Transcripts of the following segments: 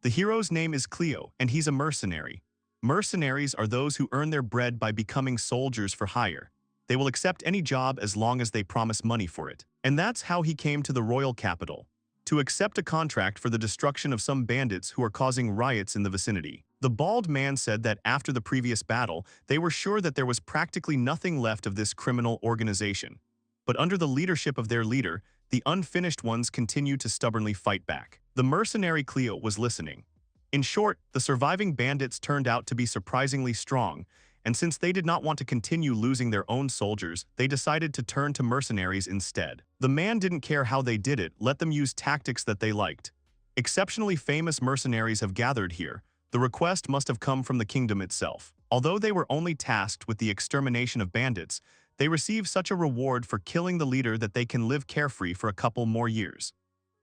The hero's name is Cleo, and he's a mercenary. Mercenaries are those who earn their bread by becoming soldiers for hire. They will accept any job as long as they promise money for it. And that's how he came to the royal capital, to accept a contract for the destruction of some bandits who are causing riots in the vicinity. The bald man said that after the previous battle, they were sure that there was practically nothing left of this criminal organization. But under the leadership of their leader, the unfinished ones continued to stubbornly fight back. The mercenary Cleo was listening. In short, the surviving bandits turned out to be surprisingly strong, and since they did not want to continue losing their own soldiers, they decided to turn to mercenaries instead. The man didn't care how they did it, let them use tactics that they liked. Exceptionally famous mercenaries have gathered here. The request must have come from the kingdom itself. Although they were only tasked with the extermination of bandits, they receive such a reward for killing the leader that they can live carefree for a couple more years.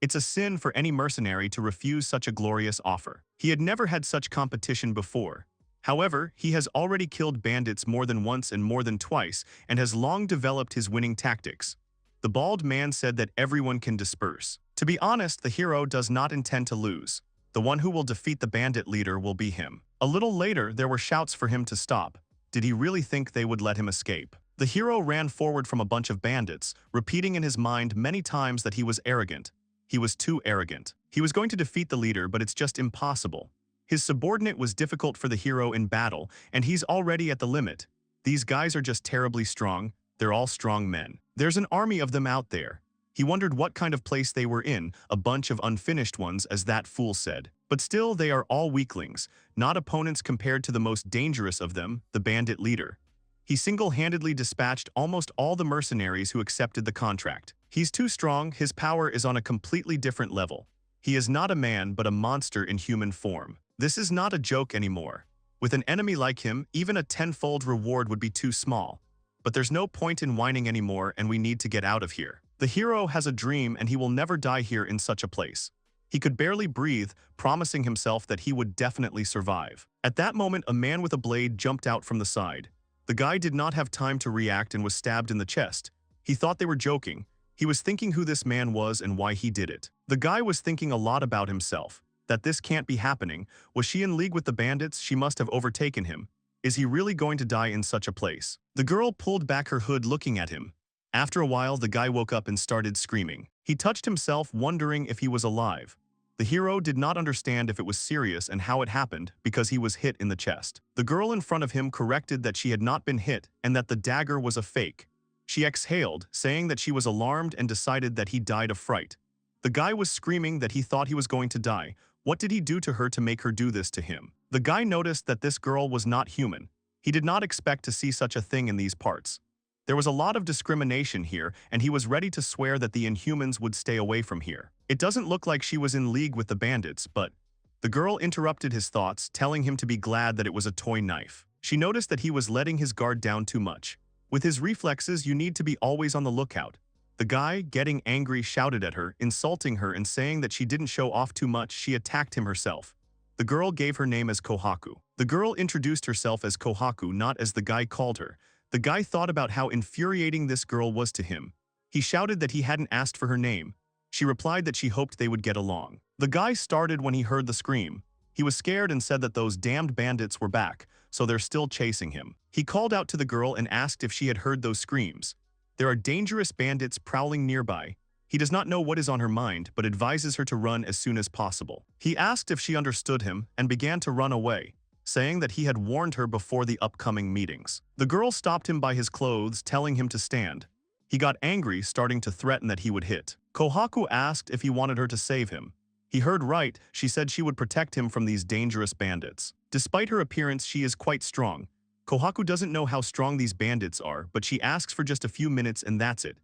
It's a sin for any mercenary to refuse such a glorious offer. He had never had such competition before. However, he has already killed bandits more than once and more than twice, and has long developed his winning tactics. The bald man said that everyone can disperse. To be honest, the hero does not intend to lose. The one who will defeat the bandit leader will be him. A little later, there were shouts for him to stop. Did he really think they would let him escape? The hero ran forward from a bunch of bandits, repeating in his mind many times that he was arrogant. He was too arrogant. He was going to defeat the leader, but it's just impossible. His subordinate was difficult for the hero in battle, and he's already at the limit. These guys are just terribly strong. They're all strong men. There's an army of them out there. He wondered what kind of place they were in, a bunch of unfinished ones, as that fool said. But still, they are all weaklings, not opponents compared to the most dangerous of them, the bandit leader. He single-handedly dispatched almost all the mercenaries who accepted the contract. He's too strong, his power is on a completely different level. He is not a man but a monster in human form. This is not a joke anymore. With an enemy like him, even a tenfold reward would be too small. But there's no point in whining anymore, and we need to get out of here. The hero has a dream, and he will never die here in such a place. He could barely breathe, promising himself that he would definitely survive. At that moment, a man with a blade jumped out from the side. The guy did not have time to react and was stabbed in the chest. He thought they were joking. He was thinking who this man was and why he did it. The guy was thinking a lot about himself. That this can't be happening. Was she in league with the bandits? She must have overtaken him. Is he really going to die in such a place? The girl pulled back her hood looking at him. After a while, the guy woke up and started screaming. He touched himself, wondering if he was alive. The hero did not understand if it was serious and how it happened because he was hit in the chest. The girl in front of him corrected that she had not been hit and that the dagger was a fake. She exhaled, saying that she was alarmed and decided that he died of fright. The guy was screaming that he thought he was going to die. What did he do to her to make her do this to him? The guy noticed that this girl was not human. He did not expect to see such a thing in these parts. There was a lot of discrimination here, and he was ready to swear that the Inhumans would stay away from here. It doesn't look like she was in league with the bandits, but... The girl interrupted his thoughts, telling him to be glad that it was a toy knife. She noticed that he was letting his guard down too much. With his reflexes, you need to be always on the lookout. The guy, getting angry, shouted at her, insulting her and saying that she didn't show off too much. She attacked him herself. The girl gave her name as Kohaku. The girl introduced herself as Kohaku, not as the guy called her. The guy thought about how infuriating this girl was to him. He shouted that he hadn't asked for her name. She replied that she hoped they would get along. The guy started when he heard the scream. He was scared and said that those damned bandits were back, so they're still chasing him. He called out to the girl and asked if she had heard those screams. There are dangerous bandits prowling nearby. He does not know what is on her mind, but advises her to run as soon as possible. He asked if she understood him and began to run away, saying that he had warned her before the upcoming meetings. The girl stopped him by his clothes, telling him to stand. He got angry, starting to threaten that he would hit. Kohaku asked if he wanted her to save him. He heard right. She said she would protect him from these dangerous bandits. Despite her appearance, she is quite strong. Kohaku doesn't know how strong these bandits are, but she asks for just a few minutes and that's it.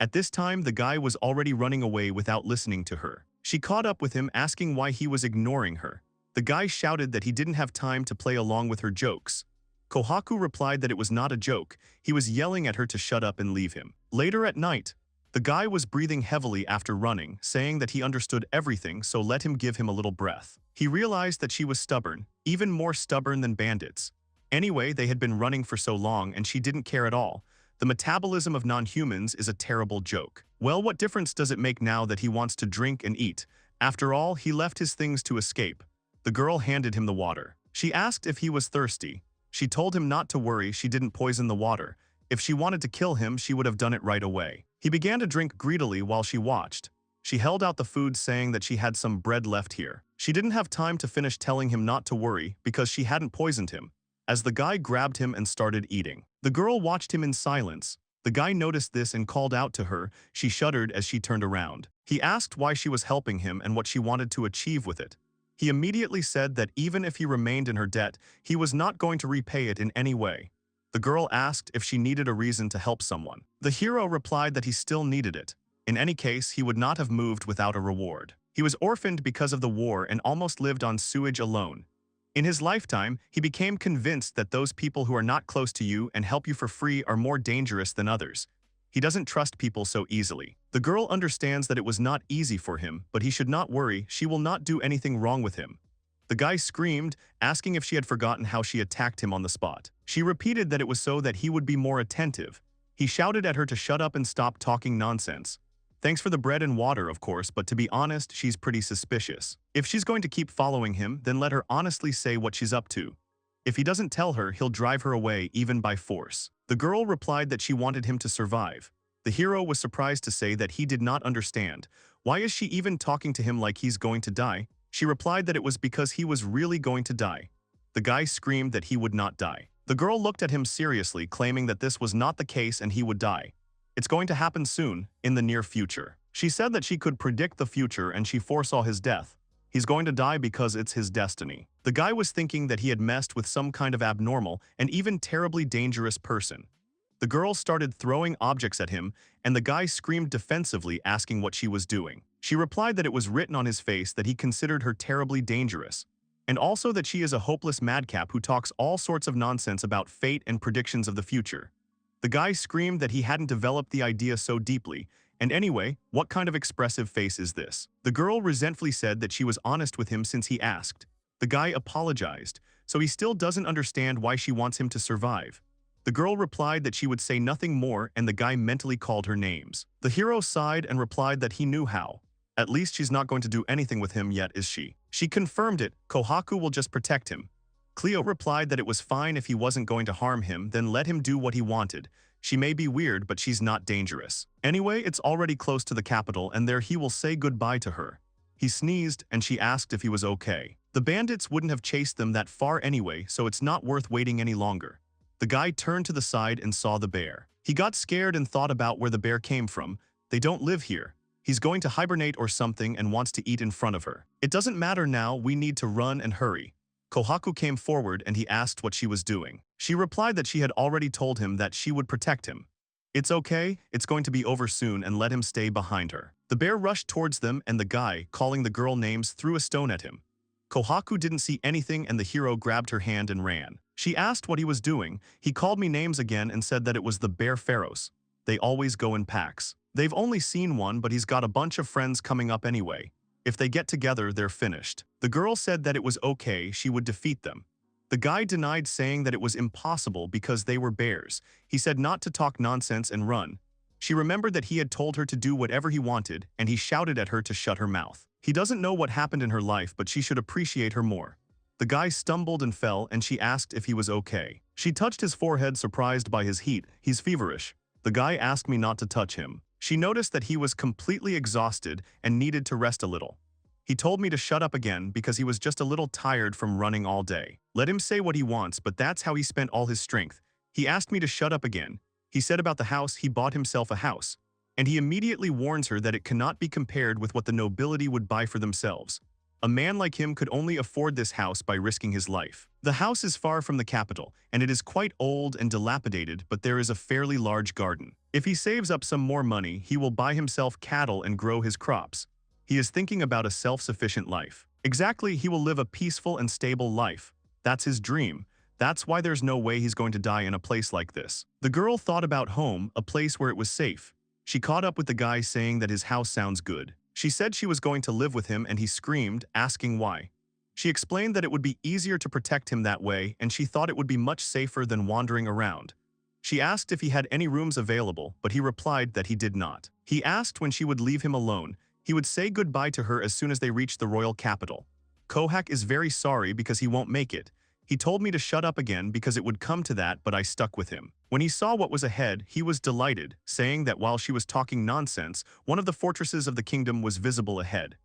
At this time, the guy was already running away without listening to her. She caught up with him, asking why he was ignoring her. The guy shouted that he didn't have time to play along with her jokes. Kohaku replied that it was not a joke. He was yelling at her to shut up and leave him. Later at night, the guy was breathing heavily after running, saying that he understood everything, so let him give him a little breath. He realized that she was stubborn, even more stubborn than bandits. Anyway, they had been running for so long and she didn't care at all. The metabolism of non-humans is a terrible joke. Well, what difference does it make now that he wants to drink and eat? After all, he left his things to escape. The girl handed him the water. She asked if he was thirsty. She told him not to worry, she didn't poison the water. If she wanted to kill him, she would have done it right away. He began to drink greedily while she watched. She held out the food saying that she had some bread left here. She didn't have time to finish telling him not to worry because she hadn't poisoned him. As the guy grabbed him and started eating. The girl watched him in silence. The guy noticed this and called out to her. She shuddered as she turned around. He asked why she was helping him and what she wanted to achieve with it. He immediately said that even if he remained in her debt, he was not going to repay it in any way. The girl asked if she needed a reason to help someone. The hero replied that he still needed it. In any case, he would not have moved without a reward. He was orphaned because of the war and almost lived on sewage alone. In his lifetime, he became convinced that those people who are not close to you and help you for free are more dangerous than others. He doesn't trust people so easily. The girl understands that it was not easy for him, but he should not worry, she will not do anything wrong with him. The guy screamed, asking if she had forgotten how she attacked him on the spot. She repeated that it was so that he would be more attentive. He shouted at her to shut up and stop talking nonsense. Thanks for the bread and water, of course, but to be honest, she's pretty suspicious. If she's going to keep following him, then let her honestly say what she's up to. If he doesn't tell her, he'll drive her away, even by force. The girl replied that she wanted him to survive. The hero was surprised to say that he did not understand. Why is she even talking to him like he's going to die? She replied that it was because he was really going to die. The guy screamed that he would not die. The girl looked at him seriously, claiming that this was not the case and he would die. It's going to happen soon, in the near future. She said that she could predict the future and she foresaw his death. He's going to die because it's his destiny. The guy was thinking that he had messed with some kind of abnormal and even terribly dangerous person. The girl started throwing objects at him, and the guy screamed defensively, asking what she was doing. She replied that it was written on his face that he considered her terribly dangerous, and also that she is a hopeless madcap who talks all sorts of nonsense about fate and predictions of the future. The guy screamed that he hadn't developed the idea so deeply, and anyway, what kind of expressive face is this? The girl resentfully said that she was honest with him since he asked. The guy apologized, so he still doesn't understand why she wants him to survive. The girl replied that she would say nothing more, and the guy mentally called her names. The hero sighed and replied that he knew how. At least she's not going to do anything with him yet, is she? She confirmed it. Kohaku will just protect him. Cleo replied that it was fine if he wasn't going to harm him, then let him do what he wanted. She may be weird, but she's not dangerous. Anyway, it's already close to the capital, and there he will say goodbye to her. He sneezed, and she asked if he was okay. The bandits wouldn't have chased them that far anyway, so it's not worth waiting any longer. The guy turned to the side and saw the bear. He got scared and thought about where the bear came from. They don't live here. He's going to hibernate or something and wants to eat in front of her. It doesn't matter now, we need to run and hurry. Kohaku came forward and he asked what she was doing. She replied that she had already told him that she would protect him. It's okay, it's going to be over soon, and let him stay behind her. The bear rushed towards them and the guy, calling the girl names, threw a stone at him. Kohaku didn't see anything and the hero grabbed her hand and ran. She asked what he was doing. He called me names again and said that it was the bear pharaohs. They always go in packs. They've only seen one, but he's got a bunch of friends coming up anyway. If they get together, they're finished. The girl said that it was okay, she would defeat them. The guy denied, saying that it was impossible because they were bears. He said not to talk nonsense and run. She remembered that he had told her to do whatever he wanted, and he shouted at her to shut her mouth. He doesn't know what happened in her life, but she should appreciate her more. The guy stumbled and fell, and she asked if he was okay. She touched his forehead, surprised by his heat. He's feverish. The guy asked me not to touch him. She noticed that he was completely exhausted and needed to rest a little. He told me to shut up again because he was just a little tired from running all day. Let him say what he wants, but that's how he spent all his strength. He asked me to shut up again. He said about the house, he bought himself a house. And he immediately warns her that it cannot be compared with what the nobility would buy for themselves. A man like him could only afford this house by risking his life. The house is far from the capital, and it is quite old and dilapidated, but there is a fairly large garden. If he saves up some more money, he will buy himself cattle and grow his crops. He is thinking about a self-sufficient life. Exactly, he will live a peaceful and stable life. That's his dream. That's why there's no way he's going to die in a place like this. The girl thought about home, a place where it was safe. She caught up with the guy, saying that his house sounds good. She said she was going to live with him, and he screamed, asking why. She explained that it would be easier to protect him that way, and she thought it would be much safer than wandering around. She asked if he had any rooms available, but he replied that he did not. He asked when she would leave him alone. He would say goodbye to her as soon as they reached the royal capital. Kohak is very sorry because he won't make it. He told me to shut up again because it would come to that, but I stuck with him. When he saw what was ahead, he was delighted, saying that while she was talking nonsense, one of the fortresses of the kingdom was visible ahead.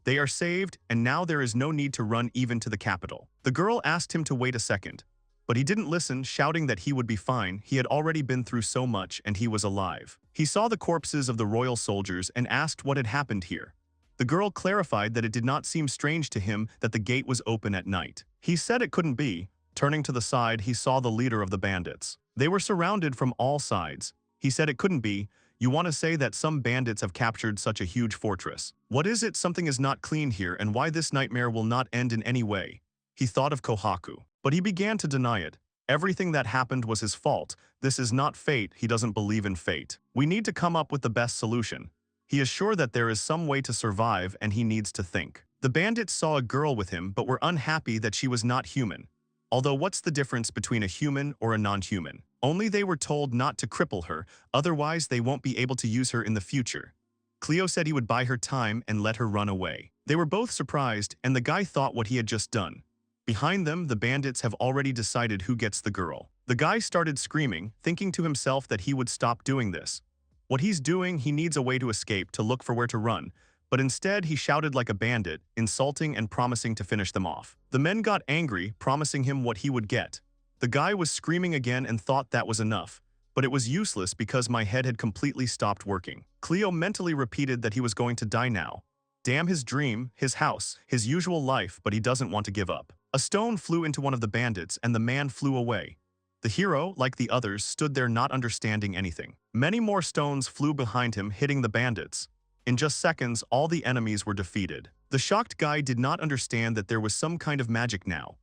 They are saved, and now there is no need to run even to the capital. The girl asked him to wait a second, but he didn't listen, shouting that he would be fine. He had already been through so much and he was alive. He saw the corpses of the royal soldiers and asked what had happened here. The girl clarified that it did not seem strange to him that the gate was open at night. He said it couldn't be. Turning to the side, he saw the leader of the bandits. They were surrounded from all sides. He said it couldn't be. You want to say that some bandits have captured such a huge fortress. What is it? Something is not clean here, and why this nightmare will not end in any way. He thought of Kohaku, but he began to deny it. Everything that happened was his fault. This is not fate. He doesn't believe in fate. We need to come up with the best solution. He is sure that there is some way to survive and he needs to think. The bandits saw a girl with him but were unhappy that she was not human. Although what's the difference between a human or a non-human? Only they were told not to cripple her, otherwise they won't be able to use her in the future. Cleo said he would buy her time and let her run away. They were both surprised and the guy thought what he had just done. Behind them, the bandits have already decided who gets the girl. The guy started screaming, thinking to himself that he would stop doing this. What he's doing, he needs a way to escape, to look for where to run, but instead he shouted like a bandit, insulting and promising to finish them off. The men got angry, promising him what he would get. The guy was screaming again and thought that was enough, but it was useless because my head had completely stopped working. Cleo mentally repeated that he was going to die now. Damn his dream, his house, his usual life, but he doesn't want to give up. A stone flew into one of the bandits and the man flew away. The hero, like the others, stood there not understanding anything. Many more stones flew behind him, hitting the bandits. In just seconds, all the enemies were defeated. The shocked guy did not understand that there was some kind of magic now.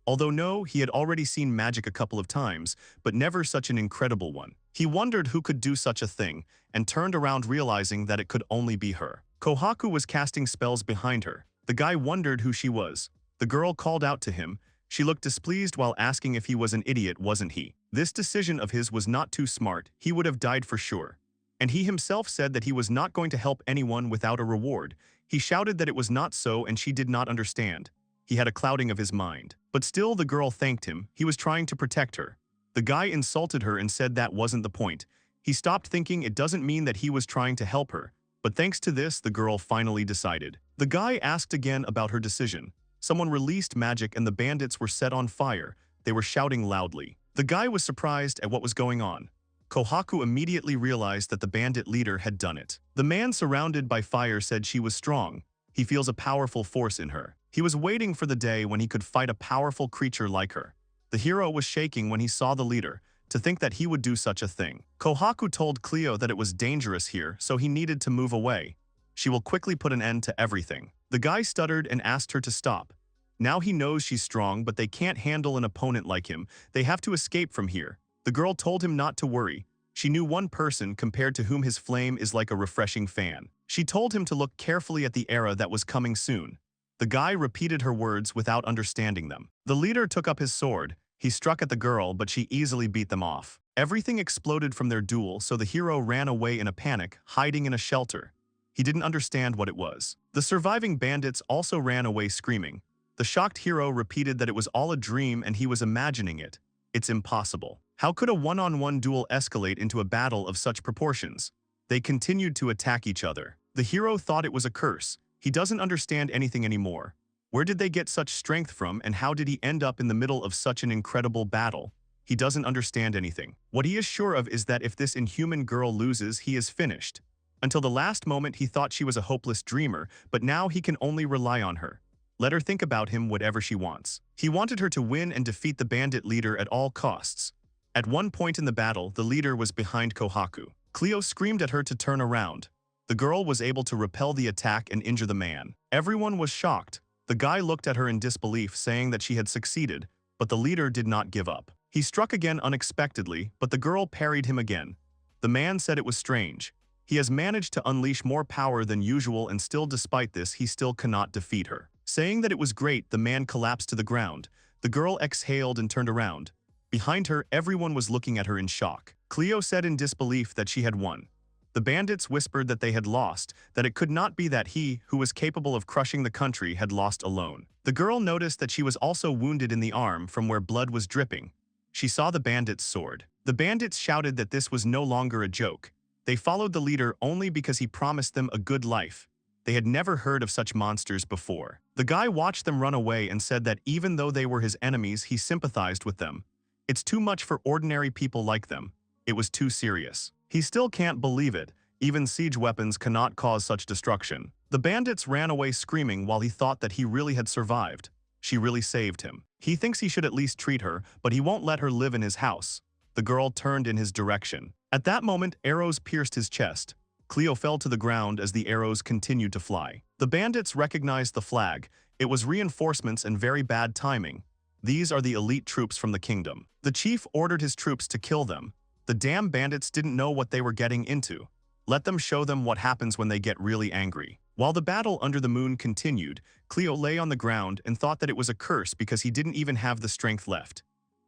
Although no, he had already seen magic a couple of times, but never such an incredible one. He wondered who could do such a thing, and turned around realizing that it could only be her. Kohaku was casting spells behind her. The guy wondered who she was. The girl called out to him. She looked displeased while asking if he was an idiot, wasn't he? This decision of his was not too smart. He would have died for sure. And he himself said that he was not going to help anyone without a reward. He shouted that it was not so and she did not understand. He had a clouding of his mind. But still the girl thanked him. He was trying to protect her. The guy insulted her and said that wasn't the point. He stopped thinking it doesn't mean that he was trying to help her. But thanks to this, the girl finally decided. The guy asked again about her decision. Someone released magic and the bandits were set on fire. They were shouting loudly. The guy was surprised at what was going on. Kohaku immediately realized that the bandit leader had done it. The man surrounded by fire said she was strong. He feels a powerful force in her. He was waiting for the day when he could fight a powerful creature like her. The hero was shaking when he saw the leader, to think that he would do such a thing. Kohaku told Cleo that it was dangerous here, so he needed to move away. She will quickly put an end to everything. The guy stuttered and asked her to stop. Now he knows she's strong, but they can't handle an opponent like him. They have to escape from here. The girl told him not to worry. She knew one person compared to whom his flame is like a refreshing fan. She told him to look carefully at the era that was coming soon. The guy repeated her words without understanding them. The leader took up his sword. He struck at the girl, but she easily beat them off. Everything exploded from their duel, so the hero ran away in a panic, hiding in a shelter. He didn't understand what it was. The surviving bandits also ran away screaming. The shocked hero repeated that it was all a dream and he was imagining it. It's impossible. How could a one-on-one duel escalate into a battle of such proportions? They continued to attack each other. The hero thought it was a curse. He doesn't understand anything anymore. Where did they get such strength from and how did he end up in the middle of such an incredible battle? He doesn't understand anything. What he is sure of is that if this inhuman girl loses, he is finished. Until the last moment he thought she was a hopeless dreamer, but now he can only rely on her. Let her think about him whatever she wants. He wanted her to win and defeat the bandit leader at all costs. At one point in the battle, the leader was behind Kohaku. Cleo screamed at her to turn around. The girl was able to repel the attack and injure the man. Everyone was shocked. The guy looked at her in disbelief, saying that she had succeeded, but the leader did not give up. He struck again unexpectedly, but the girl parried him again. The man said it was strange. He has managed to unleash more power than usual and still despite this he still cannot defeat her. Saying that it was great, the man collapsed to the ground. The girl exhaled and turned around. Behind her, everyone was looking at her in shock. Cleo said in disbelief that she had won. The bandits whispered that they had lost, that it could not be that he, who was capable of crushing the country, had lost alone. The girl noticed that she was also wounded in the arm from where blood was dripping. She saw the bandits' sword. The bandits shouted that this was no longer a joke. They followed the leader only because he promised them a good life. They had never heard of such monsters before. The guy watched them run away and said that even though they were his enemies, he sympathized with them. It's too much for ordinary people like them. It was too serious. He still can't believe it. Even siege weapons cannot cause such destruction. The bandits ran away screaming while he thought that he really had survived. She really saved him. He thinks he should at least treat her, but he won't let her live in his house. The girl turned in his direction. At that moment, arrows pierced his chest. Cleo fell to the ground as the arrows continued to fly. The bandits recognized the flag. It was reinforcements and very bad timing. These are the elite troops from the kingdom. The chief ordered his troops to kill them. The damn bandits didn't know what they were getting into. Let them show them what happens when they get really angry. While the battle under the moon continued, Cleo lay on the ground and thought that it was a curse because he didn't even have the strength left.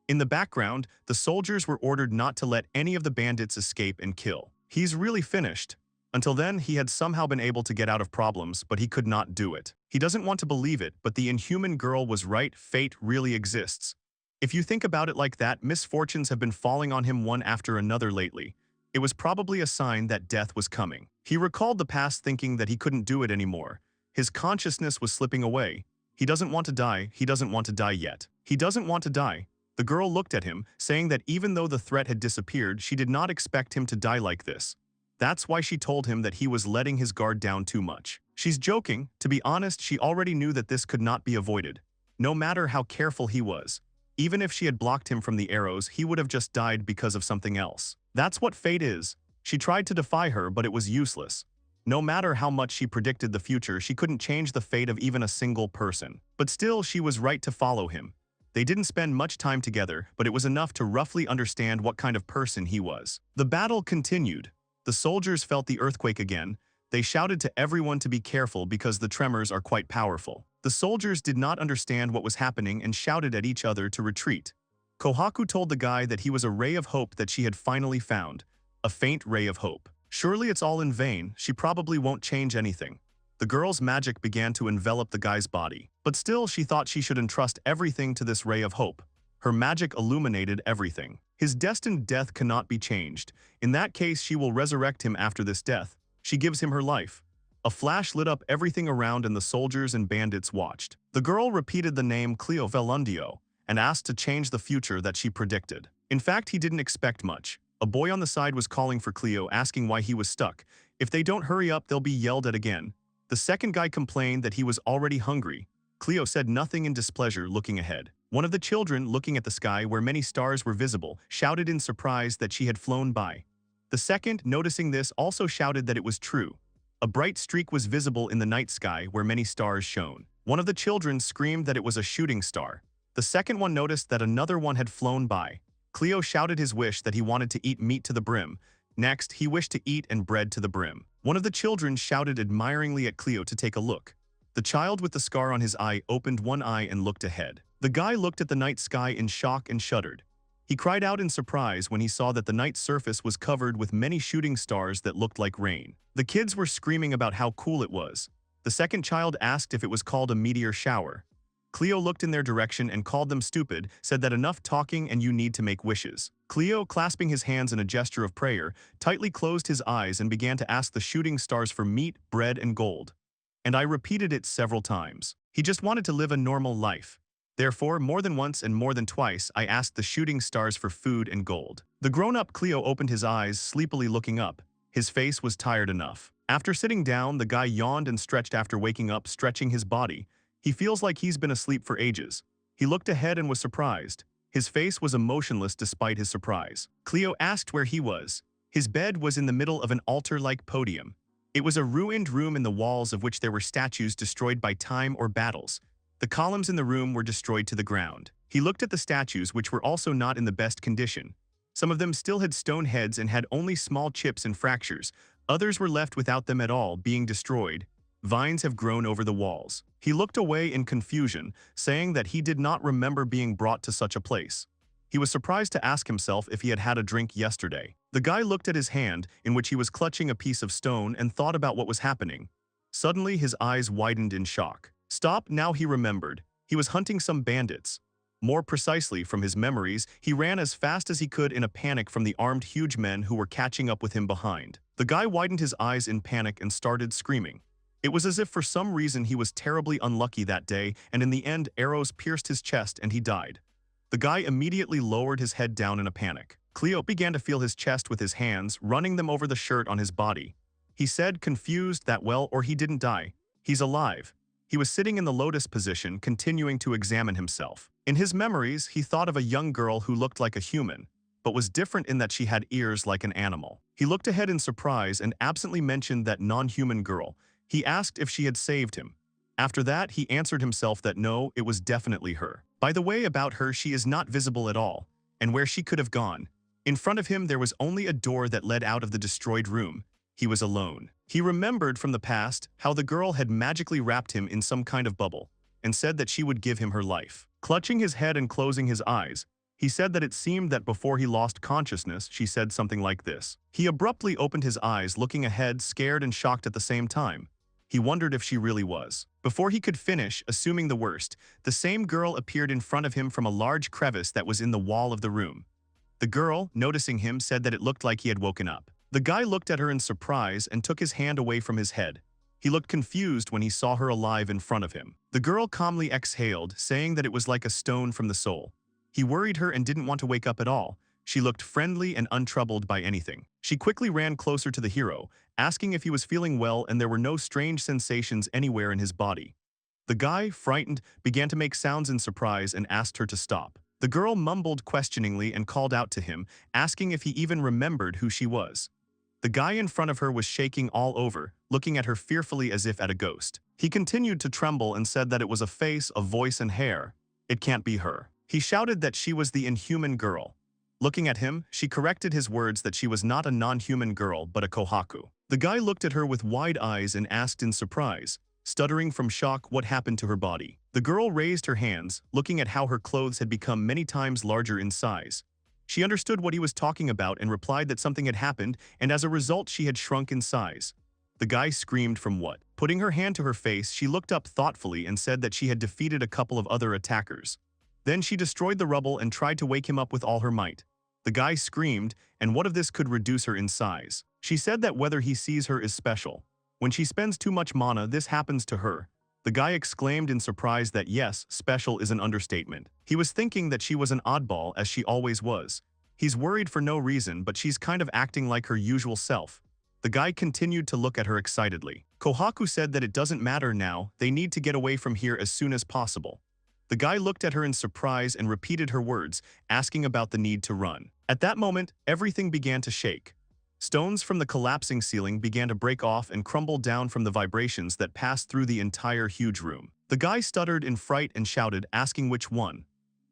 In the background, the soldiers were ordered not to let any of the bandits escape and kill. He's really finished. Until then, he had somehow been able to get out of problems, but he could not do it. He doesn't want to believe it, but the inhuman girl was right. Fate really exists. If you think about it like that, misfortunes have been falling on him one after another lately. It was probably a sign that death was coming. He recalled the past thinking that he couldn't do it anymore. His consciousness was slipping away. He doesn't want to die. He doesn't want to die yet. He doesn't want to die. The girl looked at him, saying that even though the threat had disappeared, she did not expect him to die like this. That's why she told him that he was letting his guard down too much. She's joking. To be honest, she already knew that this could not be avoided. No matter how careful he was. Even if she had blocked him from the arrows, he would have just died because of something else. That's what fate is. She tried to defy her, but it was useless. No matter how much she predicted the future, she couldn't change the fate of even a single person. But still, she was right to follow him. They didn't spend much time together, but it was enough to roughly understand what kind of person he was. The battle continued. The soldiers felt the earthquake again. They shouted to everyone to be careful because the tremors are quite powerful. The soldiers did not understand what was happening and shouted at each other to retreat. Kohaku told the guy that he was a ray of hope that she had finally found. A faint ray of hope. Surely it's all in vain. She probably won't change anything. The girl's magic began to envelop the guy's body. But still, she thought she should entrust everything to this ray of hope. Her magic illuminated everything. His destined death cannot be changed. In that case, she will resurrect him after this death. She gives him her life. A flash lit up everything around and the soldiers and bandits watched. The girl repeated the name Cleo Verndio and asked to change the future that she predicted. In fact, he didn't expect much. A boy on the side was calling for Cleo, asking why he was stuck. If they don't hurry up, they'll be yelled at again. The second guy complained that he was already hungry. Cleo said nothing in displeasure, looking ahead. One of the children, looking at the sky where many stars were visible, shouted in surprise that she had flown by. The second, noticing this, also shouted that it was true. A bright streak was visible in the night sky where many stars shone. One of the children screamed that it was a shooting star. The second one noticed that another one had flown by. Cleo shouted his wish that he wanted to eat meat to the brim. Next, he wished to eat and bread to the brim. One of the children shouted admiringly at Cleo to take a look. The child with the scar on his eye opened one eye and looked ahead. The guy looked at the night sky in shock and shuddered. He cried out in surprise when he saw that the night surface was covered with many shooting stars that looked like rain. The kids were screaming about how cool it was. The second child asked if it was called a meteor shower. Cleo looked in their direction and called them stupid, said that enough talking and you need to make wishes. Cleo, clasping his hands in a gesture of prayer, tightly closed his eyes and began to ask the shooting stars for meat, bread, and gold. And I repeated it several times. He just wanted to live a normal life. Therefore, more than once and more than twice, I asked the shooting stars for food and gold. The grown-up Cleo opened his eyes, sleepily looking up. His face was tired enough. After sitting down, the guy yawned and stretched after waking up, stretching his body. He feels like he's been asleep for ages. He looked ahead and was surprised. His face was emotionless despite his surprise. Cleo asked where he was. His bed was in the middle of an altar-like podium. It was a ruined room in the walls of which there were statues destroyed by time or battles. The columns in the room were destroyed to the ground. He looked at the statues, which were also not in the best condition. Some of them still had stone heads and had only small chips and fractures. Others were left without them at all, being destroyed. Vines have grown over the walls. He looked away in confusion, saying that he did not remember being brought to such a place. He was surprised to ask himself if he had had a drink yesterday. The guy looked at his hand, in which he was clutching a piece of stone, and thought about what was happening. Suddenly, his eyes widened in shock. Stop, now he remembered. He was hunting some bandits. More precisely, from his memories, he ran as fast as he could in a panic from the armed huge men who were catching up with him behind. The guy widened his eyes in panic and started screaming. It was as if for some reason he was terribly unlucky that day, and in the end arrows pierced his chest and he died. The guy immediately lowered his head down in a panic. Cleo began to feel his chest with his hands, running them over the shirt on his body. He said, confused, that well, or he didn't die. He's alive. He was sitting in the lotus position, continuing to examine himself. In his memories, he thought of a young girl who looked like a human, but was different in that she had ears like an animal. He looked ahead in surprise and absently mentioned that non-human girl. He asked if she had saved him. After that, he answered himself that no, it was definitely her. By the way, about her, she is not visible at all, and where she could have gone. In front of him, there was only a door that led out of the destroyed room. He was alone. He remembered from the past how the girl had magically wrapped him in some kind of bubble and said that she would give him her life. Clutching his head and closing his eyes, he said that it seemed that before he lost consciousness, she said something like this. He abruptly opened his eyes, looking ahead, scared and shocked at the same time. He wondered if she really was. Before he could finish, assuming the worst, the same girl appeared in front of him from a large crevice that was in the wall of the room. The girl, noticing him, said that it looked like he had woken up. The guy looked at her in surprise and took his hand away from his head. He looked confused when he saw her alive in front of him. The girl calmly exhaled, saying that it was like a stone from the soul. He worried her and didn't want to wake up at all. She looked friendly and untroubled by anything. She quickly ran closer to the hero, asking if he was feeling well, and there were no strange sensations anywhere in his body. The guy, frightened, began to make sounds in surprise and asked her to stop. The girl mumbled questioningly and called out to him, asking if he even remembered who she was. The guy in front of her was shaking all over, looking at her fearfully as if at a ghost. He continued to tremble and said that it was a face, a voice, and hair. It can't be her. He shouted that she was the inhuman girl. Looking at him, she corrected his words that she was not a non-human girl but a kohaku. The guy looked at her with wide eyes and asked in surprise, stuttering from shock, what happened to her body. The girl raised her hands, looking at how her clothes had become many times larger in size. She understood what he was talking about and replied that something had happened, and as a result she had shrunk in size. The guy screamed from what? Putting her hand to her face, she looked up thoughtfully and said that she had defeated a couple of other attackers. Then she destroyed the rubble and tried to wake him up with all her might. The guy screamed, and what of this could reduce her in size? She said that whether he sees her is special. When she spends too much mana, this happens to her. The guy exclaimed in surprise that yes, special is an understatement. He was thinking that she was an oddball, as she always was. He's worried for no reason, but she's kind of acting like her usual self. The guy continued to look at her excitedly. Kohaku said that it doesn't matter now, they need to get away from here as soon as possible. The guy looked at her in surprise and repeated her words, asking about the need to run. At that moment, everything began to shake. Stones from the collapsing ceiling began to break off and crumble down from the vibrations that passed through the entire huge room. The guy stuttered in fright and shouted, asking which one.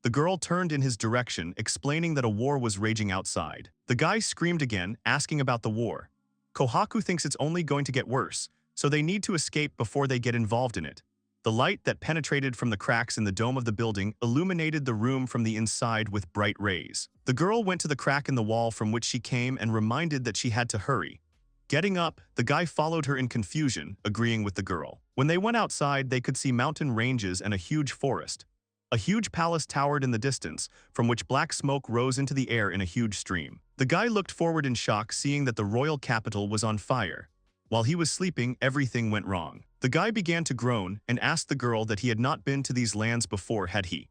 The girl turned in his direction, explaining that a war was raging outside. The guy screamed again, asking about the war. Kohaku thinks it's only going to get worse, so they need to escape before they get involved in it. The light that penetrated from the cracks in the dome of the building illuminated the room from the inside with bright rays. The girl went to the crack in the wall from which she came and reminded that she had to hurry. Getting up, the guy followed her in confusion, agreeing with the girl. When they went outside, they could see mountain ranges and a huge forest. A huge palace towered in the distance, from which black smoke rose into the air in a huge stream. The guy looked forward in shock, seeing that the royal capital was on fire. While he was sleeping, everything went wrong. The guy began to groan and asked the girl that he had not been to these lands before, had he?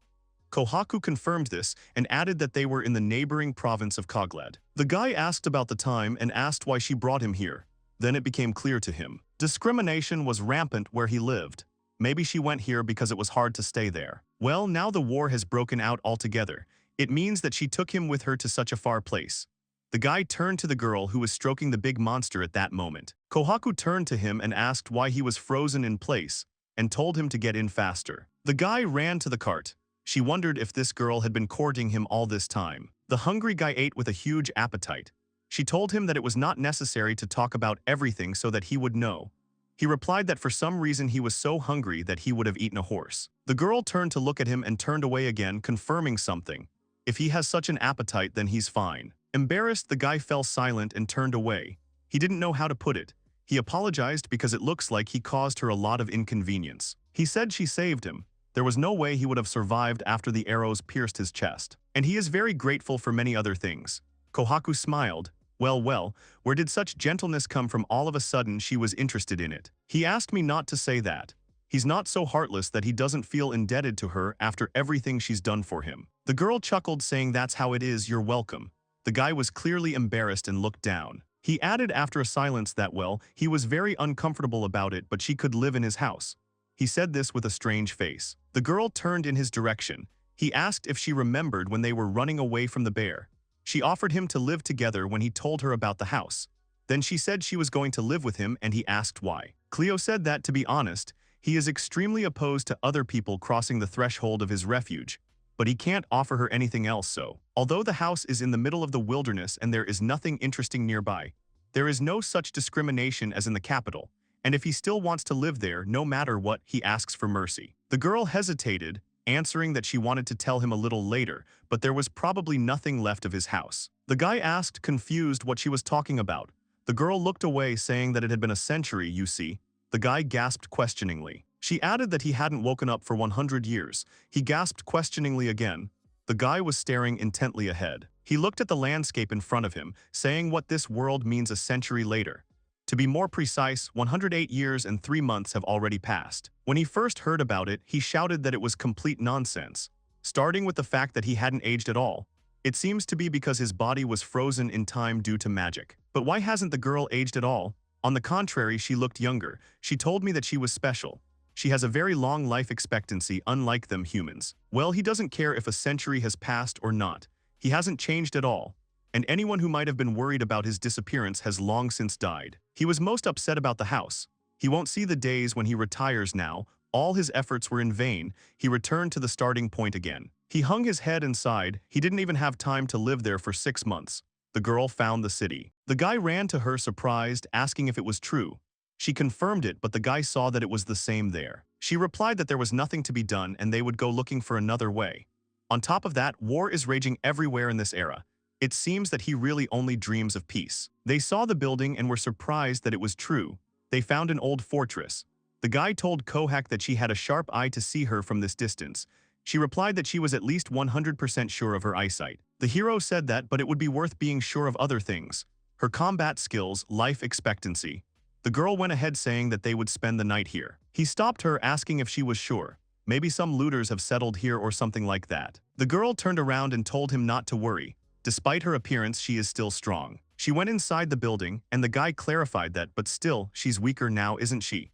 Kohaku confirmed this and added that they were in the neighboring province of Kogled. The guy asked about the time and asked why she brought him here. Then it became clear to him. Discrimination was rampant where he lived. Maybe she went here because it was hard to stay there. Well, now the war has broken out altogether. It means that she took him with her to such a far place. The guy turned to the girl who was stroking the big monster at that moment. Kohaku turned to him and asked why he was frozen in place, and told him to get in faster. The guy ran to the cart. She wondered if this girl had been courting him all this time. The hungry guy ate with a huge appetite. She told him that it was not necessary to talk about everything so that he would know. He replied that for some reason he was so hungry that he would have eaten a horse. The girl turned to look at him and turned away again, confirming something. If he has such an appetite, then he's fine. Embarrassed, the guy fell silent and turned away. He didn't know how to put it. He apologized because it looks like he caused her a lot of inconvenience. He said she saved him. There was no way he would have survived after the arrows pierced his chest. And he is very grateful for many other things. Kohaku smiled. Well, where did such gentleness come from? All of a sudden she was interested in it. He asked me not to say that. He's not so heartless that he doesn't feel indebted to her after everything she's done for him. The girl chuckled, saying, "That's how it is, you're welcome." The guy was clearly embarrassed and looked down. He added after a silence that, well, he was very uncomfortable about it, but she could live in his house. He said this with a strange face. The girl turned in his direction. He asked if she remembered when they were running away from the bear. She offered him to live together when he told her about the house. Then she said she was going to live with him, and he asked why. Cleo said that, to be honest, he is extremely opposed to other people crossing the threshold of his refuge, but he can't offer her anything else. So, although the house is in the middle of the wilderness and there is nothing interesting nearby, there is no such discrimination as in the capital, and if he still wants to live there no matter what, he asks for mercy. The girl hesitated, answering that she wanted to tell him a little later, but there was probably nothing left of his house. The guy asked, confused, what she was talking about. The girl looked away, saying that it had been a century, you see. The guy gasped questioningly. She added that he hadn't woken up for 100 years. He gasped questioningly again. The guy was staring intently ahead. He looked at the landscape in front of him, saying what this world means a century later. To be more precise, 108 years and 3 months have already passed. When he first heard about it, he shouted that it was complete nonsense, starting with the fact that he hadn't aged at all. It seems to be because his body was frozen in time due to magic. But why hasn't the girl aged at all? On the contrary, she looked younger. She told me that she was special. She has a very long life expectancy, unlike them humans. Well, he doesn't care if a century has passed or not. He hasn't changed at all. And anyone who might have been worried about his disappearance has long since died. He was most upset about the house. He won't see the days when he retires now. All his efforts were in vain. He returned to the starting point again. He hung his head and sighed. He didn't even have time to live there for 6 months. The girl found the city. The guy ran to her, surprised, asking if it was true. She confirmed it, but the guy saw that it was the same there. She replied that there was nothing to be done and they would go looking for another way. On top of that, war is raging everywhere in this era. It seems that he really only dreams of peace. They saw the building and were surprised that it was true. They found an old fortress. The guy told Kohak that she had a sharp eye to see her from this distance. She replied that she was at least 100% sure of her eyesight. The hero said that, but it would be worth being sure of other things. Her combat skills, life expectancy. The girl went ahead saying that they would spend the night here. He stopped her, asking if she was sure. Maybe some looters have settled here or something like that. The girl turned around and told him not to worry. Despite her appearance, she is still strong. She went inside the building, and the guy clarified that, but still, she's weaker now, isn't she?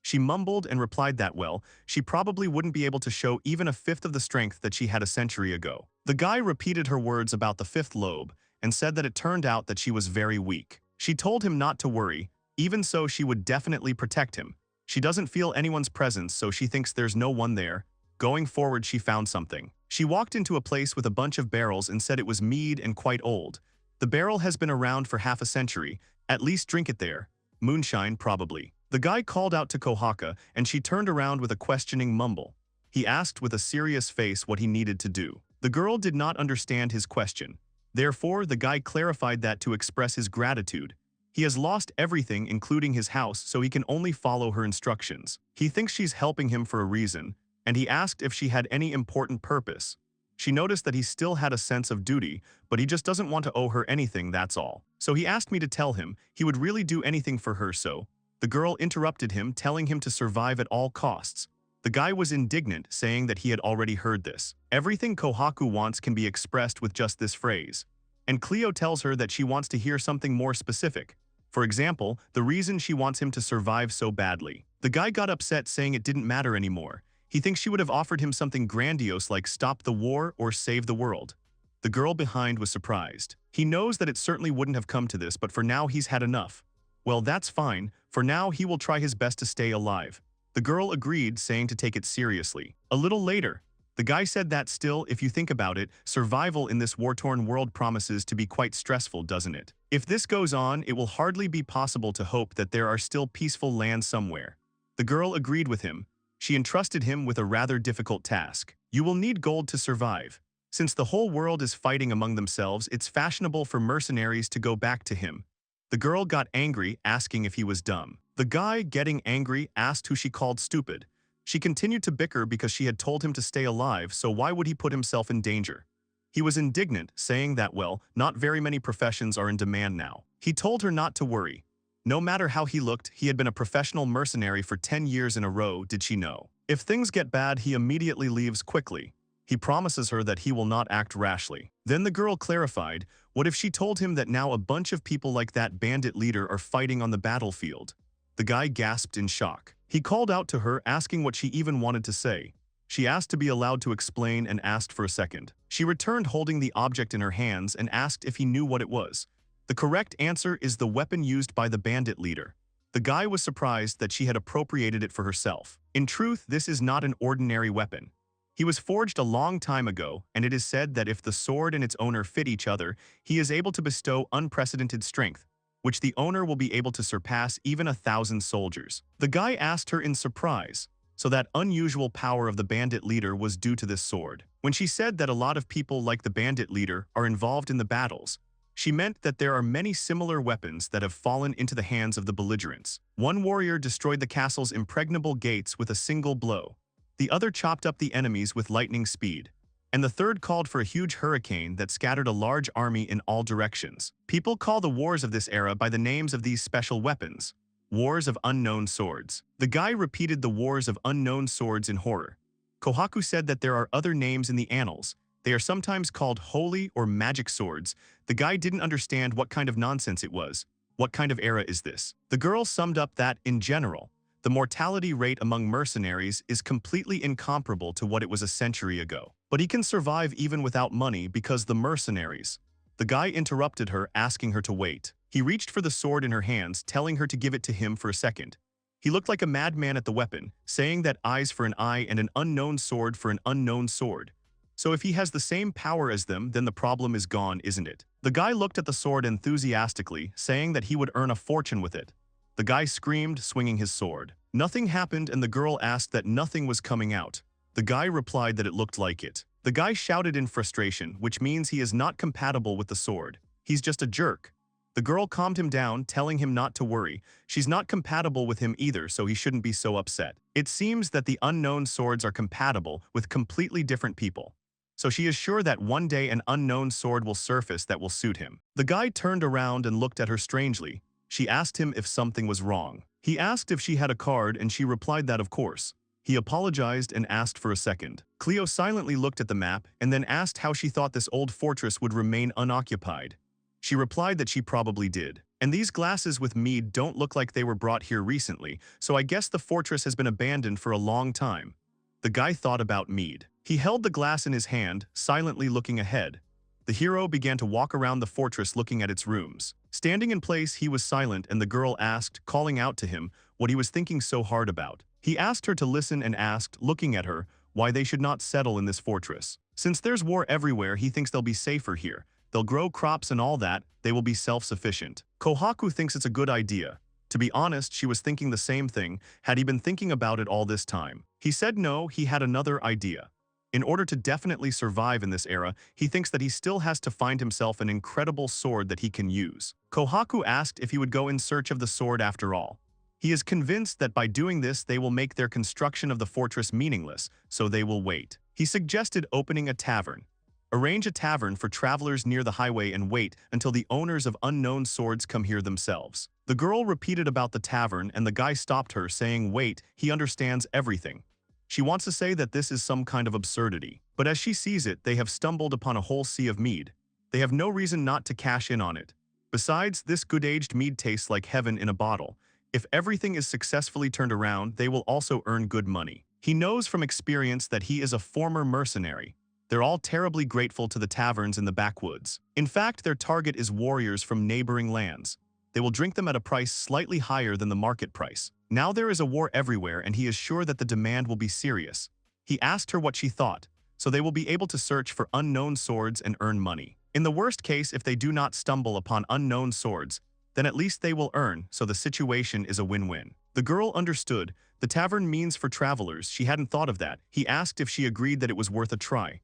She mumbled and replied that, well, she probably wouldn't be able to show even a fifth of the strength that she had a century ago. The guy repeated her words about the fifth lobe and said that it turned out that she was very weak. She told him not to worry. Even so, she would definitely protect him. She doesn't feel anyone's presence, so she thinks there's no one there. Going forward, she found something. She walked into a place with a bunch of barrels and said it was mead and quite old. The barrel has been around for half a century. At least drink it there. Moonshine, probably. The guy called out to Kohaka, and she turned around with a questioning mumble. He asked with a serious face what he needed to do. The girl did not understand his question. Therefore, the guy clarified that to express his gratitude. He has lost everything, including his house, so he can only follow her instructions. He thinks she's helping him for a reason, and he asked if she had any important purpose. She noticed that he still had a sense of duty, but he just doesn't want to owe her anything, that's all. So he asked me to tell him he would really do anything for her, so the girl interrupted him, telling him to survive at all costs. The guy was indignant, saying that he had already heard this. Everything Kohaku wants can be expressed with just this phrase. And Cleo tells her that she wants to hear something more specific. For example, the reason she wants him to survive so badly. The guy got upset, saying it didn't matter anymore. He thinks she would have offered him something grandiose like stop the war or save the world. The girl behind was surprised. He knows that it certainly wouldn't have come to this, but for now he's had enough. Well, that's fine. For now, he will try his best to stay alive. The girl agreed, saying to take it seriously. A little later, the guy said that still, if you think about it, survival in this war-torn world promises to be quite stressful, doesn't it? If this goes on, it will hardly be possible to hope that there are still peaceful lands somewhere. The girl agreed with him. She entrusted him with a rather difficult task. You will need gold to survive. Since the whole world is fighting among themselves, it's fashionable for mercenaries to go back to him. The girl got angry, asking if he was dumb. The guy, getting angry, asked who she called stupid. She continued to bicker because she had told him to stay alive, so why would he put himself in danger? He was indignant, saying that, well, not very many professions are in demand now. He told her not to worry. No matter how he looked, he had been a professional mercenary for 10 years in a row, did she know? If things get bad, he immediately leaves quickly. He promises her that he will not act rashly. Then the girl clarified, what if she told him that now a bunch of people like that bandit leader are fighting on the battlefield? The guy gasped in shock. He called out to her, asking what she even wanted to say. She asked to be allowed to explain and asked for a second. She returned holding the object in her hands and asked if he knew what it was. The correct answer is the weapon used by the bandit leader. The guy was surprised that she had appropriated it for herself. In truth, this is not an ordinary weapon. He was forged a long time ago, and it is said that if the sword and its owner fit each other, he is able to bestow unprecedented strength, which the owner will be able to surpass even 1,000 soldiers. The guy asked her in surprise, so that unusual power of the bandit leader was due to this sword. When she said that a lot of people like the bandit leader are involved in the battles, she meant that there are many similar weapons that have fallen into the hands of the belligerents. One warrior destroyed the castle's impregnable gates with a single blow. The other chopped up the enemies with lightning speed. And the third called for a huge hurricane that scattered a large army in all directions. People call the wars of this era by the names of these special weapons. Wars of Unknown Swords. The guy repeated the Wars of Unknown Swords in horror. Kohaku said that there are other names in the annals. They are sometimes called holy or magic swords. The guy didn't understand what kind of nonsense it was. What kind of era is this? The girl summed up that, in general, the mortality rate among mercenaries is completely incomparable to what it was a century ago. But he can survive even without money because the mercenaries. The guy interrupted her, asking her to wait. He reached for the sword in her hands, telling her to give it to him for a second. He looked like a madman at the weapon, saying that eyes for an eye and an unknown sword for an unknown sword. So if he has the same power as them, then the problem is gone, isn't it? The guy looked at the sword enthusiastically, saying that he would earn a fortune with it. The guy screamed, swinging his sword. Nothing happened, and the girl asked that nothing was coming out. The guy replied that it looked like it. The guy shouted in frustration, which means he is not compatible with the sword. He's just a jerk. The girl calmed him down, telling him not to worry. She's not compatible with him either, so he shouldn't be so upset. It seems that the unknown swords are compatible with completely different people. So she is sure that one day an unknown sword will surface that will suit him. The guy turned around and looked at her strangely. She asked him if something was wrong. He asked if she had a card, and she replied that of course. He apologized and asked for a second. Cleo silently looked at the map and then asked how she thought this old fortress would remain unoccupied. She replied that she probably did. And these glasses with mead don't look like they were brought here recently, so I guess the fortress has been abandoned for a long time. The guy thought about mead. He held the glass in his hand, silently looking ahead. The hero began to walk around the fortress looking at its rooms. Standing in place, he was silent, and the girl asked, calling out to him, what he was thinking so hard about. He asked her to listen and asked, looking at her, why they should not settle in this fortress. Since there's war everywhere, he thinks they'll be safer here. They'll grow crops and all that, they will be self-sufficient. Kohaku thinks it's a good idea. To be honest, she was thinking the same thing, had he been thinking about it all this time. He said no, he had another idea. In order to definitely survive in this era, he thinks that he still has to find himself an incredible sword that he can use. Kohaku asked if he would go in search of the sword after all. He is convinced that by doing this they will make their construction of the fortress meaningless, so they will wait. He suggested opening a tavern. Arrange a tavern for travelers near the highway and wait until the owners of unknown swords come here themselves. The girl repeated about the tavern, and the guy stopped her, saying, wait, he understands everything. She wants to say that this is some kind of absurdity. But as she sees it, they have stumbled upon a whole sea of mead. They have no reason not to cash in on it. Besides, this good-aged mead tastes like heaven in a bottle. If everything is successfully turned around, they will also earn good money. He knows from experience that he is a former mercenary. They're all terribly grateful to the taverns in the backwoods. In fact, their target is warriors from neighboring lands. They will drink them at a price slightly higher than the market price. Now there is a war everywhere, and he is sure that the demand will be serious. He asked her what she thought, so they will be able to search for unknown swords and earn money. In the worst case, if they do not stumble upon unknown swords, then at least they will earn, so the situation is a win-win. The girl understood. The tavern means for travelers. She hadn't thought of that. He asked if she agreed that it was worth a try.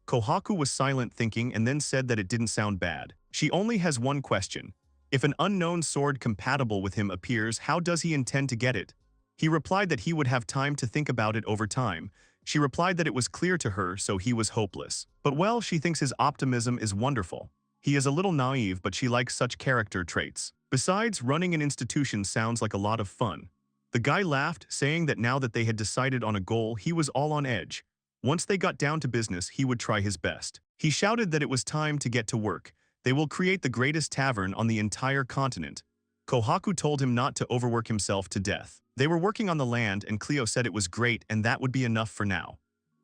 Kohaku was silent thinking and then said that it didn't sound bad. She only has one question. If an unknown sword compatible with him appears, how does he intend to get it? He replied that he would have time to think about it over time. She replied that it was clear to her, so he was hopeless. But well, she thinks his optimism is wonderful. He is a little naive, but she likes such character traits. Besides, running an institution sounds like a lot of fun. The guy laughed, saying that now that they had decided on a goal, he was all on edge. Once they got down to business, he would try his best. He shouted that it was time to get to work. They will create the greatest tavern on the entire continent. Kohaku told him not to overwork himself to death. They were working on the land, and Cleo said it was great and that would be enough for now.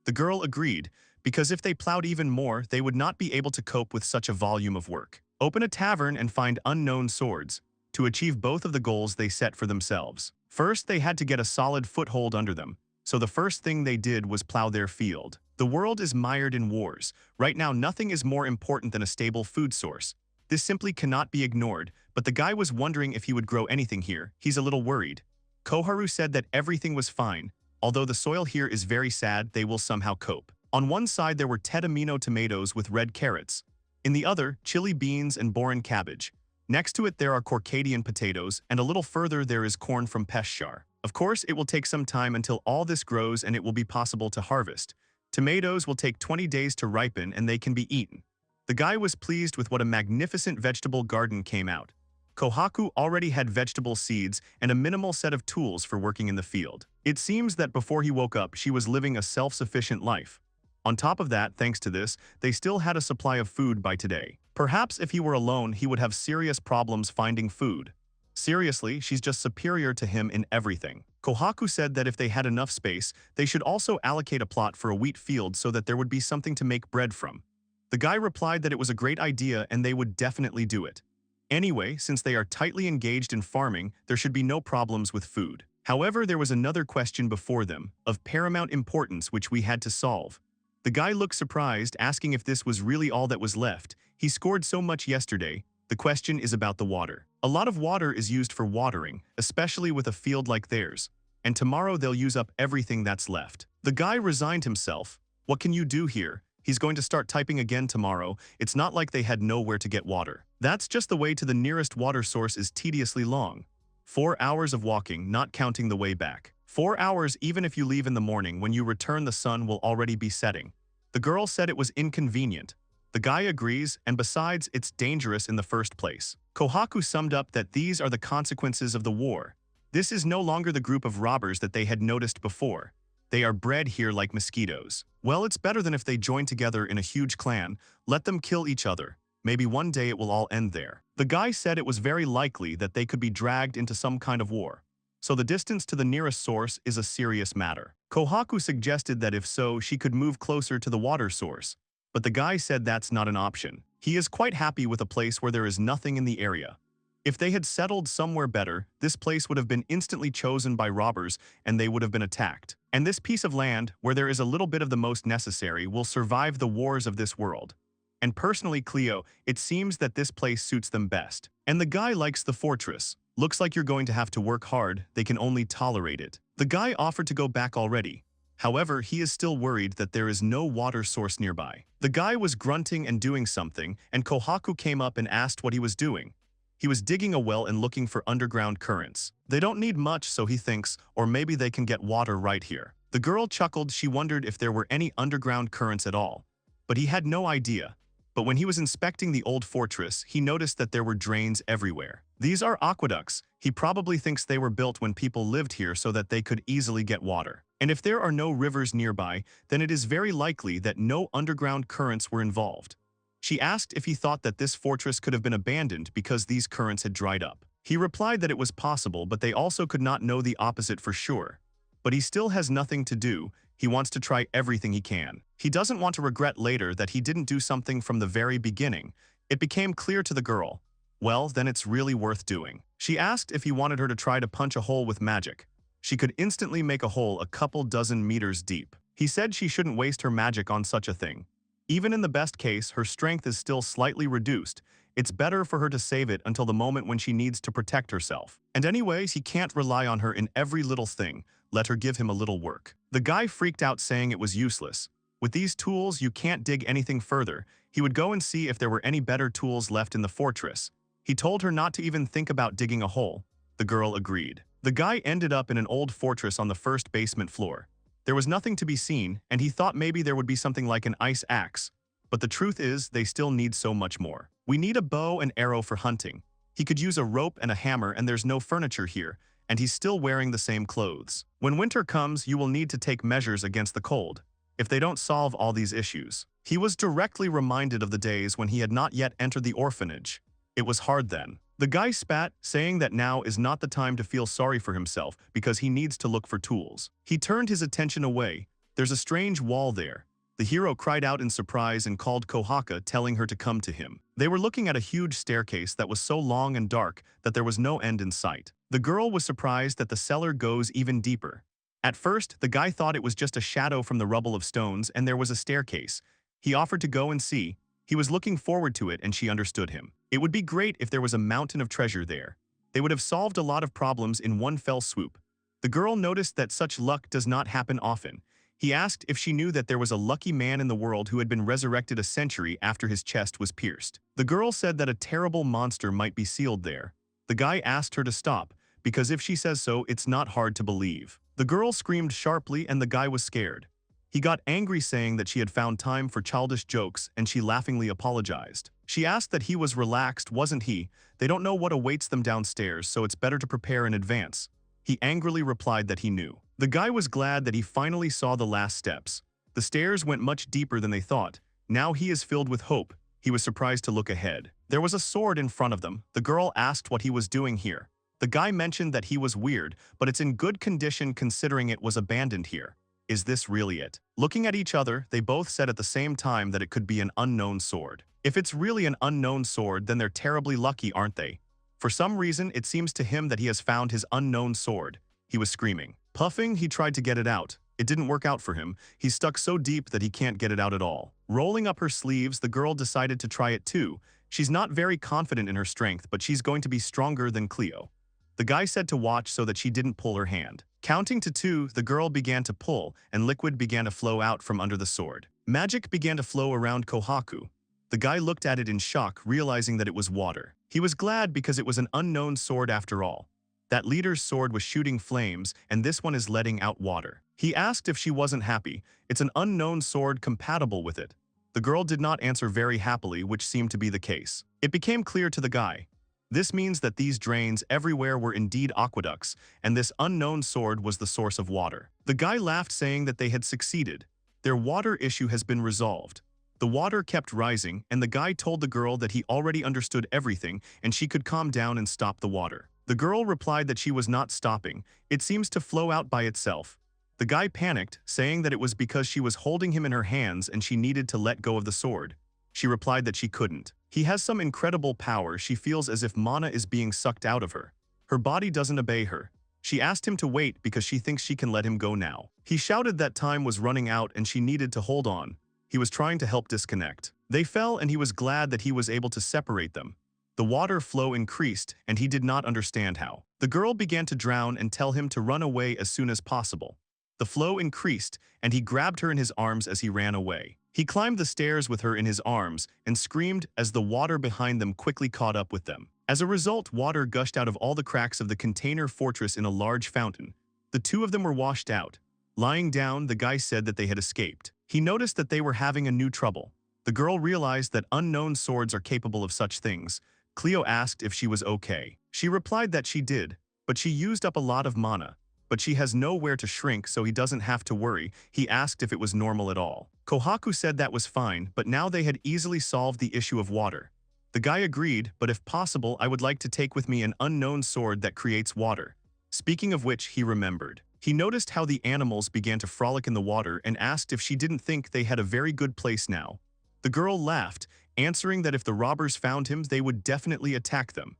The girl agreed, because if they plowed even more, they would not be able to cope with such a volume of work. Open a tavern and find unknown swords. To achieve both of the goals they set for themselves. First, they had to get a solid foothold under them. So the first thing they did was plow their field. The world is mired in wars. Right now, nothing is more important than a stable food source. This simply cannot be ignored, but the guy was wondering if he would grow anything here. He's a little worried. Koharu said that everything was fine. Although the soil here is very sad, they will somehow cope. On one side, there were Tedamino tomatoes with red carrots. In the other, chili beans and borin cabbage. Next to it, there are Corcadian potatoes, and a little further, there is corn from Peshchar. Of course, it will take some time until all this grows and it will be possible to harvest. Tomatoes will take 20 days to ripen and they can be eaten. The guy was pleased with what a magnificent vegetable garden came out. Kohaku already had vegetable seeds and a minimal set of tools for working in the field. It seems that before he woke up, she was living a self-sufficient life. On top of that, thanks to this, they still had a supply of food by today. Perhaps if he were alone, he would have serious problems finding food. Seriously, she's just superior to him in everything. Kohaku said that if they had enough space, they should also allocate a plot for a wheat field so that there would be something to make bread from. The guy replied that it was a great idea and they would definitely do it. Anyway, since they are tightly engaged in farming, there should be no problems with food. However, there was another question before them, of paramount importance which we had to solve. The guy looked surprised, asking if this was really all that was left. He scored so much yesterday. The question is about the water. A lot of water is used for watering, especially with a field like theirs. And tomorrow they'll use up everything that's left. The guy resigned himself. What can you do here? He's going to start typing again tomorrow. It's not like they had nowhere to get water. That's just the way to the nearest water source is tediously long. 4 hours of walking, not counting the way back. 4 hours even if you leave in the morning. When you return, the sun will already be setting. The girl said it was inconvenient. The guy agrees, and besides, it's dangerous in the first place. Kohaku summed up that these are the consequences of the war. This is no longer the group of robbers that they had noticed before. They are bred here like mosquitoes. Well, it's better than if they join together in a huge clan. Let them kill each other. Maybe one day it will all end there. The guy said it was very likely that they could be dragged into some kind of war. So the distance to the nearest source is a serious matter. Kohaku suggested that if so, she could move closer to the water source. But the guy said that's not an option. He is quite happy with a place where there is nothing in the area. If they had settled somewhere better, this place would have been instantly chosen by robbers and they would have been attacked. And this piece of land, where there is a little bit of the most necessary, will survive the wars of this world. And personally, Cleo, it seems that this place suits them best. And the guy likes the fortress. Looks like you're going to have to work hard, they can only tolerate it. The guy offered to go back already. However, he is still worried that there is no water source nearby. The guy was grunting and doing something, and Kohaku came up and asked what he was doing. He was digging a well and looking for underground currents. They don't need much, so he thinks, or maybe they can get water right here. The girl chuckled. She wondered if there were any underground currents at all. But he had no idea. But when he was inspecting the old fortress, he noticed that there were drains everywhere. These are aqueducts. He probably thinks they were built when people lived here so that they could easily get water. And if there are no rivers nearby, then it is very likely that no underground currents were involved. She asked if he thought that this fortress could have been abandoned because these currents had dried up. He replied that it was possible, but they also could not know the opposite for sure. But he still has nothing to do. He wants to try everything he can. He doesn't want to regret later that he didn't do something from the very beginning. It became clear to the girl. Well, then it's really worth doing. She asked if he wanted her to try to punch a hole with magic. She could instantly make a hole a couple dozen meters deep. He said she shouldn't waste her magic on such a thing. Even in the best case, her strength is still slightly reduced. It's better for her to save it until the moment when she needs to protect herself. And anyways, he can't rely on her in every little thing. Let her give him a little work. The guy freaked out, saying it was useless. With these tools, you can't dig anything further. He would go and see if there were any better tools left in the fortress. He told her not to even think about digging a hole. The girl agreed. The guy ended up in an old fortress on the first basement floor. There was nothing to be seen, and he thought maybe there would be something like an ice axe. But the truth is, they still need so much more. We need a bow and arrow for hunting. He could use a rope and a hammer, and there's no furniture here, and he's still wearing the same clothes. When winter comes, you will need to take measures against the cold. If they don't solve all these issues. He was directly reminded of the days when he had not yet entered the orphanage. It was hard then. The guy spat, saying that now is not the time to feel sorry for himself because he needs to look for tools. He turned his attention away. There's a strange wall there. The hero cried out in surprise and called Kohaka, telling her to come to him. They were looking at a huge staircase that was so long and dark that there was no end in sight. The girl was surprised that the cellar goes even deeper. At first, the guy thought it was just a shadow from the rubble of stones and there was a staircase. He offered to go and see. He was looking forward to it and she understood him. It would be great if there was a mountain of treasure there. They would have solved a lot of problems in one fell swoop. The girl noticed that such luck does not happen often. He asked if she knew that there was a lucky man in the world who had been resurrected a century after his chest was pierced. The girl said that a terrible monster might be sealed there. The guy asked her to stop, because if she says so, it's not hard to believe. The girl screamed sharply and the guy was scared. He got angry, saying that she had found time for childish jokes, and she laughingly apologized. She asked that he was relaxed, wasn't he? They don't know what awaits them downstairs, so it's better to prepare in advance. He angrily replied that he knew. The guy was glad that he finally saw the last steps. The stairs went much deeper than they thought. Now he is filled with hope. He was surprised to look ahead. There was a sword in front of them. The girl asked what he was doing here. The guy mentioned that he was weird, but it's in good condition considering it was abandoned here. Is this really it? Looking at each other, they both said at the same time that it could be an unknown sword. If it's really an unknown sword, then they're terribly lucky, aren't they? For some reason, it seems to him that he has found his unknown sword. He was screaming. Puffing, he tried to get it out. It didn't work out for him. He's stuck so deep that he can't get it out at all. Rolling up her sleeves, the girl decided to try it too. She's not very confident in her strength, but she's going to be stronger than Cleo. The guy said to watch so that she didn't pull her hand. Counting to 2, the girl began to pull, and liquid began to flow out from under the sword. Magic began to flow around Kohaku. The guy looked at it in shock, realizing that it was water. He was glad because it was an unknown sword after all. That leader's sword was shooting flames, and this one is letting out water. He asked if she wasn't happy. It's an unknown sword compatible with it. The girl did not answer very happily, which seemed to be the case. It became clear to the guy. This means that these drains everywhere were indeed aqueducts, and this unknown sword was the source of water. The guy laughed, saying that they had succeeded. Their water issue has been resolved. The water kept rising, and the guy told the girl that he already understood everything and she could calm down and stop the water. The girl replied that she was not stopping. It seems to flow out by itself. The guy panicked, saying that it was because she was holding him in her hands and she needed to let go of the sword. She replied that she couldn't. He has some incredible power. She feels as if mana is being sucked out of her. Her body doesn't obey her. She asked him to wait because she thinks she can let him go now. He shouted that time was running out and she needed to hold on. He was trying to help disconnect. They fell and he was glad that he was able to separate them. The water flow increased and he did not understand how. The girl began to drown and tell him to run away as soon as possible. The flow increased and he grabbed her in his arms as he ran away. He climbed the stairs with her in his arms and screamed as the water behind them quickly caught up with them. As a result, water gushed out of all the cracks of the container fortress in a large fountain. The two of them were washed out. Lying down, the guy said that they had escaped. He noticed that they were having a new trouble. The girl realized that unknown swords are capable of such things. Cleo asked if she was okay. She replied that she did, but she used up a lot of mana. But she has nowhere to shrink, so he doesn't have to worry. He asked if it was normal at all. Kohaku said that was fine, but now they had easily solved the issue of water. The guy agreed, but if possible, I would like to take with me an unknown sword that creates water. Speaking of which, he remembered. He noticed how the animals began to frolic in the water and asked if she didn't think they had a very good place now. The girl laughed, answering that if the robbers found him, they would definitely attack them.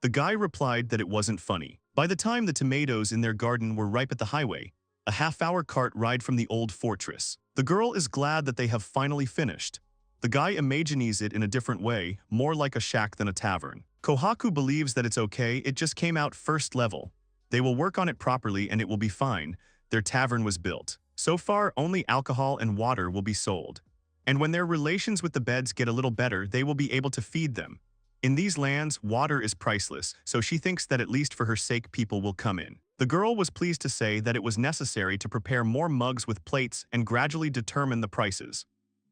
The guy replied that it wasn't funny. By the time the tomatoes in their garden were ripe at the highway, a half-hour cart ride from the old fortress. The girl is glad that they have finally finished. The guy imagines it in a different way, more like a shack than a tavern. Kohaku believes that it's okay, it just came out first level. They will work on it properly and it will be fine. Their tavern was built. So far, only alcohol and water will be sold. And when their relations with the beds get a little better, they will be able to feed them. In these lands, water is priceless, so she thinks that at least for her sake people will come in. The girl was pleased to say that it was necessary to prepare more mugs with plates and gradually determine the prices.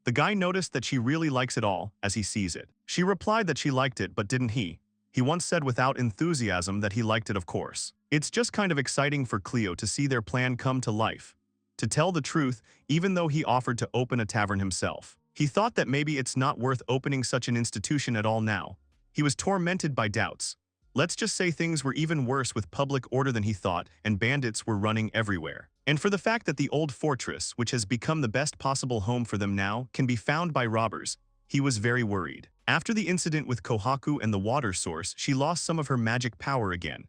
The guy noticed that she really likes it all, as he sees it. She replied that she liked it, but didn't he? He once said without enthusiasm that he liked it, of course. It's just kind of exciting for Cleo to see their plan come to life. To tell the truth, even though he offered to open a tavern himself, he thought that maybe it's not worth opening such an institution at all now. He was tormented by doubts. Let's just say things were even worse with public order than he thought, and bandits were running everywhere. And for the fact that the old fortress, which has become the best possible home for them now, can be found by robbers, he was very worried. After the incident with Kohaku and the water source, she lost some of her magic power again.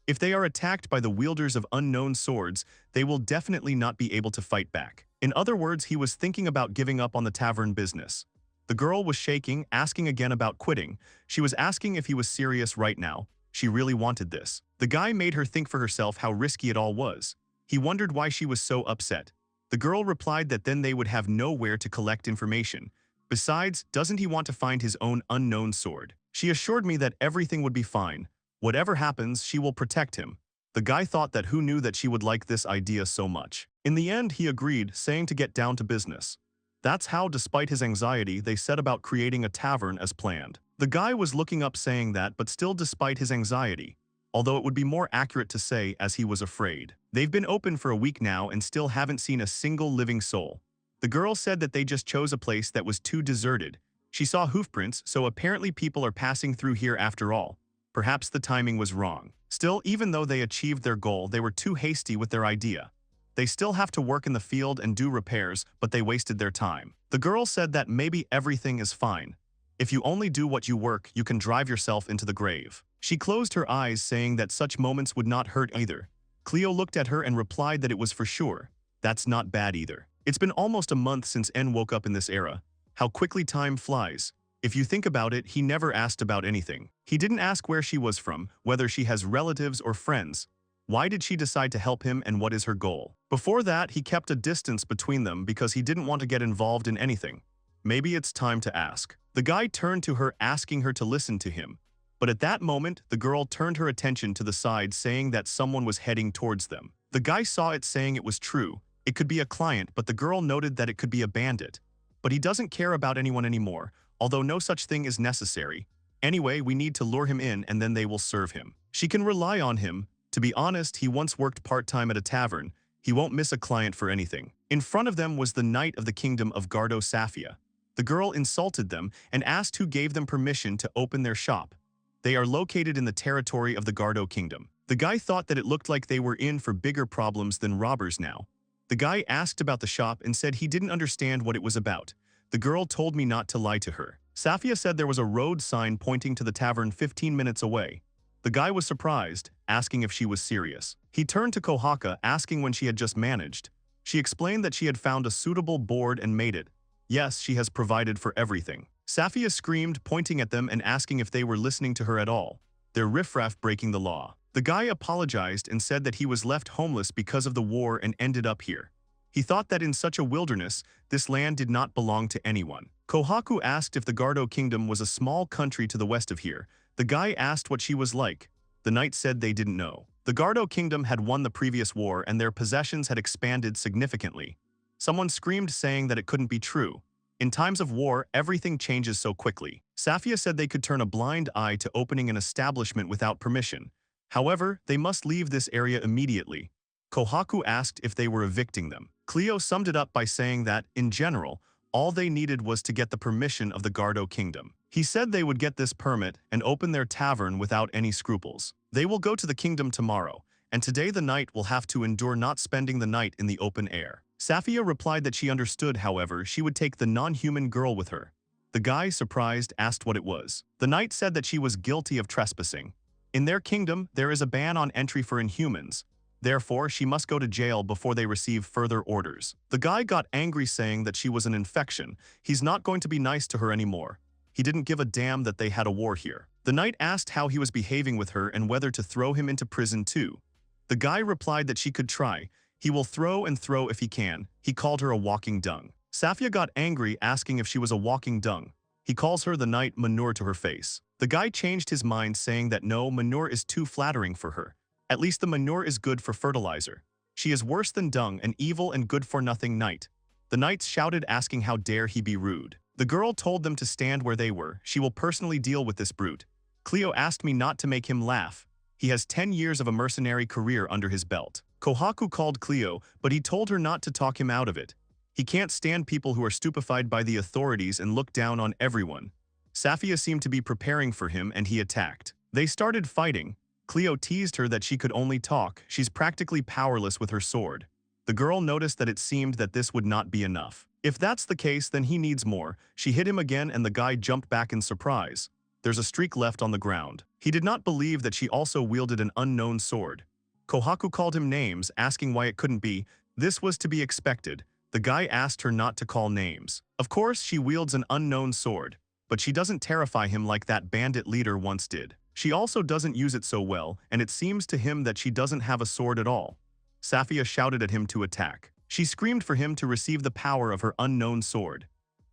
If they are attacked by the wielders of unknown swords, they will definitely not be able to fight back. In other words, he was thinking about giving up on the tavern business. The girl was shaking, asking again about quitting. She was asking if he was serious right now. She really wanted this. The guy made her think for herself how risky it all was. He wondered why she was so upset. The girl replied that then they would have nowhere to collect information. Besides, doesn't he want to find his own unknown sword? She assured me that everything would be fine. Whatever happens, she will protect him. The guy thought that who knew that she would like this idea so much. In the end, he agreed, saying to get down to business. That's how, despite his anxiety, they set about creating a tavern as planned. The guy was looking up saying that, but still despite his anxiety, although it would be more accurate to say as he was afraid. They've been open for a week now and still haven't seen a single living soul. The girl said that they just chose a place that was too deserted. She saw hoofprints, so apparently people are passing through here after all. Perhaps the timing was wrong. Still, even though they achieved their goal, they were too hasty with their idea. They still have to work in the field and do repairs, but they wasted their time. The girl said that maybe everything is fine. If you only do what you work, you can drive yourself into the grave. She closed her eyes, saying that such moments would not hurt either. Cleo looked at her and replied that it was for sure. That's not bad either. It's been almost a month since N woke up in this era. How quickly time flies. If you think about it, he never asked about anything. He didn't ask where she was from, whether she has relatives or friends. Why did she decide to help him and what is her goal? Before that, he kept a distance between them because he didn't want to get involved in anything. Maybe it's time to ask. The guy turned to her, asking her to listen to him. But at that moment, the girl turned her attention to the side, saying that someone was heading towards them. The guy saw it, saying it was true. It could be a client, but the girl noted that it could be a bandit. But he doesn't care about anyone anymore, although no such thing is necessary. Anyway, we need to lure him in and then they will serve him. She can rely on him. To be honest, he once worked part-time at a tavern. He won't miss a client for anything. In front of them was the Knight of the Kingdom of Gardo Safia. The girl insulted them and asked who gave them permission to open their shop. They are located in the territory of the Gardo Kingdom. The guy thought that it looked like they were in for bigger problems than robbers now. The guy asked about the shop and said he didn't understand what it was about. The girl told me not to lie to her. Safia said there was a road sign pointing to the tavern 15 minutes away. The guy was surprised, asking if she was serious. He turned to Kohaka, asking when she had just managed. She explained that she had found a suitable board and made it. Yes, she has provided for everything. Safia screamed, pointing at them and asking if they were listening to her at all. They're riffraff breaking the law. The guy apologized and said that he was left homeless because of the war and ended up here. He thought that in such a wilderness, this land did not belong to anyone. Kohaku asked if the Gardo Kingdom was a small country to the west of here. The guy asked what she was like. The knight said they didn't know. The Gardo Kingdom had won the previous war and their possessions had expanded significantly. Someone screamed, saying that it couldn't be true. In times of war, everything changes so quickly. Safia said they could turn a blind eye to opening an establishment without permission. However, they must leave this area immediately. Kohaku asked if they were evicting them. Cleo summed it up by saying that, in general, all they needed was to get the permission of the Gardo Kingdom. He said they would get this permit and open their tavern without any scruples. They will go to the kingdom tomorrow, and today the knight will have to endure not spending the night in the open air. Safia replied that she understood, however, she would take the non-human girl with her. The guy, surprised, asked what it was. The knight said that she was guilty of trespassing. In their kingdom, there is a ban on entry for inhumans. Therefore, she must go to jail before they receive further orders. The guy got angry, saying that she was an infection. He's not going to be nice to her anymore. He didn't give a damn that they had a war here. The knight asked how he was behaving with her and whether to throw him into prison too. The guy replied that she could try. He will throw and throw if he can. He called her a walking dung. Safia got angry, asking if she was a walking dung. He calls her the night manure to her face. The guy changed his mind, saying that no, manure is too flattering for her. At least the manure is good for fertilizer. She is worse than dung, an evil and good-for-nothing knight. The knights shouted, asking how dare he be rude. The girl told them to stand where they were. She will personally deal with this brute. Cleo asked me not to make him laugh. He has 10 years of a mercenary career under his belt. Kohaku called Cleo, but he told her not to talk him out of it. He can't stand people who are stupefied by the authorities and look down on everyone. Safia seemed to be preparing for him, and he attacked. They started fighting. Cleo teased her that she could only talk. She's practically powerless with her sword. The girl noticed that it seemed that this would not be enough. If that's the case, then he needs more. She hit him again, and the guy jumped back in surprise. There's a streak left on the ground. He did not believe that she also wielded an unknown sword. Kohaku called him names, asking why it couldn't be. This was to be expected. The guy asked her not to call names. Of course, she wields an unknown sword, but she doesn't terrify him like that bandit leader once did. She also doesn't use it so well, and it seems to him that she doesn't have a sword at all. Safia shouted at him to attack. She screamed for him to receive the power of her unknown sword.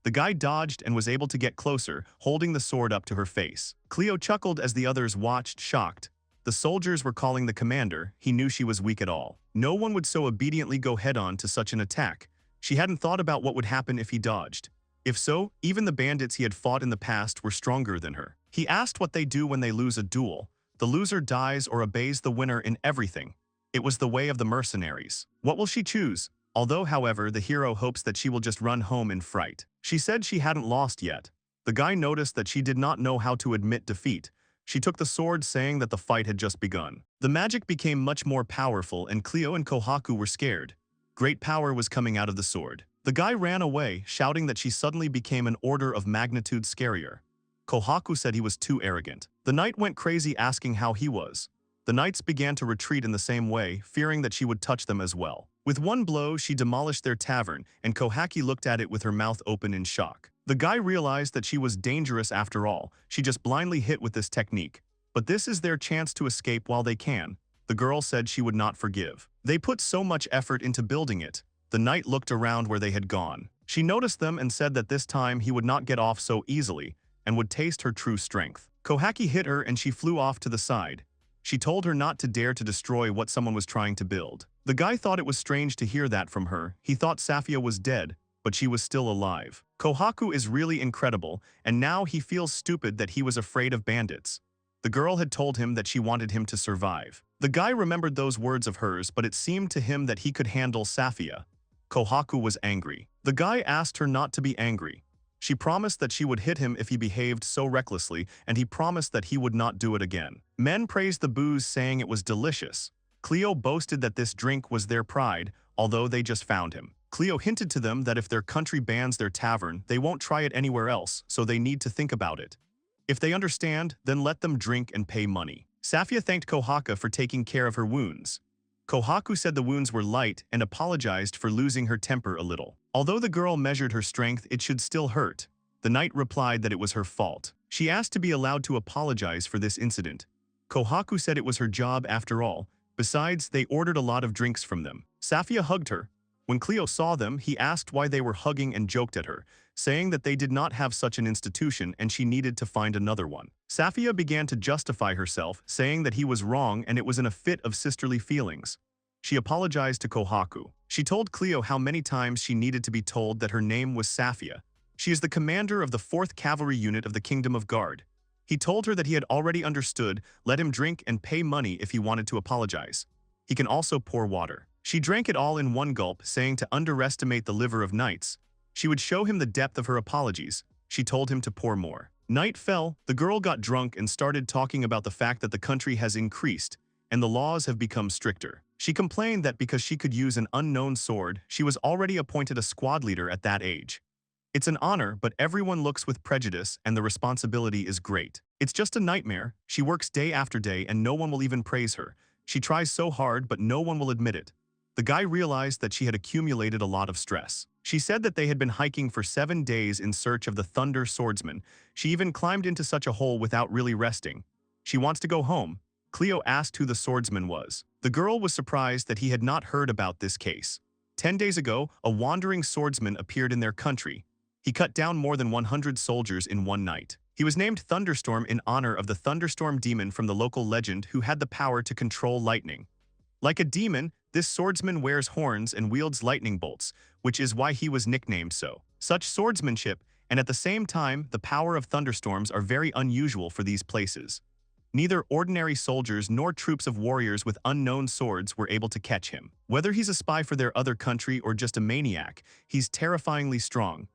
The guy dodged and was able to get closer, holding the sword up to her face. Cleo chuckled as the others watched, shocked. The soldiers were calling the commander. He knew she was weak at all. No one would so obediently go head-on to such an attack. She hadn't thought about what would happen if he dodged. If so, even the bandits he had fought in the past were stronger than her. He asked what they do when they lose a duel. The loser dies or obeys the winner in everything. It was the way of the mercenaries. What will she choose? Although, however, the hero hopes that she will just run home in fright. She said she hadn't lost yet. The guy noticed that she did not know how to admit defeat. She took the sword, saying that the fight had just begun. The magic became much more powerful, and Cleo and Kohaku were scared. Great power was coming out of the sword. The guy ran away, shouting that she suddenly became an order of magnitude scarier. Kohaku said he was too arrogant. The knight went crazy, asking how he was. The knights began to retreat in the same way, fearing that she would touch them as well. With one blow, she demolished their tavern, and Kohaki looked at it with her mouth open in shock. The guy realized that she was dangerous after all. She just blindly hit with this technique. But this is their chance to escape while they can. The girl said she would not forgive. They put so much effort into building it. The knight looked around where they had gone. She noticed them and said that this time he would not get off so easily and would taste her true strength. Kohaki hit her and she flew off to the side. She told her not to dare to destroy what someone was trying to build. The guy thought it was strange to hear that from her. He thought Safia was dead, but she was still alive. Kohaku is really incredible, and now he feels stupid that he was afraid of bandits. The girl had told him that she wanted him to survive. The guy remembered those words of hers, but it seemed to him that he could handle Safia. Kohaku was angry. The guy asked her not to be angry. She promised that she would hit him if he behaved so recklessly, and he promised that he would not do it again. Men praised the booze, saying it was delicious. Cleo boasted that this drink was their pride, although they just found him. Cleo hinted to them that if their country bans their tavern, they won't try it anywhere else, so they need to think about it. If they understand, then let them drink and pay money. Safia thanked Kohaka for taking care of her wounds. Kohaku said the wounds were light and apologized for losing her temper a little. Although the girl measured her strength, it should still hurt. The knight replied that it was her fault. She asked to be allowed to apologize for this incident. Kohaku said it was her job after all. Besides, they ordered a lot of drinks from them. Safia hugged her. When Cleo saw them, he asked why they were hugging and joked at her, saying that they did not have such an institution and she needed to find another one. Safia began to justify herself, saying that he was wrong and it was in a fit of sisterly feelings. She apologized to Kohaku. She told Cleo how many times she needed to be told that her name was Safia. She is the commander of the 4th Cavalry Unit of the Kingdom of Guard. He told her that he had already understood, let him drink and pay money if he wanted to apologize. He can also pour water. She drank it all in one gulp, saying to underestimate the liver of knights. She would show him the depth of her apologies. She told him to pour more. Night fell, the girl got drunk and started talking about the fact that the country has increased and the laws have become stricter. She complained that because she could use an unknown sword, she was already appointed a squad leader at that age. It's an honor, but everyone looks with prejudice and the responsibility is great. It's just a nightmare. She works day after day and no one will even praise her. She tries so hard, but no one will admit it. The guy realized that she had accumulated a lot of stress. She said that they had been hiking for 7 days in search of the Thunder Swordsman. She even climbed into such a hole without really resting. She wants to go home. Cleo asked who the swordsman was. The girl was surprised that he had not heard about this case. 10 days ago, a wandering swordsman appeared in their country. He cut down more than 100 soldiers in one night. He was named Thunderstorm in honor of the thunderstorm demon from the local legend who had the power to control lightning. Like a demon, this swordsman wears horns and wields lightning bolts, which is why he was nicknamed so. Such swordsmanship, and at the same time, the power of thunderstorms are very unusual for these places. Neither ordinary soldiers nor troops of warriors with unknown swords were able to catch him. Whether he's a spy for their other country or just a maniac, he's terrifyingly strong.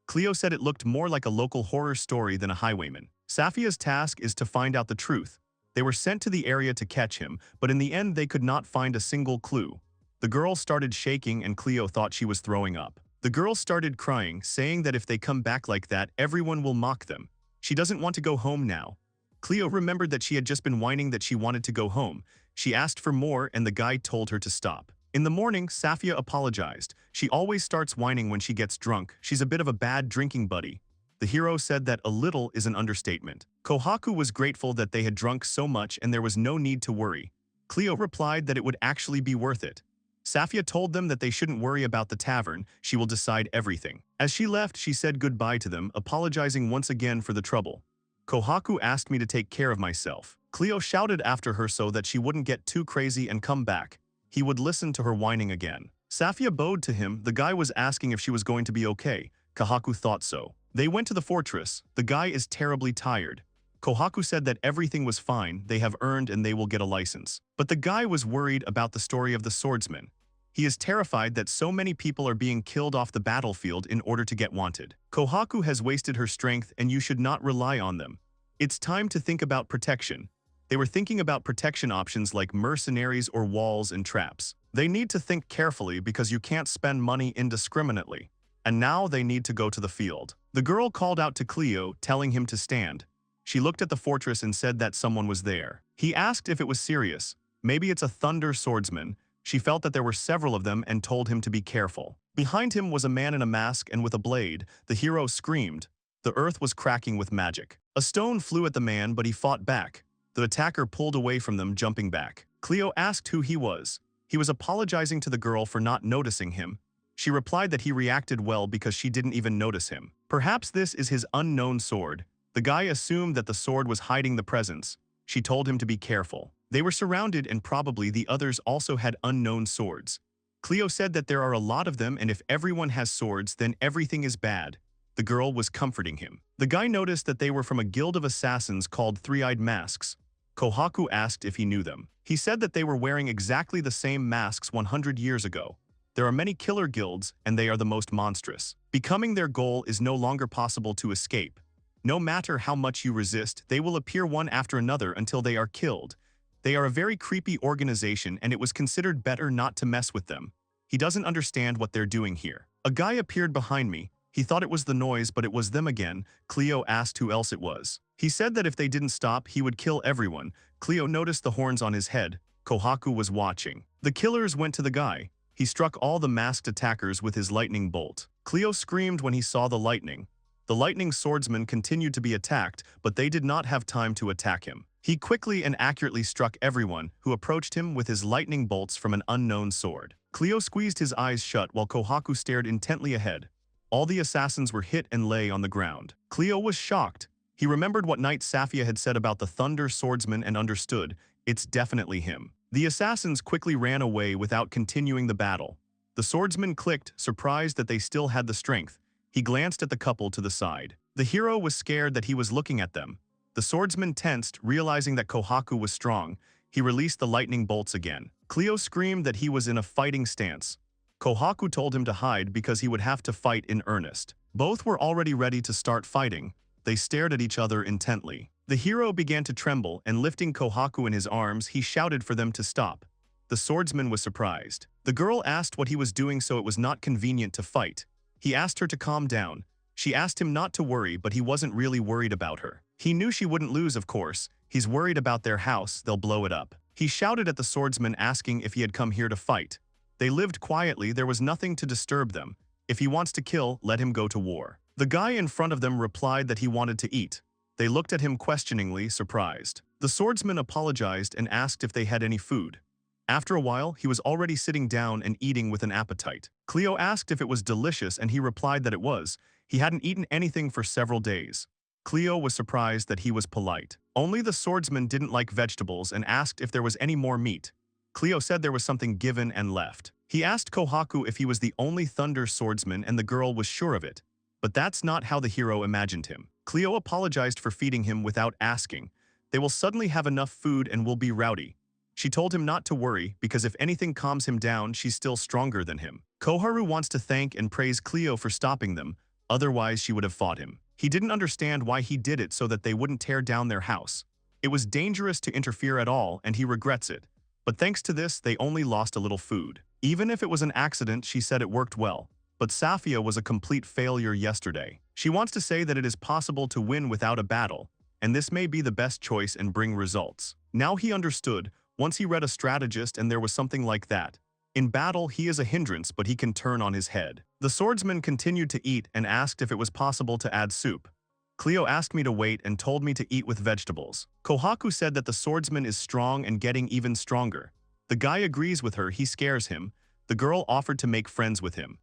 Cleo said it looked more like a local horror story than a highwayman. Safia's task is to find out the truth. They were sent to the area to catch him, but in the end they could not find a single clue. The girl started shaking and Cleo thought she was throwing up. The girl started crying, saying that if they come back like that, everyone will mock them. She doesn't want to go home now. Cleo remembered that she had just been whining that she wanted to go home. She asked for more and the guy told her to stop. In the morning, Safia apologized. She always starts whining when she gets drunk. She's a bit of a bad drinking buddy. The hero said that a little is an understatement. Kohaku was grateful that they had drunk so much and there was no need to worry. Cleo replied that it would actually be worth it. Safia told them that they shouldn't worry about the tavern, she will decide everything. As she left, she said goodbye to them, apologizing once again for the trouble. Kohaku asked me to take care of myself. Cleo shouted after her so that she wouldn't get too crazy and come back. He would listen to her whining again. Safia bowed to him. The guy was asking if she was going to be okay. Kohaku thought so. They went to the fortress. The guy is terribly tired. Kohaku said that everything was fine, they have earned and they will get a license. But the guy was worried about the story of the swordsman. He is terrified that so many people are being killed off the battlefield in order to get wanted. Kohaku has wasted her strength and you should not rely on them. It's time to think about protection. They were thinking about protection options like mercenaries or walls and traps. They need to think carefully because you can't spend money indiscriminately. And now they need to go to the field. The girl called out to Cleo, telling him to stand. She looked at the fortress and said that someone was there. He asked if it was serious. Maybe it's a thunder swordsman. She felt that there were several of them and told him to be careful. Behind him was a man in a mask and with a blade. The hero screamed. The earth was cracking with magic. A stone flew at the man, but he fought back. The attacker pulled away from them, jumping back. Cleo asked who he was. He was apologizing to the girl for not noticing him. She replied that he reacted well because she didn't even notice him. Perhaps this is his unknown sword. The guy assumed that the sword was hiding the presence. She told him to be careful. They were surrounded and probably the others also had unknown swords. Cleo said that there are a lot of them and if everyone has swords then everything is bad. The girl was comforting him. The guy noticed that they were from a guild of assassins called Three-Eyed Masks. Kohaku asked if he knew them. He said that they were wearing exactly the same masks 100 years ago. There are many killer guilds and they are the most monstrous. Becoming their goal is no longer possible to escape. No matter how much you resist, they will appear one after another until they are killed. They are a very creepy organization and it was considered better not to mess with them. He doesn't understand what they're doing here. A guy appeared behind me. He thought it was the noise, but it was them again. Cleo asked who else it was. He said that if they didn't stop, he would kill everyone. Cleo noticed the horns on his head. Kohaku was watching. The killers went to the guy. He struck all the masked attackers with his lightning bolt. Cleo screamed when he saw the lightning. The lightning swordsman continued to be attacked, but they did not have time to attack him. He quickly and accurately struck everyone who approached him with his lightning bolts from an unknown sword. Cleo squeezed his eyes shut while Kohaku stared intently ahead. All the assassins were hit and lay on the ground. Cleo was shocked. He remembered what Knight Safia had said about the thunder swordsman and understood, it's definitely him. The assassins quickly ran away without continuing the battle. The swordsman clicked, surprised that they still had the strength. He glanced at the couple to the side. The hero was scared that he was looking at them. The swordsman tensed, realizing that Kohaku was strong. He released the lightning bolts again. Cleo screamed that he was in a fighting stance. Kohaku told him to hide because he would have to fight in earnest. Both were already ready to start fighting. They stared at each other intently. The hero began to tremble, and lifting Kohaku in his arms, he shouted for them to stop. The swordsman was surprised. The girl asked what he was doing so it was not convenient to fight. He asked her to calm down. She asked him not to worry, but he wasn't really worried about her. He knew she wouldn't lose, of course. He's worried about their house, they'll blow it up. He shouted at the swordsman asking if he had come here to fight. They lived quietly, there was nothing to disturb them. If he wants to kill, let him go to war. The guy in front of them replied that he wanted to eat. They looked at him questioningly, surprised. The swordsman apologized and asked if they had any food. After a while, he was already sitting down and eating with an appetite. Cleo asked if it was delicious and he replied that it was. He hadn't eaten anything for several days. Cleo was surprised that he was polite. Only the swordsman didn't like vegetables and asked if there was any more meat. Cleo said there was something given and left. He asked Kohaku if he was the only thunder swordsman and the girl was sure of it. But that's not how the hero imagined him. Cleo apologized for feeding him without asking. They will suddenly have enough food and will be rowdy. She told him not to worry because if anything calms him down, she's still stronger than him. Koharu wants to thank and praise Cleo for stopping them, otherwise she would have fought him. He didn't understand why he did it so that they wouldn't tear down their house. It was dangerous to interfere at all and he regrets it. But thanks to this, they only lost a little food. Even if it was an accident, she said it worked well. But Safia was a complete failure yesterday. She wants to say that it is possible to win without a battle, and this may be the best choice and bring results. Now he understood, once he read a strategist and there was something like that. In battle, he is a hindrance, but he can turn on his head. The swordsman continued to eat and asked if it was possible to add soup. Cleo asked me to wait and told me to eat with vegetables. Kohaku said that the swordsman is strong and getting even stronger. The guy agrees with her, he scares him. The girl offered to make friends with him.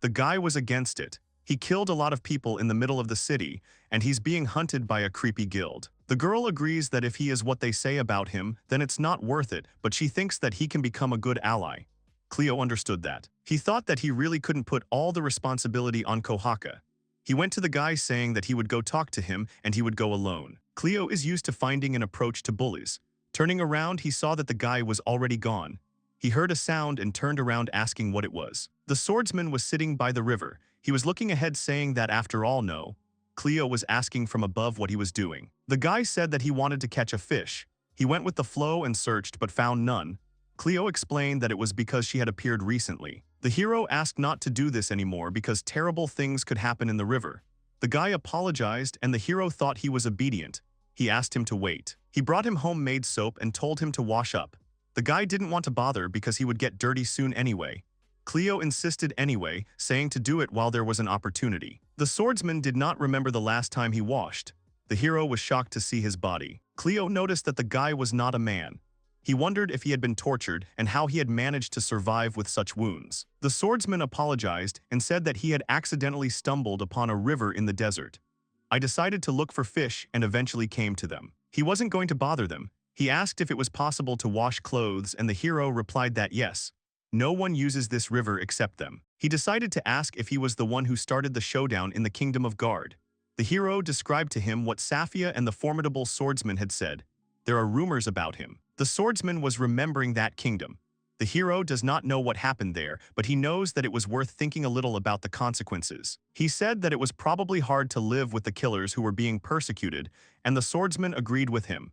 The guy was against it. He killed a lot of people in the middle of the city, and he's being hunted by a creepy guild. The girl agrees that if he is what they say about him, then it's not worth it, but she thinks that he can become a good ally. Cleo understood that. He thought that he really couldn't put all the responsibility on Kohaka. He went to the guy saying that he would go talk to him and he would go alone. Cleo is used to finding an approach to bullies. Turning around, he saw that the guy was already gone. He heard a sound and turned around asking what it was. The swordsman was sitting by the river. He was looking ahead saying that after all no. Cleo was asking from above what he was doing. The guy said that he wanted to catch a fish. He went with the flow and searched but found none. Cleo explained that it was because she had appeared recently. The hero asked not to do this anymore because terrible things could happen in the river. The guy apologized and the hero thought he was obedient. He asked him to wait. He brought him homemade soap and told him to wash up. The guy didn't want to bother because he would get dirty soon anyway. Cleo insisted anyway, saying to do it while there was an opportunity. The swordsman did not remember the last time he washed. The hero was shocked to see his body. Cleo noticed that the guy was not a man. He wondered if he had been tortured and how he had managed to survive with such wounds. The swordsman apologized and said that he had accidentally stumbled upon a river in the desert. I decided to look for fish and eventually came to them. He wasn't going to bother them. He asked if it was possible to wash clothes and the hero replied that yes. No one uses this river except them. He decided to ask if he was the one who started the showdown in the Kingdom of Guard. The hero described to him what Safia and the formidable swordsman had said. There are rumors about him. The swordsman was remembering that kingdom. The hero does not know what happened there, but he knows that it was worth thinking a little about the consequences. He said that it was probably hard to live with the killers who were being persecuted, and the swordsman agreed with him.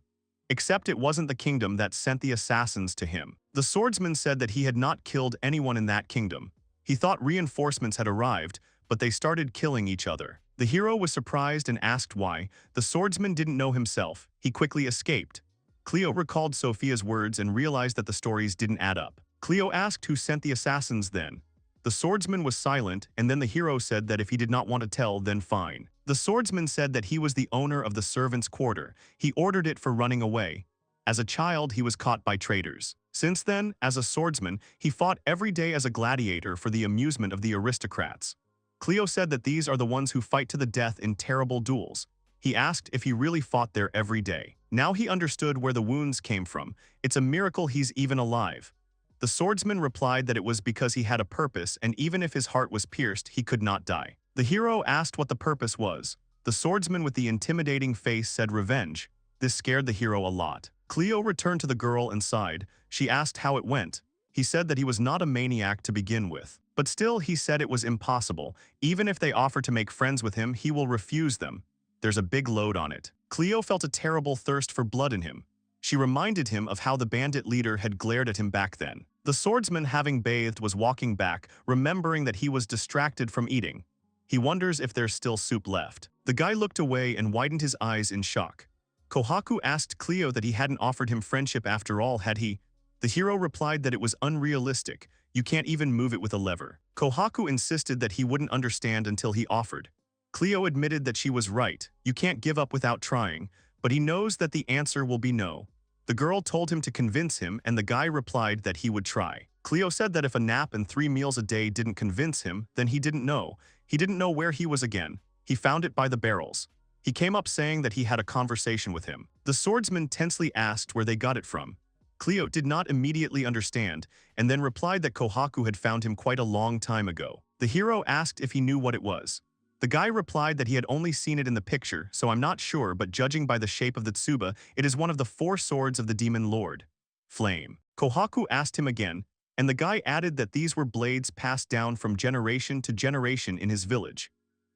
Except it wasn't the kingdom that sent the assassins to him. The swordsman said that he had not killed anyone in that kingdom. He thought reinforcements had arrived, but they started killing each other. The hero was surprised and asked why. The swordsman didn't know himself. He quickly escaped. Cleo recalled Sophia's words and realized that the stories didn't add up. Cleo asked who sent the assassins then. The swordsman was silent, and then the hero said that if he did not want to tell, then fine. The swordsman said that he was the owner of the servants' quarter. He ordered it for running away. As a child, he was caught by traitors. Since then, as a swordsman, he fought every day as a gladiator for the amusement of the aristocrats. Cleo said that these are the ones who fight to the death in terrible duels. He asked if he really fought there every day. Now he understood where the wounds came from. It's a miracle he's even alive. The swordsman replied that it was because he had a purpose, and even if his heart was pierced, he could not die. The hero asked what the purpose was. The swordsman with the intimidating face said revenge. This scared the hero a lot. Cleo returned to the girl and sighed. She asked how it went. He said that he was not a maniac to begin with. But still, he said it was impossible. Even if they offer to make friends with him, he will refuse them. There's a big load on it. Cleo felt a terrible thirst for blood in him. She reminded him of how the bandit leader had glared at him back then. The swordsman, having bathed, was walking back, remembering that he was distracted from eating. He wonders if there's still soup left. The guy looked away and widened his eyes in shock. Kohaku asked Cleo that he hadn't offered him friendship after all, had he? The hero replied that it was unrealistic. You can't even move it with a lever. Kohaku insisted that he wouldn't understand until he offered. Cleo admitted that she was right. You can't give up without trying, but he knows that the answer will be no. The girl told him to convince him, and the guy replied that he would try. Cleo said that if a nap and 3 meals a day didn't convince him, then he didn't know. He didn't know where he was again. He found it by the barrels. He came up saying that he had a conversation with him. The swordsman tensely asked where they got it from. Cleo did not immediately understand, and then replied that Kohaku had found him quite a long time ago. The hero asked if he knew what it was. The guy replied that he had only seen it in the picture, so I'm not sure, but judging by the shape of the tsuba, it is one of the 4 swords of the demon lord. Flame. Kohaku asked him again, and the guy added that these were blades passed down from generation to generation in his village.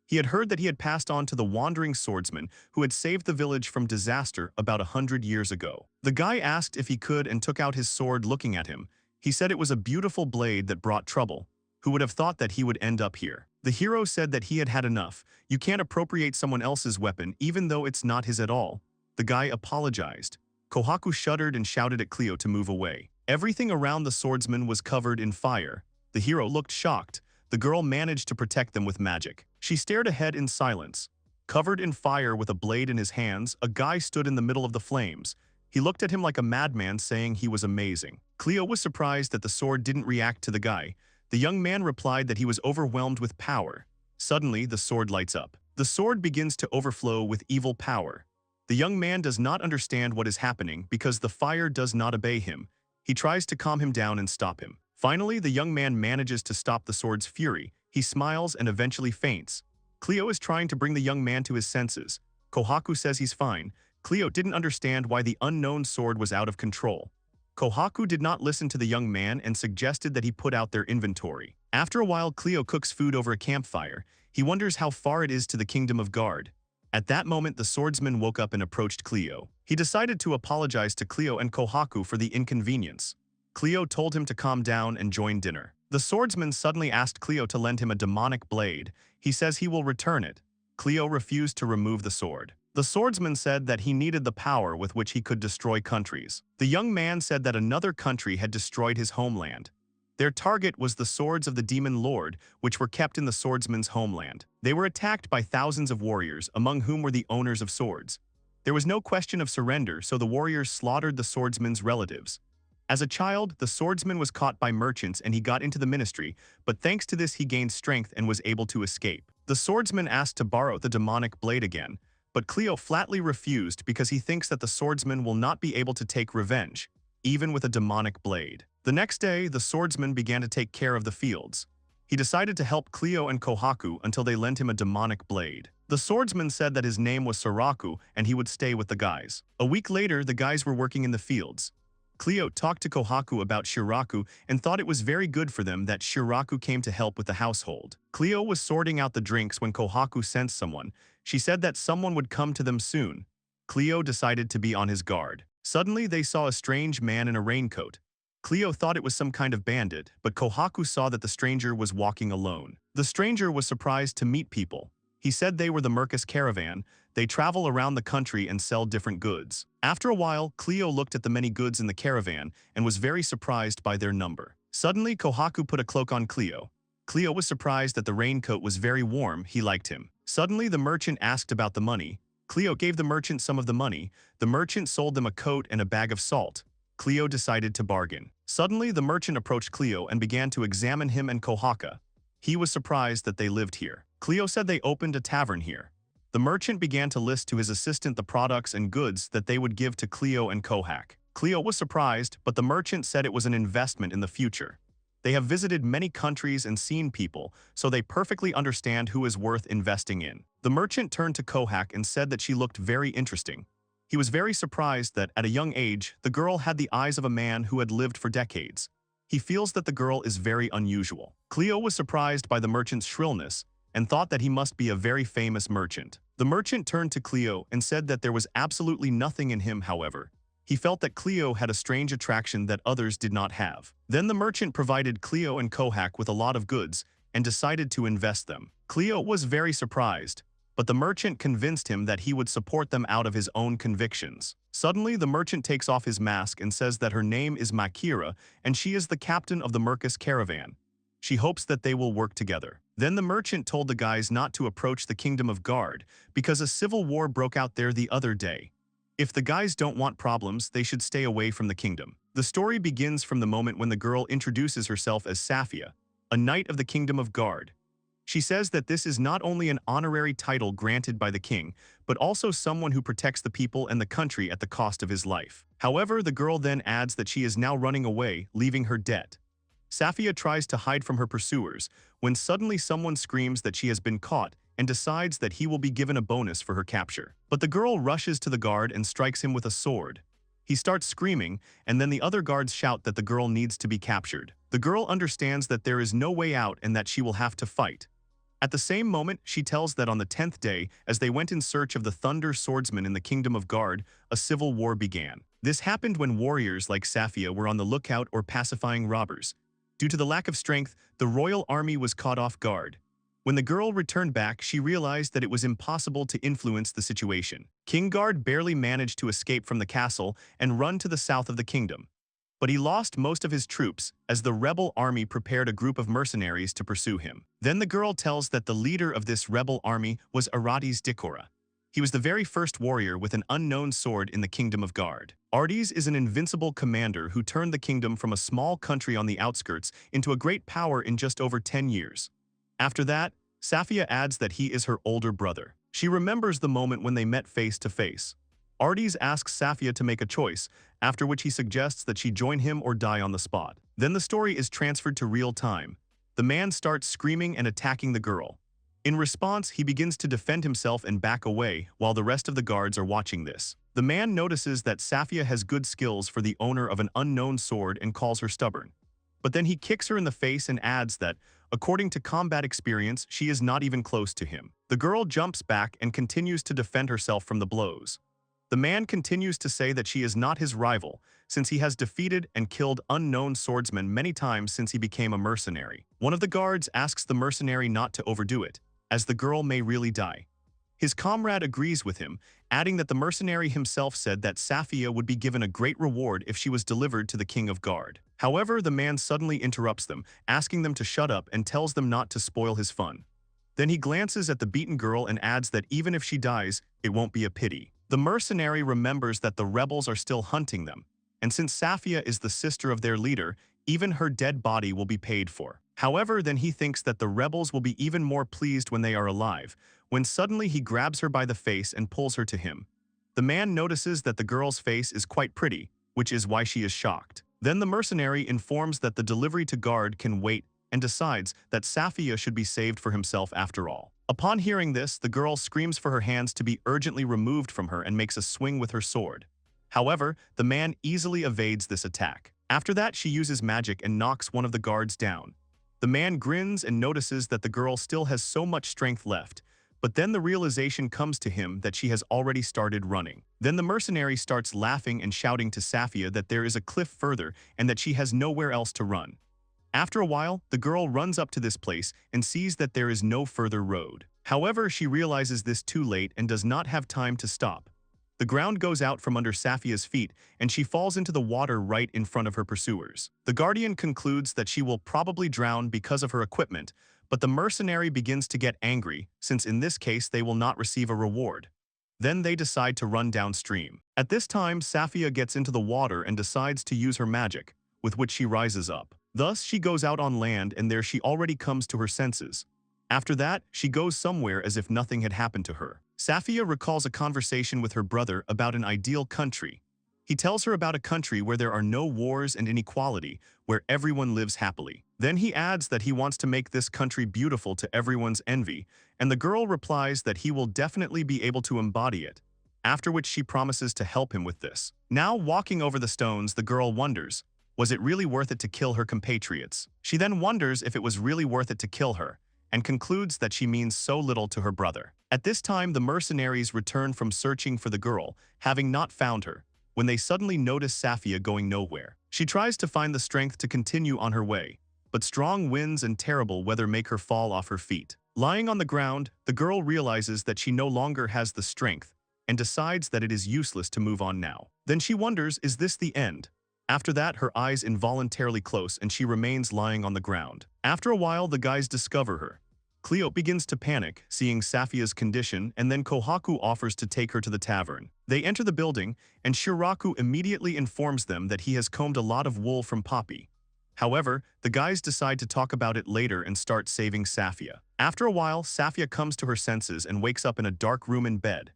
He had heard that he had passed on to the wandering swordsman who had saved the village from disaster about 100 years ago. The guy asked if he could and took out his sword looking at him. He said it was a beautiful blade that brought trouble. Who would have thought that he would end up here? The hero said that he had had enough. You can't appropriate someone else's weapon even though it's not his at all. The guy apologized. Kohaku shuddered and shouted at Cleo to move away. Everything around the swordsman was covered in fire. The hero looked shocked. The girl managed to protect them with magic. She stared ahead in silence. Covered in fire with a blade in his hands, a guy stood in the middle of the flames. He looked at him like a madman, saying he was amazing. Cleo was surprised that the sword didn't react to the guy. The young man replied that he was overwhelmed with power. Suddenly, the sword lights up. The sword begins to overflow with evil power. The young man does not understand what is happening because the fire does not obey him. He tries to calm him down and stop him. Finally, the young man manages to stop the sword's fury. He smiles and eventually faints. Cleo is trying to bring the young man to his senses. Kohaku says he's fine. Cleo didn't understand why the unknown sword was out of control. Kohaku did not listen to the young man and suggested that he put out their inventory. After a while, Cleo cooks food over a campfire. He wonders how far it is to the kingdom of Guard. At that moment, the swordsman woke up and approached Cleo. He decided to apologize to Cleo and Kohaku for the inconvenience. Cleo told him to calm down and join dinner. The swordsman suddenly asked Cleo to lend him a demonic blade. He says he will return it. Cleo refused to remove the sword. The swordsman said that he needed the power with which he could destroy countries. The young man said that another country had destroyed his homeland. Their target was the swords of the demon lord, which were kept in the swordsman's homeland. They were attacked by thousands of warriors, among whom were the owners of swords. There was no question of surrender, so the warriors slaughtered the swordsman's relatives. As a child, the swordsman was caught by merchants and he got into the ministry, but thanks to this he gained strength and was able to escape. The swordsman asked to borrow the demonic blade again, but Cleo flatly refused because he thinks that the swordsman will not be able to take revenge, even with a demonic blade. The next day, the swordsman began to take care of the fields. He decided to help Cleo and Kohaku until they lent him a demonic blade. The swordsman said that his name was Soraku and he would stay with the guys. A week later, the guys were working in the fields. Cleo talked to Kohaku about Shiraku and thought it was very good for them that Shiraku came to help with the household. Cleo was sorting out the drinks when Kohaku sensed someone. She said that someone would come to them soon. Cleo decided to be on his guard. Suddenly, they saw a strange man in a raincoat. Cleo thought it was some kind of bandit, but Kohaku saw that the stranger was walking alone. The stranger was surprised to meet people. He said they were the Mercus caravan. They travel around the country and sell different goods. After a while, Cleo looked at the many goods in the caravan and was very surprised by their number. Suddenly, Kohaku put a cloak on Cleo. Cleo was surprised that the raincoat was very warm. He liked him. Suddenly, the merchant asked about the money. Cleo gave the merchant some of the money. The merchant sold them a coat and a bag of salt. Cleo decided to bargain. Suddenly, the merchant approached Cleo and began to examine him and Kohaku. He was surprised that they lived here. Cleo said they opened a tavern here. The merchant began to list to his assistant the products and goods that they would give to Cleo and Kohaku. Cleo was surprised, but the merchant said it was an investment in the future. They have visited many countries and seen people, so they perfectly understand who is worth investing in. The merchant turned to Kohaku and said that she looked very interesting. He was very surprised that, at a young age, the girl had the eyes of a man who had lived for decades. He feels that the girl is very unusual. Cleo was surprised by the merchant's shrillness and thought that he must be a very famous merchant. The merchant turned to Cleo and said that there was absolutely nothing in him, however. He felt that Cleo had a strange attraction that others did not have. Then the merchant provided Cleo and Kohaku with a lot of goods and decided to invest them. Cleo was very surprised, but the merchant convinced him that he would support them out of his own convictions. Suddenly, the merchant takes off his mask and says that her name is Makira and she is the captain of the Mercus caravan. She hopes that they will work together. Then the merchant told the guys not to approach the kingdom of Guard because a civil war broke out there the other day. If the guys don't want problems, they should stay away from the kingdom. The story begins from the moment when the girl introduces herself as Safia, a knight of the kingdom of Guard. She says that this is not only an honorary title granted by the king, but also someone who protects the people and the country at the cost of his life. However, the girl then adds that she is now running away, leaving her debt. Safia tries to hide from her pursuers, when suddenly someone screams that she has been caught and decides that he will be given a bonus for her capture. But the girl rushes to the guard and strikes him with a sword. He starts screaming, and then the other guards shout that the girl needs to be captured. The girl understands that there is no way out and that she will have to fight. At the same moment, she tells that on the 10th day, as they went in search of the Thunder Swordsman in the Kingdom of Guard, a civil war began. This happened when warriors like Safia were on the lookout or pacifying robbers. Due to the lack of strength, the royal army was caught off guard. When the girl returned back, she realized that it was impossible to influence the situation. King Guard barely managed to escape from the castle and run to the south of the kingdom. But he lost most of his troops as the rebel army prepared a group of mercenaries to pursue him. Then the girl tells that the leader of this rebel army was Arates Dikora. He was the very first warrior with an unknown sword in the Kingdom of Guard. Artes is an invincible commander who turned the kingdom from a small country on the outskirts into a great power in just over 10 years. After that, Safia adds that he is her older brother. She remembers the moment when they met face to face. Artes asks Safia to make a choice, after which he suggests that she join him or die on the spot. Then the story is transferred to real time. The man starts screaming and attacking the girl. In response, he begins to defend himself and back away while the rest of the guards are watching this. The man notices that Safia has good skills for the owner of an unknown sword and calls her stubborn. But then he kicks her in the face and adds that, according to combat experience, she is not even close to him. The girl jumps back and continues to defend herself from the blows. The man continues to say that she is not his rival, since he has defeated and killed unknown swordsmen many times since he became a mercenary. One of the guards asks the mercenary not to overdo it, as the girl may really die. His comrade agrees with him, adding that the mercenary himself said that Safia would be given a great reward if she was delivered to the King of Guard. However, the man suddenly interrupts them, asking them to shut up and tells them not to spoil his fun. Then he glances at the beaten girl and adds that even if she dies, it won't be a pity. The mercenary remembers that the rebels are still hunting them, and since Safia is the sister of their leader, even her dead body will be paid for. However, then he thinks that the rebels will be even more pleased when they are alive, when suddenly he grabs her by the face and pulls her to him. The man notices that the girl's face is quite pretty, which is why she is shocked. Then the mercenary informs that the delivery to guard can wait and decides that Safia should be saved for himself after all. Upon hearing this, the girl screams for her hands to be urgently removed from her and makes a swing with her sword. However, the man easily evades this attack. After that, she uses magic and knocks one of the guards down. The man grins and notices that the girl still has so much strength left, but then the realization comes to him that she has already started running. Then the mercenary starts laughing and shouting to Safia that there is a cliff further and that she has nowhere else to run. After a while, the girl runs up to this place and sees that there is no further road. However, she realizes this too late and does not have time to stop. The ground goes out from under Safia's feet, and she falls into the water right in front of her pursuers. The guardian concludes that she will probably drown because of her equipment, but the mercenary begins to get angry, since in this case they will not receive a reward. Then they decide to run downstream. At this time, Safia gets into the water and decides to use her magic, with which she rises up. Thus, she goes out on land, and there she already comes to her senses. After that, she goes somewhere as if nothing had happened to her. Safia recalls a conversation with her brother about an ideal country. He tells her about a country where there are no wars and inequality, where everyone lives happily. Then he adds that he wants to make this country beautiful to everyone's envy, and the girl replies that he will definitely be able to embody it, after which she promises to help him with this. Now, walking over the stones, the girl wonders, was it really worth it to kill her compatriots? She then wonders if it was really worth it to kill her, and concludes that she means so little to her brother. At this time, the mercenaries return from searching for the girl, having not found her, when they suddenly notice Safia going nowhere. She tries to find the strength to continue on her way, but strong winds and terrible weather make her fall off her feet. Lying on the ground, the girl realizes that she no longer has the strength, and decides that it is useless to move on now. Then she wonders, is this the end? After that, her eyes involuntarily close and she remains lying on the ground. After a while, the guys discover her. Cleo begins to panic, seeing Safia's condition, and then Kohaku offers to take her to the tavern. They enter the building, and Shiraku immediately informs them that he has combed a lot of wool from Poppy. However, the guys decide to talk about it later and start saving Safia. After a while, Safia comes to her senses and wakes up in a dark room in bed.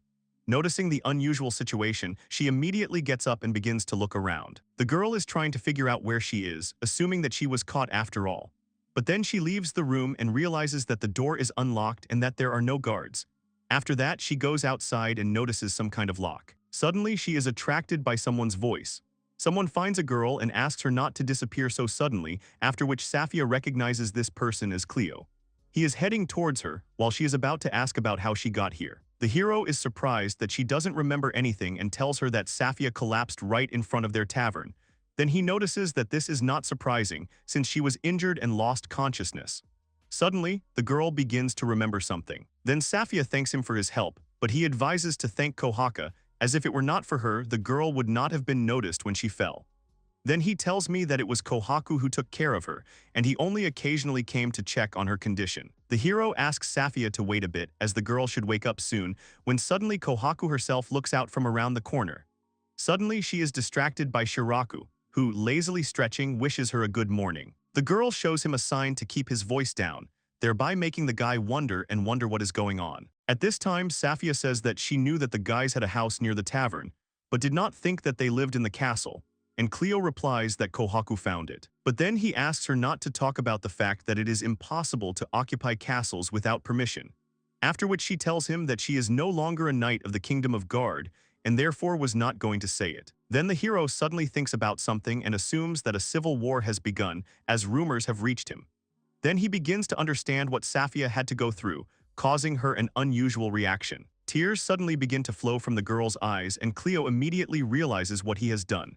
Noticing the unusual situation, she immediately gets up and begins to look around. The girl is trying to figure out where she is, assuming that she was caught after all. But then she leaves the room and realizes that the door is unlocked and that there are no guards. After that, she goes outside and notices some kind of lock. Suddenly, she is attracted by someone's voice. Someone finds a girl and asks her not to disappear so suddenly, after which Safia recognizes this person as Cleo. He is heading towards her, while she is about to ask about how she got here. The hero is surprised that she doesn't remember anything and tells her that Safia collapsed right in front of their tavern. Then he notices that this is not surprising, since she was injured and lost consciousness. Suddenly, the girl begins to remember something. Then Safia thanks him for his help, but he advises to thank Kohaka, as if it were not for her, the girl would not have been noticed when she fell. Then he tells me that it was Kohaku who took care of her, and he only occasionally came to check on her condition. The hero asks Safia to wait a bit, as the girl should wake up soon, when suddenly Kohaku herself looks out from around the corner. Suddenly she is distracted by Shiraku, who, lazily stretching, wishes her a good morning. The girl shows him a sign to keep his voice down, thereby making the guy wonder what is going on. At this time, Safia says that she knew that the guys had a house near the tavern, but did not think that they lived in the castle, and Cleo replies that Kohaku found it. But then he asks her not to talk about the fact that it is impossible to occupy castles without permission, after which she tells him that she is no longer a knight of the Kingdom of Guard, and therefore was not going to say it. Then the hero suddenly thinks about something and assumes that a civil war has begun, as rumors have reached him. Then he begins to understand what Safia had to go through, causing her an unusual reaction. Tears suddenly begin to flow from the girl's eyes, and Cleo immediately realizes what he has done.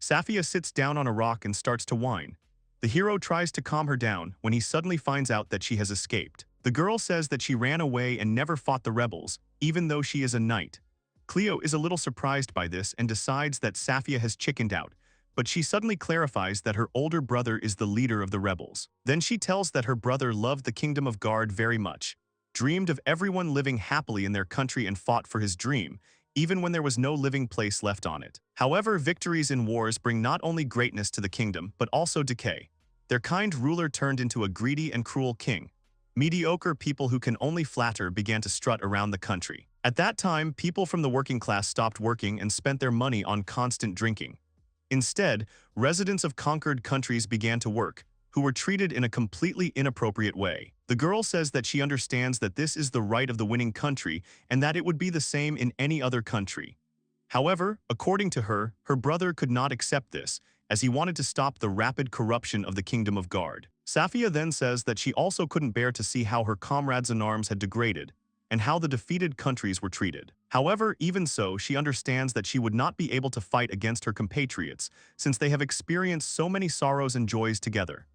Safia sits down on a rock and starts to whine. The hero tries to calm her down when he suddenly finds out that she has escaped. The girl says that she ran away and never fought the rebels, even though she is a knight. Cleo is a little surprised by this and decides that Safia has chickened out, but she suddenly clarifies that her older brother is the leader of the rebels. Then she tells that her brother loved the Kingdom of Guard very much, dreamed of everyone living happily in their country and fought for his dream, even when there was no living place left on it. However, victories in wars bring not only greatness to the kingdom, but also decay. Their kind ruler turned into a greedy and cruel king. Mediocre people who can only flatter began to strut around the country. At that time, people from the working class stopped working and spent their money on constant drinking. Instead, residents of conquered countries began to work, who were treated in a completely inappropriate way. The girl says that she understands that this is the right of the winning country and that it would be the same in any other country. However, according to her, her brother could not accept this, as he wanted to stop the rapid corruption of the Kingdom of Guard. Safia then says that she also couldn't bear to see how her comrades in arms had degraded, and how the defeated countries were treated. However, even so, she understands that she would not be able to fight against her compatriots, since they have experienced so many sorrows and joys together.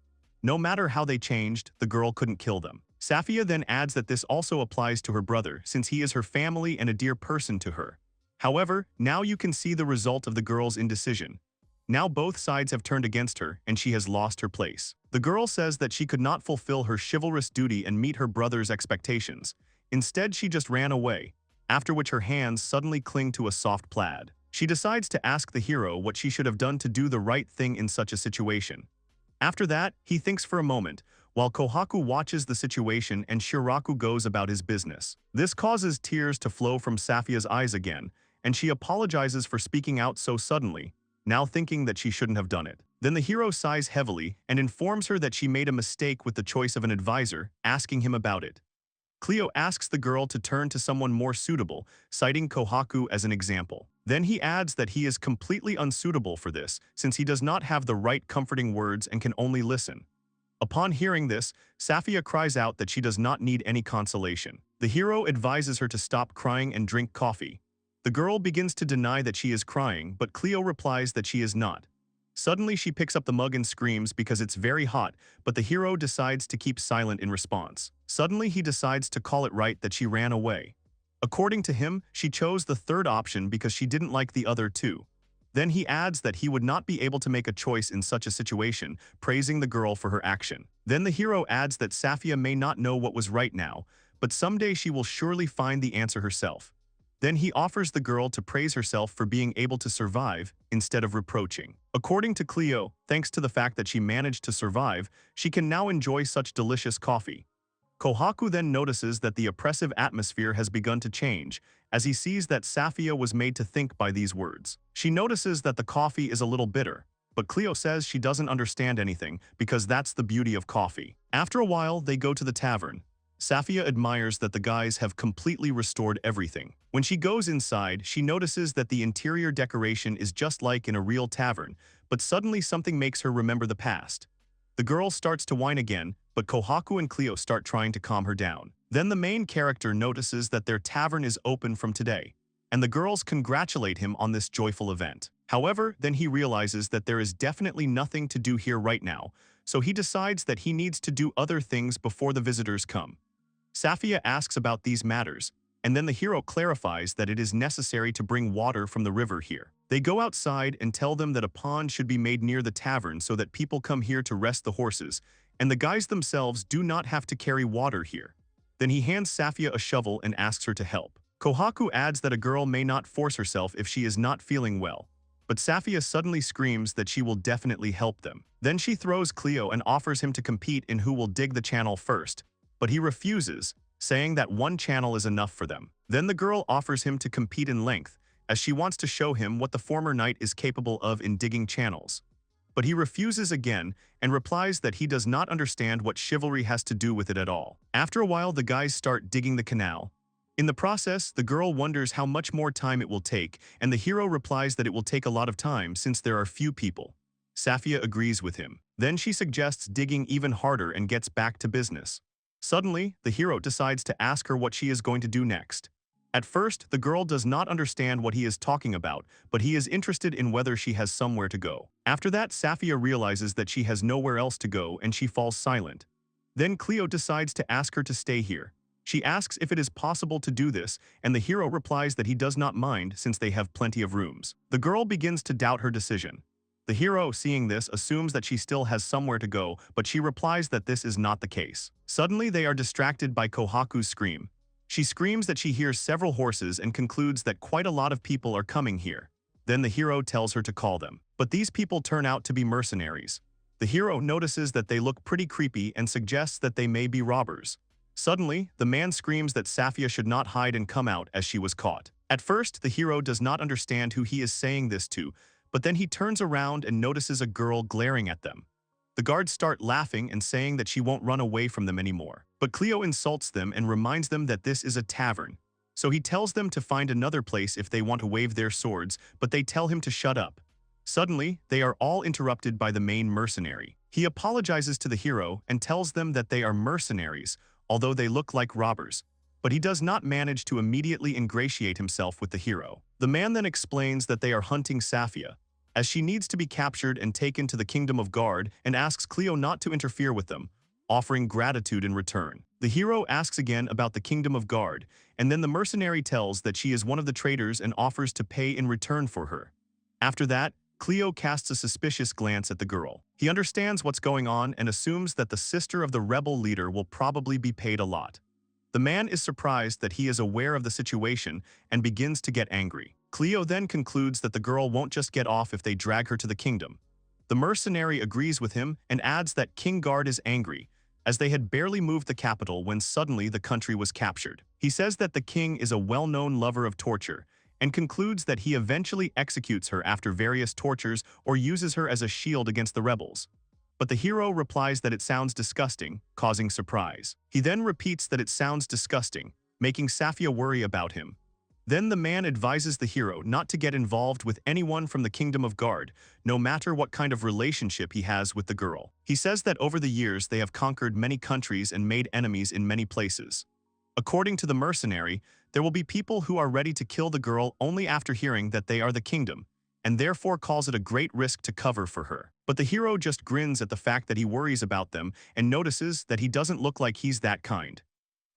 No matter how they changed, the girl couldn't kill them. Safia then adds that this also applies to her brother, since he is her family and a dear person to her. However, now you can see the result of the girl's indecision. Now both sides have turned against her, and she has lost her place. The girl says that she could not fulfill her chivalrous duty and meet her brother's expectations. Instead, she just ran away, after which her hands suddenly cling to a soft plaid. She decides to ask the hero what she should have done to do the right thing in such a situation. After that, he thinks for a moment, while Kohaku watches the situation and Shiraku goes about his business. This causes tears to flow from Safia's eyes again, and she apologizes for speaking out so suddenly, now thinking that she shouldn't have done it. Then the hero sighs heavily and informs her that she made a mistake with the choice of an advisor, asking him about it. Cleo asks the girl to turn to someone more suitable, citing Kohaku as an example. Then he adds that he is completely unsuitable for this, since he does not have the right comforting words and can only listen. Upon hearing this, Safia cries out that she does not need any consolation. The hero advises her to stop crying and drink coffee. The girl begins to deny that she is crying, but Cleo replies that she is not. Suddenly she picks up the mug and screams because it's very hot, but the hero decides to keep silent in response. Suddenly he decides to call it right that she ran away. According to him, she chose the third option because she didn't like the other two. Then he adds that he would not be able to make a choice in such a situation, praising the girl for her action. Then the hero adds that Safia may not know what was right now, but someday she will surely find the answer herself. Then he offers the girl to praise herself for being able to survive instead of reproaching. According to Cleo, thanks to the fact that she managed to survive, she can now enjoy such delicious coffee. Kohaku then notices that the oppressive atmosphere has begun to change, as he sees that Safia was made to think by these words. She notices that the coffee is a little bitter, but Cleo says she doesn't understand anything because that's the beauty of coffee. After a while, they go to the tavern. Safia admires that the guys have completely restored everything. When she goes inside, she notices that the interior decoration is just like in a real tavern, but suddenly something makes her remember the past. The girl starts to whine again, but Kohaku and Cleo start trying to calm her down. Then the main character notices that their tavern is open from today, and the girls congratulate him on this joyful event. However, then he realizes that there is definitely nothing to do here right now, so he decides that he needs to do other things before the visitors come. Safia asks about these matters, and then the hero clarifies that it is necessary to bring water from the river here. They go outside and tell them that a pond should be made near the tavern so that people come here to rest the horses, and the guys themselves do not have to carry water here. Then he hands Safia a shovel and asks her to help. Kohaku adds that a girl may not force herself if she is not feeling well, but Safia suddenly screams that she will definitely help them. Then she throws Cleo and offers him to compete in who will dig the channel first, but he refuses, saying that one channel is enough for them. Then the girl offers him to compete in length, as she wants to show him what the former knight is capable of in digging channels. But he refuses again and replies that he does not understand what chivalry has to do with it at all. After a while, the guys start digging the canal. In the process, the girl wonders how much more time it will take, and the hero replies that it will take a lot of time since there are few people. Safia agrees with him. Then she suggests digging even harder and gets back to business. Suddenly, the hero decides to ask her what she is going to do next. At first, the girl does not understand what he is talking about, but he is interested in whether she has somewhere to go. After that, Safia realizes that she has nowhere else to go and she falls silent. Then Cleo decides to ask her to stay here. She asks if it is possible to do this, and the hero replies that he does not mind since they have plenty of rooms. The girl begins to doubt her decision. The hero, seeing this, assumes that she still has somewhere to go, but she replies that this is not the case. Suddenly, they are distracted by Kohaku's scream. She screams that she hears several horses and concludes that quite a lot of people are coming here. Then the hero tells her to call them. But these people turn out to be mercenaries. The hero notices that they look pretty creepy and suggests that they may be robbers. Suddenly, the man screams that Safia should not hide and come out as she was caught. At first, the hero does not understand who he is saying this to, but then he turns around and notices a girl glaring at them. The guards start laughing and saying that she won't run away from them anymore. But Cleo insults them and reminds them that this is a tavern. So he tells them to find another place if they want to wave their swords, but they tell him to shut up. Suddenly, they are all interrupted by the main mercenary. He apologizes to the hero and tells them that they are mercenaries, although they look like robbers. But he does not manage to immediately ingratiate himself with the hero. The man then explains that they are hunting Safia, as she needs to be captured and taken to the Kingdom of Guard, and asks Cleo not to interfere with them, offering gratitude in return. The hero asks again about the Kingdom of Guard, and then the mercenary tells that she is one of the traitors and offers to pay in return for her. After that, Cleo casts a suspicious glance at the girl. He understands what's going on and assumes that the sister of the rebel leader will probably be paid a lot. The man is surprised that he is aware of the situation and begins to get angry. Cleo then concludes that the girl won't just get off if they drag her to the kingdom. The mercenary agrees with him and adds that King Guard is angry, as they had barely moved the capital when suddenly the country was captured. He says that the king is a well-known lover of torture, and concludes that he eventually executes her after various tortures or uses her as a shield against the rebels. But the hero replies that it sounds disgusting, causing surprise. He then repeats that it sounds disgusting, making Safia worry about him. Then the man advises the hero not to get involved with anyone from the Kingdom of Guard, no matter what kind of relationship he has with the girl. He says that over the years they have conquered many countries and made enemies in many places. According to the mercenary, there will be people who are ready to kill the girl only after hearing that they are the kingdom, and therefore calls it a great risk to cover for her. But the hero just grins at the fact that he worries about them and notices that he doesn't look like he's that kind.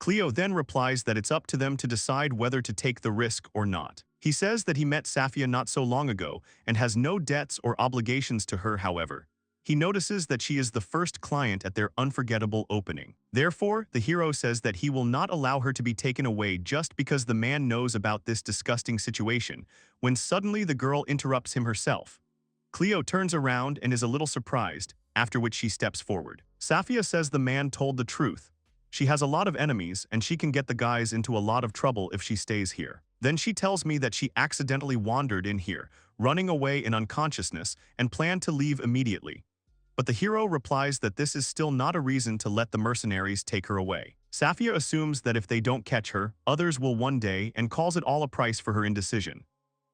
Cleo then replies that it's up to them to decide whether to take the risk or not. He says that he met Safia not so long ago and has no debts or obligations to her. However, he notices that she is the first client at their unforgettable opening. Therefore, the hero says that he will not allow her to be taken away just because the man knows about this disgusting situation, when suddenly the girl interrupts him herself. Cleo turns around and is a little surprised, after which she steps forward. Safia says the man told the truth. She has a lot of enemies and she can get the guys into a lot of trouble if she stays here. Then she tells me that she accidentally wandered in here, running away in unconsciousness, and planned to leave immediately. But the hero replies that this is still not a reason to let the mercenaries take her away. Safia assumes that if they don't catch her, others will one day, and calls it all a price for her indecision.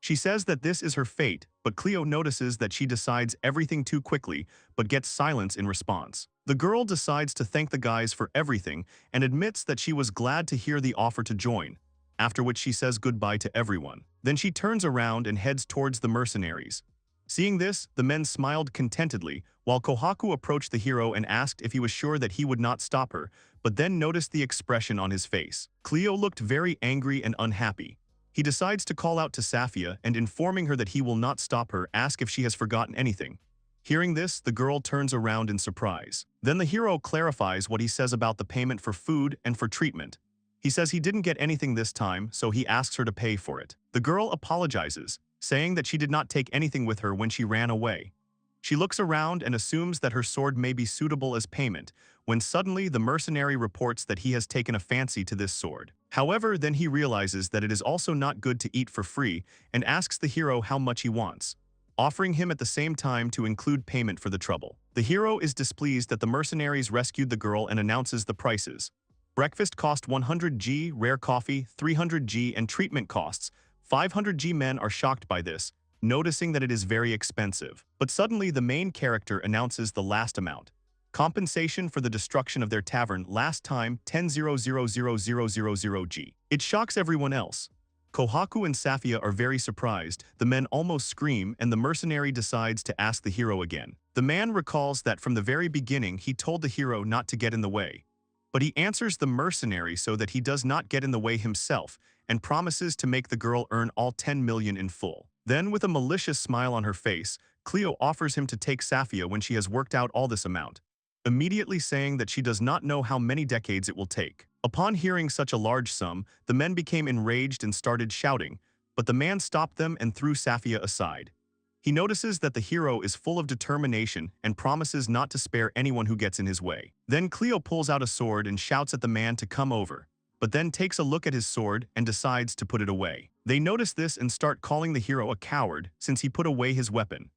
She says that this is her fate, but Cleo notices that she decides everything too quickly, but gets silence in response. The girl decides to thank the guys for everything and admits that she was glad to hear the offer to join, after which she says goodbye to everyone. Then she turns around and heads towards the mercenaries. Seeing this, the men smiled contentedly, while Kohaku approached the hero and asked if he was sure that he would not stop her, but then noticed the expression on his face. Cleo looked very angry and unhappy. He decides to call out to Safia and, informing her that he will not stop her, ask if she has forgotten anything. Hearing this, the girl turns around in surprise. Then the hero clarifies what he says about the payment for food and for treatment. He says he didn't get anything this time, so he asks her to pay for it. The girl apologizes, saying that she did not take anything with her when she ran away. She looks around and assumes that her sword may be suitable as payment, when suddenly the mercenary reports that he has taken a fancy to this sword. However, then he realizes that it is also not good to eat for free and asks the hero how much he wants, offering him at the same time to include payment for the trouble. The hero is displeased that the mercenaries rescued the girl and announces the prices. Breakfast cost 100 G, rare coffee 300 G, and treatment costs 500 G. Men are shocked by this, noticing that it is very expensive. But suddenly the main character announces the last amount. Compensation for the destruction of their tavern last time 10,000,000 G. It shocks everyone else. Kohaku and Safia are very surprised, the men almost scream, and the mercenary decides to ask the hero again. The man recalls that from the very beginning he told the hero not to get in the way. But he answers the mercenary so that he does not get in the way himself, and promises to make the girl earn all 10 million in full. Then, with a malicious smile on her face, Cleo offers him to take Safia when she has worked out all this amount, immediately saying that she does not know how many decades it will take. Upon hearing such a large sum, the men became enraged and started shouting, but the man stopped them and threw Safia aside. He notices that the hero is full of determination and promises not to spare anyone who gets in his way. Then Cleo pulls out a sword and shouts at the man to come over, but then takes a look at his sword and decides to put it away. They notice this and start calling the hero a coward since he put away his weapon.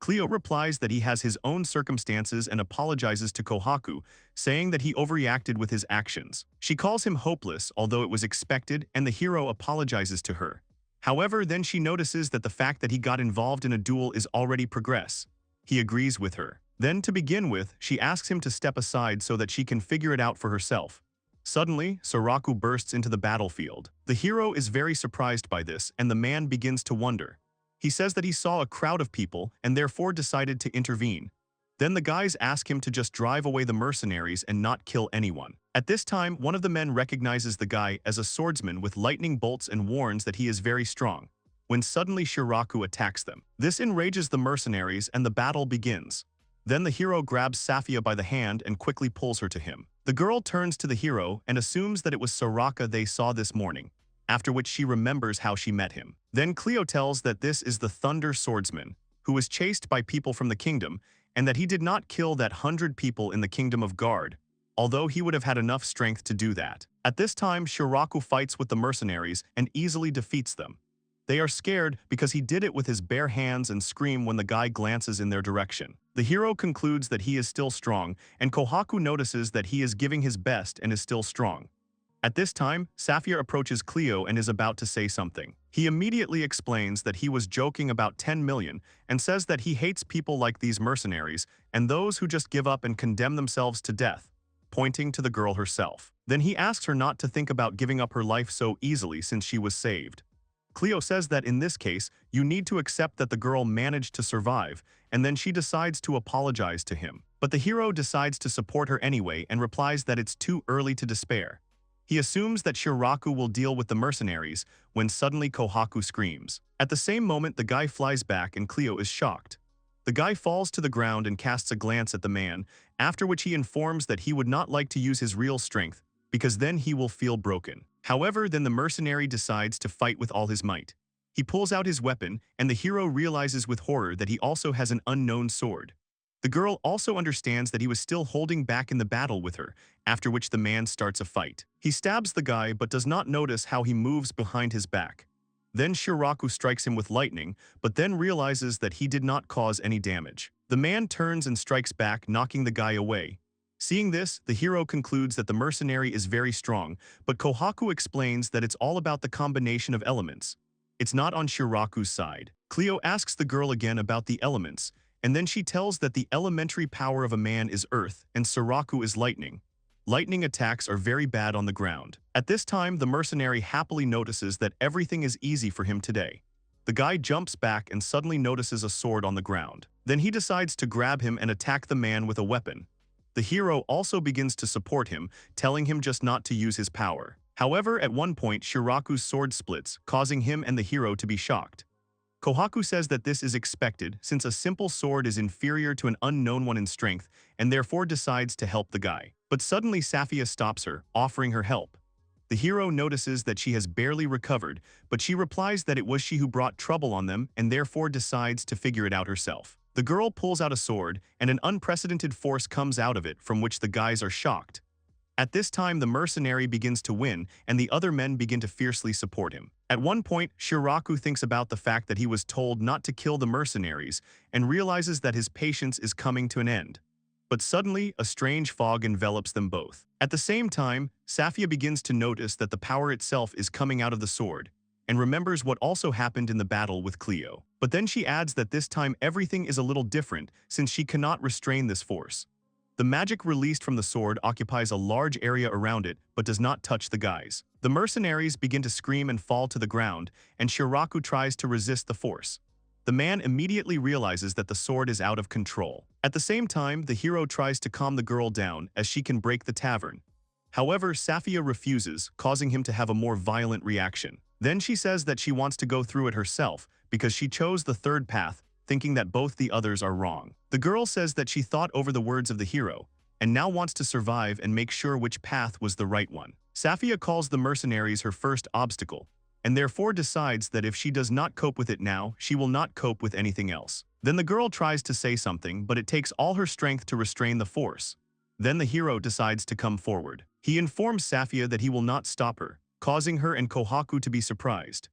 Cleo replies that he has his own circumstances and apologizes to Kohaku, saying that he overreacted with his actions. She calls him hopeless, although it was expected, and the hero apologizes to her. However, then she notices that the fact that he got involved in a duel is already progress. He agrees with her. Then, to begin with, she asks him to step aside so that she can figure it out for herself. Suddenly, Soraku bursts into the battlefield. The hero is very surprised by this, and the man begins to wonder. He says that he saw a crowd of people and therefore decided to intervene. Then the guys ask him to just drive away the mercenaries and not kill anyone. At this time, one of the men recognizes the guy as a swordsman with lightning bolts and warns that he is very strong, when suddenly Shiraku attacks them. This enrages the mercenaries and the battle begins. Then the hero grabs Safia by the hand and quickly pulls her to him. The girl turns to the hero and assumes that it was Soraka they saw this morning, after which she remembers how she met him. Then Cleo tells that this is the Thunder Swordsman, who was chased by people from the kingdom, and that he did not kill that 100 people in the kingdom of Guard, although he would have had enough strength to do that. At this time, Shiraku fights with the mercenaries and easily defeats them. They are scared because he did it with his bare hands and scream when the guy glances in their direction. The hero concludes that he is still strong, and Kohaku notices that he is giving his best and is still strong. At this time, Safia approaches Cleo and is about to say something. He immediately explains that he was joking about 10 million and says that he hates people like these mercenaries and those who just give up and condemn themselves to death, pointing to the girl herself. Then he asks her not to think about giving up her life so easily since she was saved. Cleo says that in this case, you need to accept that the girl managed to survive, and then she decides to apologize to him. But the hero decides to support her anyway and replies that it's too early to despair. He assumes that Shiraku will deal with the mercenaries when suddenly Kohaku screams. At the same moment, the guy flies back and Cleo is shocked. The guy falls to the ground and casts a glance at the man, after which he informs that he would not like to use his real strength, because then he will feel broken. However, then the mercenary decides to fight with all his might. He pulls out his weapon, and the hero realizes with horror that he also has an unknown sword. The girl also understands that he was still holding back in the battle with her, after which the man starts a fight. He stabs the guy but does not notice how he moves behind his back. Then Shiraku strikes him with lightning, but then realizes that he did not cause any damage. The man turns and strikes back, knocking the guy away. Seeing this, the hero concludes that the mercenary is very strong, but Kohaku explains that it's all about the combination of elements. It's not on Shiraku's side. Cleo asks the girl again about the elements, and then she tells that the elementary power of a man is earth and Shiraku is lightning. Lightning attacks are very bad on the ground. At this time, the mercenary happily notices that everything is easy for him today. The guy jumps back and suddenly notices a sword on the ground. Then he decides to grab him and attack the man with a weapon. The hero also begins to support him, telling him just not to use his power. However, at one point, Shiraku's sword splits, causing him and the hero to be shocked. Kohaku says that this is expected since a simple sword is inferior to an unknown one in strength and therefore decides to help the guy. But suddenly Safia stops her, offering her help. The hero notices that she has barely recovered, but she replies that it was she who brought trouble on them and therefore decides to figure it out herself. The girl pulls out a sword and an unprecedented force comes out of it from which the guys are shocked. At this time, the mercenary begins to win, and the other men begin to fiercely support him. At one point, Shiraku thinks about the fact that he was told not to kill the mercenaries and realizes that his patience is coming to an end. But suddenly, a strange fog envelops them both. At the same time, Safia begins to notice that the power itself is coming out of the sword, and remembers what also happened in the battle with Cleo. But then she adds that this time everything is a little different since she cannot restrain this force. The magic released from the sword occupies a large area around it but does not touch the guys. The mercenaries begin to scream and fall to the ground, and Shiraku tries to resist the force. The man immediately realizes that the sword is out of control. At the same time, the hero tries to calm the girl down as she can break the tavern. However, Safia refuses, causing him to have a more violent reaction. Then she says that she wants to go through it herself because she chose the third path, thinking that both the others are wrong. The girl says that she thought over the words of the hero and now wants to survive and make sure which path was the right one. Safia calls the mercenaries her first obstacle, and therefore decides that if she does not cope with it now, she will not cope with anything else. Then the girl tries to say something, but it takes all her strength to restrain the force. Then the hero decides to come forward. He informs Safia that he will not stop her, causing her and Kohaku to be surprised.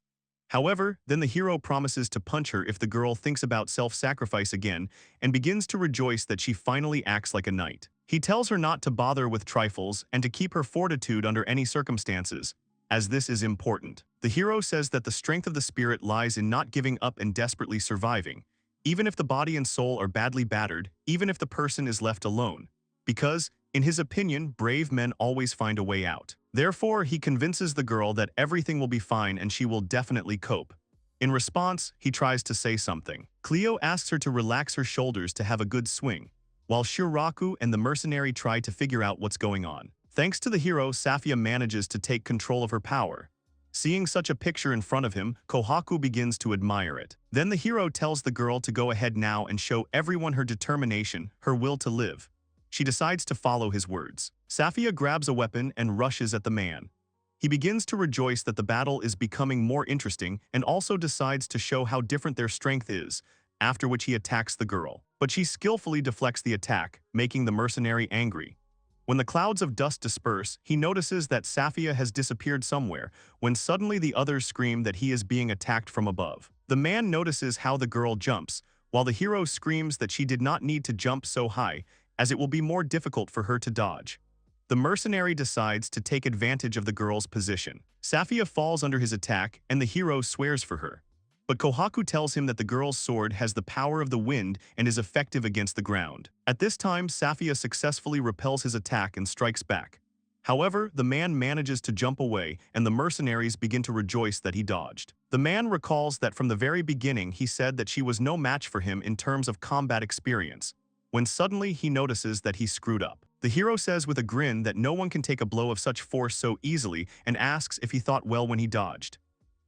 However, then the hero promises to punch her if the girl thinks about self-sacrifice again and begins to rejoice that she finally acts like a knight. He tells her not to bother with trifles and to keep her fortitude under any circumstances, as this is important. The hero says that the strength of the spirit lies in not giving up and desperately surviving, even if the body and soul are badly battered, even if the person is left alone. Because, in his opinion, brave men always find a way out. Therefore, he convinces the girl that everything will be fine and she will definitely cope. In response, he tries to say something. Cleo asks her to relax her shoulders to have a good swing, while Shiraku and the mercenary try to figure out what's going on. Thanks to the hero, Safia manages to take control of her power. Seeing such a picture in front of him, Kohaku begins to admire it. Then the hero tells the girl to go ahead now and show everyone her determination, her will to live. She decides to follow his words. Safia grabs a weapon and rushes at the man. He begins to rejoice that the battle is becoming more interesting and also decides to show how different their strength is, after which he attacks the girl. But she skillfully deflects the attack, making the mercenary angry. When the clouds of dust disperse, he notices that Safia has disappeared somewhere, when suddenly the others scream that he is being attacked from above. The man notices how the girl jumps, while the hero screams that she did not need to jump so high, as it will be more difficult for her to dodge. The mercenary decides to take advantage of the girl's position. Safia falls under his attack, and the hero swears for her. But Kohaku tells him that the girl's sword has the power of the wind and is effective against the ground. At this time, Safia successfully repels his attack and strikes back. However, the man manages to jump away, and the mercenaries begin to rejoice that he dodged. The man recalls that from the very beginning he said that she was no match for him in terms of combat experience, when suddenly he notices that he screwed up. The hero says with a grin that no one can take a blow of such force so easily and asks if he thought well when he dodged.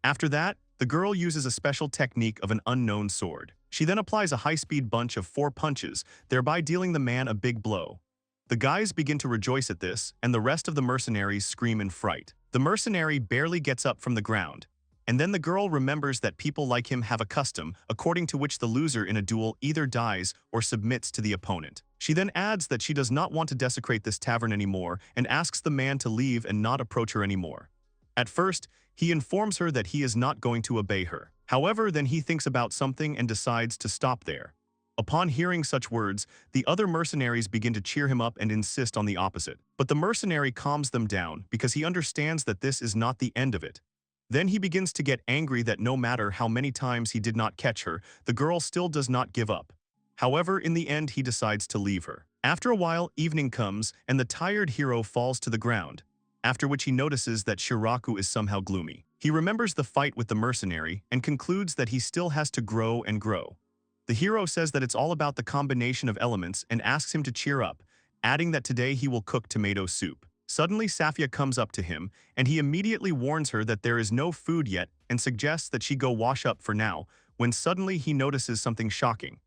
After that, the girl uses a special technique of an unknown sword. She then applies a high-speed bunch of 4 punches, thereby dealing the man a big blow. The guys begin to rejoice at this, and the rest of the mercenaries scream in fright. The mercenary barely gets up from the ground, and then the girl remembers that people like him have a custom, according to which the loser in a duel either dies or submits to the opponent. She then adds that she does not want to desecrate this tavern anymore and asks the man to leave and not approach her anymore. At first, he informs her that he is not going to obey her. However, then he thinks about something and decides to stop there. Upon hearing such words, the other mercenaries begin to cheer him up and insist on the opposite. But the mercenary calms them down because he understands that this is not the end of it. Then he begins to get angry that no matter how many times he did not catch her, the girl still does not give up. However, in the end he decides to leave her. After a while, evening comes and the tired hero falls to the ground, after which he notices that Shiraku is somehow gloomy. He remembers the fight with the mercenary and concludes that he still has to grow and grow. The hero says that it's all about the combination of elements and asks him to cheer up, adding that today he will cook tomato soup. Suddenly Safia comes up to him, and he immediately warns her that there is no food yet and suggests that she go wash up for now, when suddenly he notices something shocking.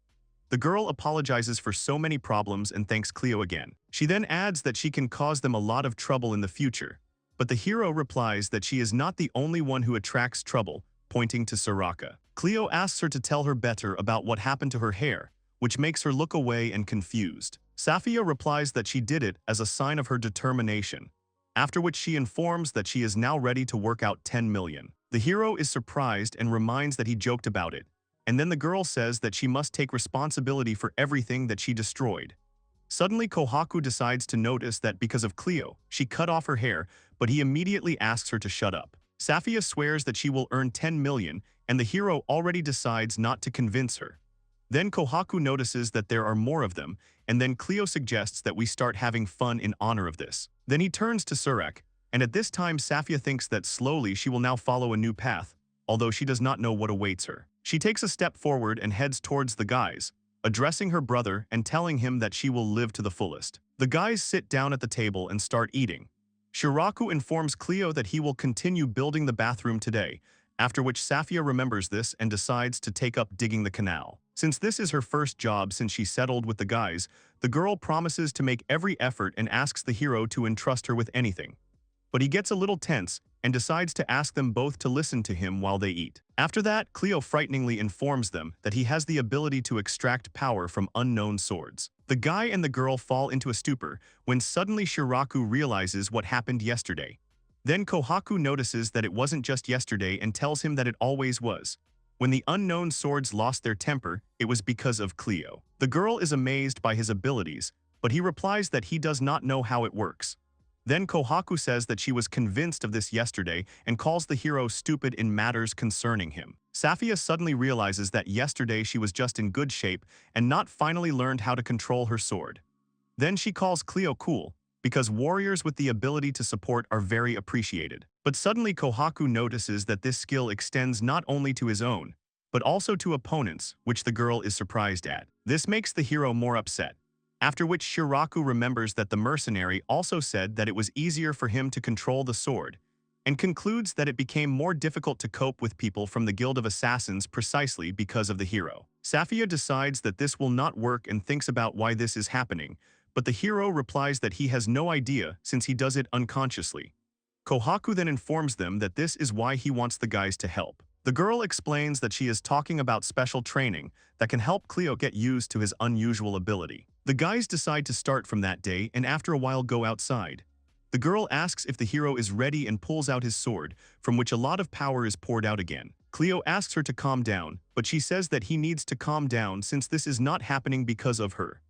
The girl apologizes for so many problems and thanks Cleo again. She then adds that she can cause them a lot of trouble in the future, but the hero replies that she is not the only one who attracts trouble, pointing to Soraka. Cleo asks her to tell her better about what happened to her hair, which makes her look away and confused. Safia replies that she did it as a sign of her determination, after which she informs that she is now ready to work out 10 million. The hero is surprised and reminds that he joked about it, and then the girl says that she must take responsibility for everything that she destroyed. Suddenly Kohaku decides to notice that because of Cleo, she cut off her hair, but he immediately asks her to shut up. Safia swears that she will earn 10 million, and the hero already decides not to convince her. Then Kohaku notices that there are more of them, and then Cleo suggests that we start having fun in honor of this. Then he turns to Surek, and at this time Safia thinks that slowly she will now follow a new path, although she does not know what awaits her. She takes a step forward and heads towards the guys, addressing her brother and telling him that she will live to the fullest. The guys sit down at the table and start eating. Shiraku informs Cleo that he will continue building the bathroom today, after which Safia remembers this and decides to take up digging the canal. Since this is her first job since she settled with the guys, the girl promises to make every effort and asks the hero to entrust her with anything. But he gets a little tense and decides to ask them both to listen to him while they eat. After that, Cleo frighteningly informs them that he has the ability to extract power from unknown swords. The guy and the girl fall into a stupor when suddenly Shiraku realizes what happened yesterday. Then Kohaku notices that it wasn't just yesterday and tells him that it always was. When the unknown swords lost their temper, it was because of Cleo. The girl is amazed by his abilities, but he replies that he does not know how it works. Then Kohaku says that she was convinced of this yesterday and calls the hero stupid in matters concerning him. Safia suddenly realizes that yesterday she was just in good shape and not finally learned how to control her sword. Then she calls Cleo cool, because warriors with the ability to support are very appreciated. But suddenly Kohaku notices that this skill extends not only to his own, but also to opponents, which the girl is surprised at. This makes the hero more upset. After which Shiraku remembers that the mercenary also said that it was easier for him to control the sword, and concludes that it became more difficult to cope with people from the Guild of Assassins precisely because of the hero. Safia decides that this will not work and thinks about why this is happening, but the hero replies that he has no idea since he does it unconsciously. Kohaku then informs them that this is why he wants the guys to help. The girl explains that she is talking about special training that can help Cleo get used to his unusual ability. The guys decide to start from that day and after a while go outside. The girl asks if the hero is ready and pulls out his sword, from which a lot of power is poured out again. Cleo asks her to calm down, but she says that he needs to calm down since this is not happening because of her.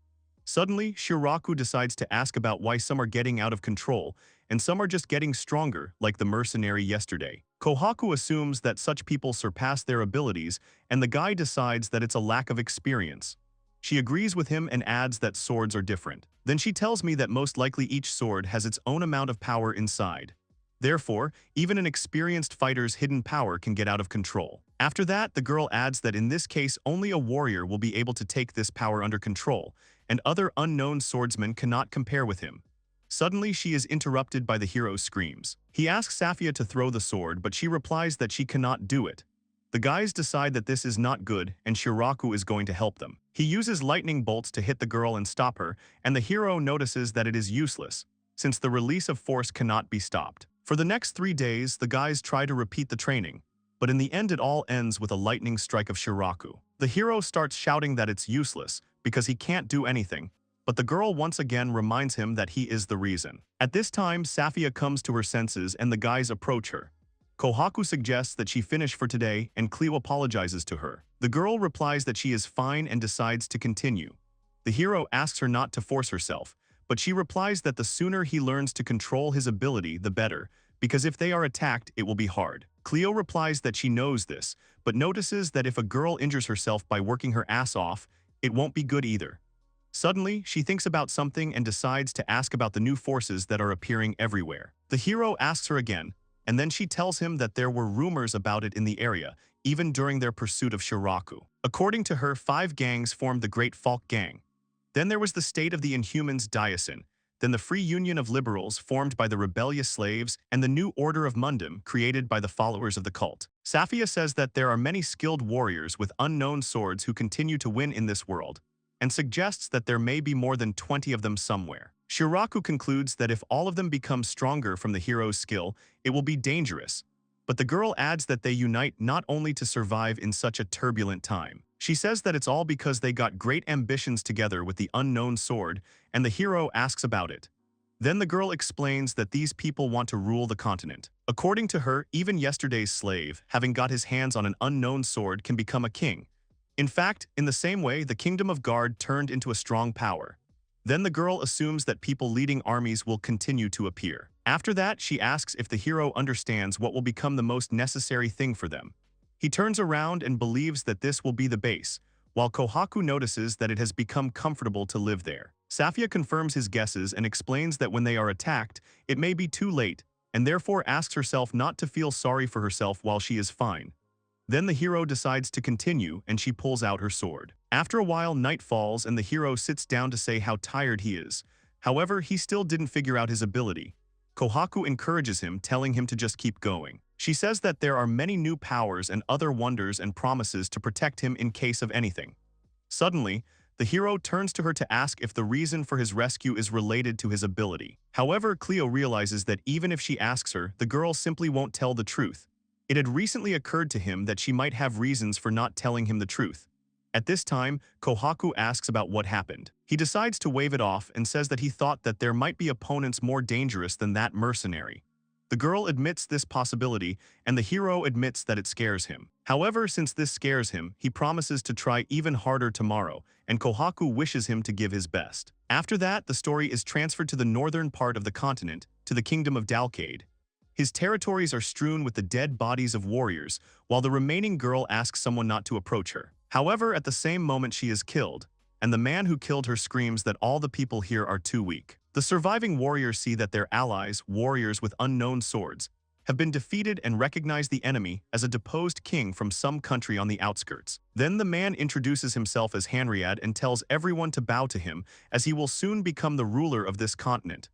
Suddenly, Shiraku decides to ask about why some are getting out of control, and some are just getting stronger, like the mercenary yesterday. Kohaku assumes that such people surpass their abilities, and the guy decides that it's a lack of experience. She agrees with him and adds that swords are different. Then she tells me that most likely each sword has its own amount of power inside. Therefore, even an experienced fighter's hidden power can get out of control. After that, the girl adds that in this case only a warrior will be able to take this power under control, and other unknown swordsmen cannot compare with him. Suddenly, she is interrupted by the hero's screams. He asks Safia to throw the sword, but she replies that she cannot do it. The guys decide that this is not good, and Shiraku is going to help them. He uses lightning bolts to hit the girl and stop her, and the hero notices that it is useless, since the release of force cannot be stopped. For the next 3 days, the guys try to repeat the training, but in the end it all ends with a lightning strike of Shiraku. The hero starts shouting that it's useless, because he can't do anything, but the girl once again reminds him that he is the reason. At this time, Safia comes to her senses and the guys approach her. Kohaku suggests that she finish for today and Cleo apologizes to her. The girl replies that she is fine and decides to continue. The hero asks her not to force herself, but she replies that the sooner he learns to control his ability, the better, because if they are attacked, it will be hard. Cleo replies that she knows this, but notices that if a girl injures herself by working her ass off, it won't be good either. Suddenly, she thinks about something and decides to ask about the new forces that are appearing everywhere. The hero asks her again, and then she tells him that there were rumors about it in the area, even during their pursuit of Shiraku. According to her, 5 gangs formed the Great Falk Gang. Then there was the State of the Inhumans Diason, then the Free Union of Liberals formed by the rebellious slaves, and the New Order of Mundum created by the followers of the cult. Safia says that there are many skilled warriors with unknown swords who continue to win in this world, and suggests that there may be more than 20 of them somewhere. Shiraku concludes that if all of them become stronger from the hero's skill, it will be dangerous. But the girl adds that they unite not only to survive in such a turbulent time. She says that it's all because they got great ambitions together with the unknown sword, and the hero asks about it. Then the girl explains that these people want to rule the continent. According to her, even yesterday's slave, having got his hands on an unknown sword, can become a king. In fact, in the same way, the Kingdom of Guard turned into a strong power. Then the girl assumes that people leading armies will continue to appear. After that, she asks if the hero understands what will become the most necessary thing for them. He turns around and believes that this will be the base, while Kohaku notices that it has become comfortable to live there. Safia confirms his guesses and explains that when they are attacked, it may be too late, and therefore asks herself not to feel sorry for herself while she is fine. Then the hero decides to continue and she pulls out her sword. After a while, night falls and the hero sits down to say how tired he is. However, he still didn't figure out his ability. Kohaku encourages him, telling him to just keep going. She says that there are many new powers and other wonders and promises to protect him in case of anything. Suddenly, the hero turns to her to ask if the reason for his rescue is related to his ability. However, Cleo realizes that even if she asks her, the girl simply won't tell the truth. It had recently occurred to him that she might have reasons for not telling him the truth. At this time, Kohaku asks about what happened. He decides to wave it off and says that he thought that there might be opponents more dangerous than that mercenary. The girl admits this possibility, and the hero admits that it scares him. However, since this scares him, he promises to try even harder tomorrow, and Kohaku wishes him to give his best. After that, the story is transferred to the northern part of the continent, to the Kingdom of Dalcade. His territories are strewn with the dead bodies of warriors, while the remaining girl asks someone not to approach her. However, at the same moment she is killed, and the man who killed her screams that all the people here are too weak. The surviving warriors see that their allies, warriors with unknown swords, have been defeated and recognize the enemy as a deposed king from some country on the outskirts. Then the man introduces himself as Hanriad and tells everyone to bow to him, as he will soon become the ruler of this continent.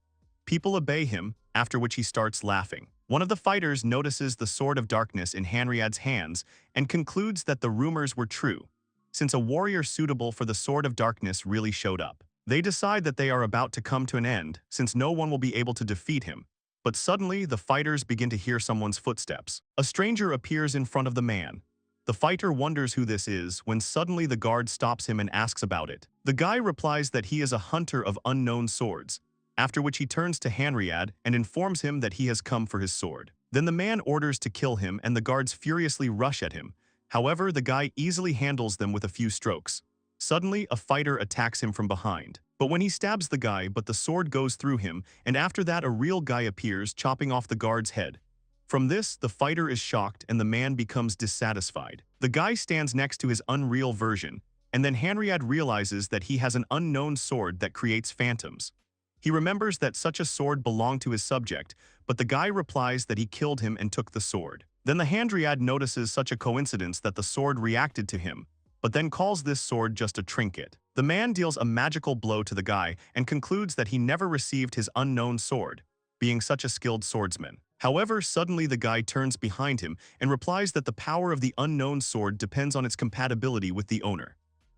People obey him, after which he starts laughing. One of the fighters notices the Sword of Darkness in Hanriad's hands and concludes that the rumors were true, since a warrior suitable for the Sword of Darkness really showed up. They decide that they are about to come to an end, since no one will be able to defeat him. But suddenly, the fighters begin to hear someone's footsteps. A stranger appears in front of the man. The fighter wonders who this is when suddenly the guard stops him and asks about it. The guy replies that he is a hunter of unknown swords, after which he turns to Hanriad and informs him that he has come for his sword. Then the man orders to kill him and the guards furiously rush at him. However, the guy easily handles them with a few strokes. Suddenly, a fighter attacks him from behind. But when he stabs the guy, the sword goes through him, and after that a real guy appears, chopping off the guard's head. From this, the fighter is shocked and the man becomes dissatisfied. The guy stands next to his unreal version, and then Hanriad realizes that he has an unknown sword that creates phantoms. He remembers that such a sword belonged to his subject, but the guy replies that he killed him and took the sword. Then the Hanriad notices such a coincidence that the sword reacted to him, but then calls this sword just a trinket. The man deals a magical blow to the guy and concludes that he never received his unknown sword, being such a skilled swordsman. However, suddenly the guy turns behind him and replies that the power of the unknown sword depends on its compatibility with the owner.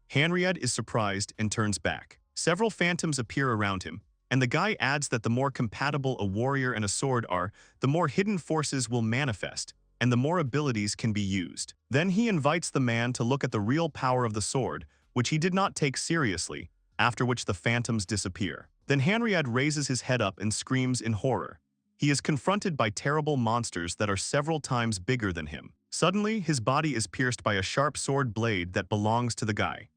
Henriette is surprised and turns back. Several phantoms appear around him, and the guy adds that the more compatible a warrior and a sword are, the more hidden forces will manifest, and the more abilities can be used. Then he invites the man to look at the real power of the sword, which he did not take seriously, after which the phantoms disappear. Then Henriette raises his head up and screams in horror. He is confronted by terrible monsters that are several times bigger than him. Suddenly, his body is pierced by a sharp sword blade that belongs to the guy.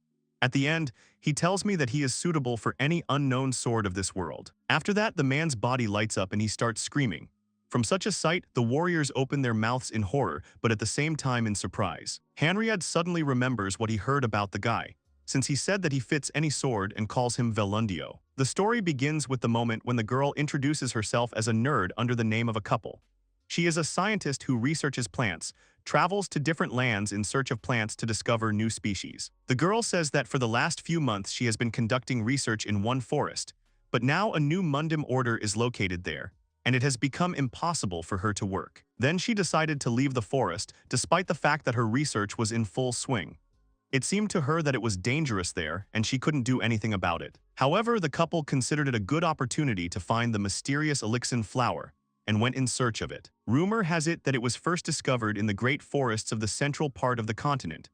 At the end, he tells me that he is suitable for any unknown sword of this world. After that, the man's body lights up and he starts screaming. From such a sight, the warriors open their mouths in horror, but at the same time in surprise. Henriette suddenly remembers what he heard about the guy, since he said that he fits any sword and calls him Verndio. The story begins with the moment when the girl introduces herself as a nerd under the name of a couple. She is a scientist who researches plants, travels to different lands in search of plants to discover new species. The girl says that for the last few months she has been conducting research in one forest, but now a new Mundum order is located there, and it has become impossible for her to work. Then she decided to leave the forest, despite the fact that her research was in full swing. It seemed to her that it was dangerous there, and she couldn't do anything about it. However, the couple considered it a good opportunity to find the mysterious elixir flower, and went in search of it. Rumor has it that it was first discovered in the great forests of the central part of the continent.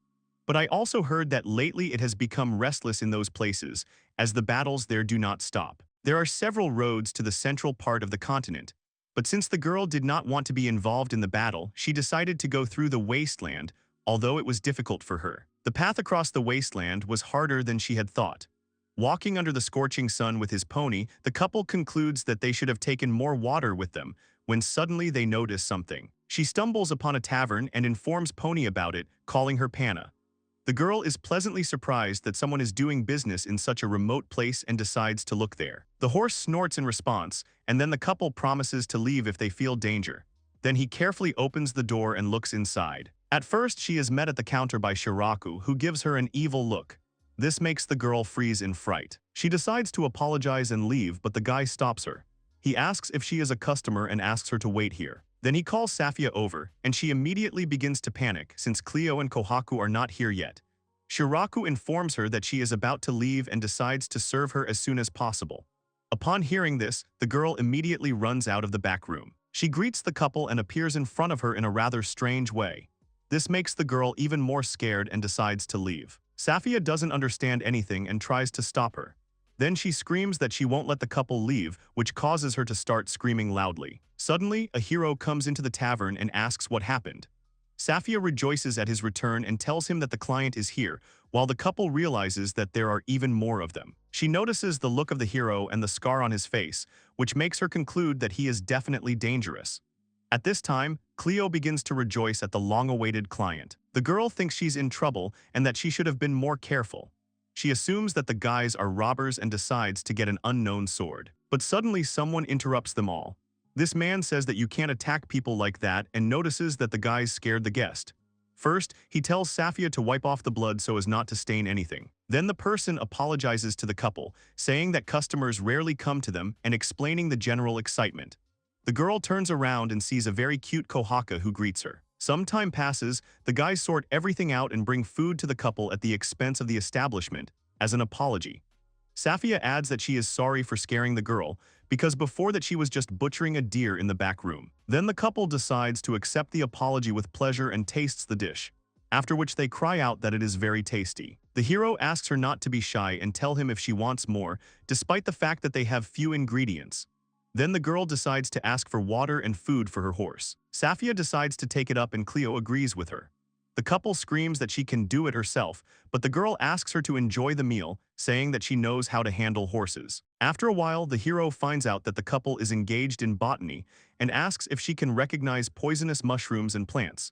But I also heard that lately it has become restless in those places, as the battles there do not stop. There are several roads to the central part of the continent, but since the girl did not want to be involved in the battle, she decided to go through the wasteland, although it was difficult for her. The path across the wasteland was harder than she had thought. Walking under the scorching sun with his pony, the couple concludes that they should have taken more water with them, when suddenly they notice something. She stumbles upon a tavern and informs Pony about it, calling her Panna. The girl is pleasantly surprised that someone is doing business in such a remote place and decides to look there. The horse snorts in response, and then the couple promises to leave if they feel danger. Then he carefully opens the door and looks inside. At first, she is met at the counter by Shiraku, who gives her an evil look. This makes the girl freeze in fright. She decides to apologize and leave, but the guy stops her. He asks if she is a customer and asks her to wait here. Then he calls Safia over, and she immediately begins to panic since Cleo and Kohaku are not here yet. Shiraku informs her that she is about to leave and decides to serve her as soon as possible. Upon hearing this, the girl immediately runs out of the back room. She greets the couple and appears in front of her in a rather strange way. This makes the girl even more scared and decides to leave. Safia doesn't understand anything and tries to stop her. Then she screams that she won't let the couple leave, which causes her to start screaming loudly. Suddenly, a hero comes into the tavern and asks what happened. Safia rejoices at his return and tells him that the client is here, while the couple realizes that there are even more of them. She notices the look of the hero and the scar on his face, which makes her conclude that he is definitely dangerous. At this time, Cleo begins to rejoice at the long-awaited client. The girl thinks she's in trouble and that she should have been more careful. She assumes that the guys are robbers and decides to get an unknown sword. But suddenly someone interrupts them all. This man says that you can't attack people like that and notices that the guys scared the guest. First, he tells Safia to wipe off the blood so as not to stain anything. Then the person apologizes to the couple, saying that customers rarely come to them and explaining the general excitement. The girl turns around and sees a very cute Kohaka who greets her. Some time passes, the guys sort everything out and bring food to the couple at the expense of the establishment, as an apology. Safia adds that she is sorry for scaring the girl, because before that she was just butchering a deer in the back room. Then the couple decides to accept the apology with pleasure and tastes the dish, after which they cry out that it is very tasty. The hero asks her not to be shy and tell him if she wants more, despite the fact that they have few ingredients. Then the girl decides to ask for water and food for her horse. Safia decides to take it up and Cleo agrees with her. The couple screams that she can do it herself, but the girl asks her to enjoy the meal, saying that she knows how to handle horses. After a while, the hero finds out that the couple is engaged in botany and asks if she can recognize poisonous mushrooms and plants.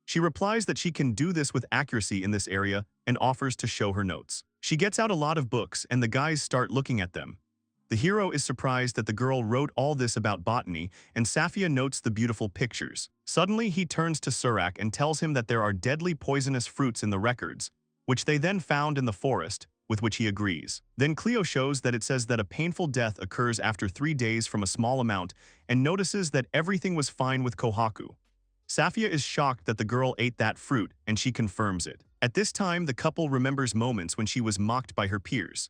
She replies that she can do this with accuracy in this area and offers to show her notes. She gets out a lot of books and the guys start looking at them. The hero is surprised that the girl wrote all this about botany, and Safia notes the beautiful pictures. Suddenly, he turns to Surak and tells him that there are deadly poisonous fruits in the records, which they then found in the forest, with which he agrees. Then Cleo shows that it says that a painful death occurs after 3 days from a small amount and notices that everything was fine with Kohaku. Safia is shocked that the girl ate that fruit and she confirms it. At this time, the couple remembers moments when she was mocked by her peers.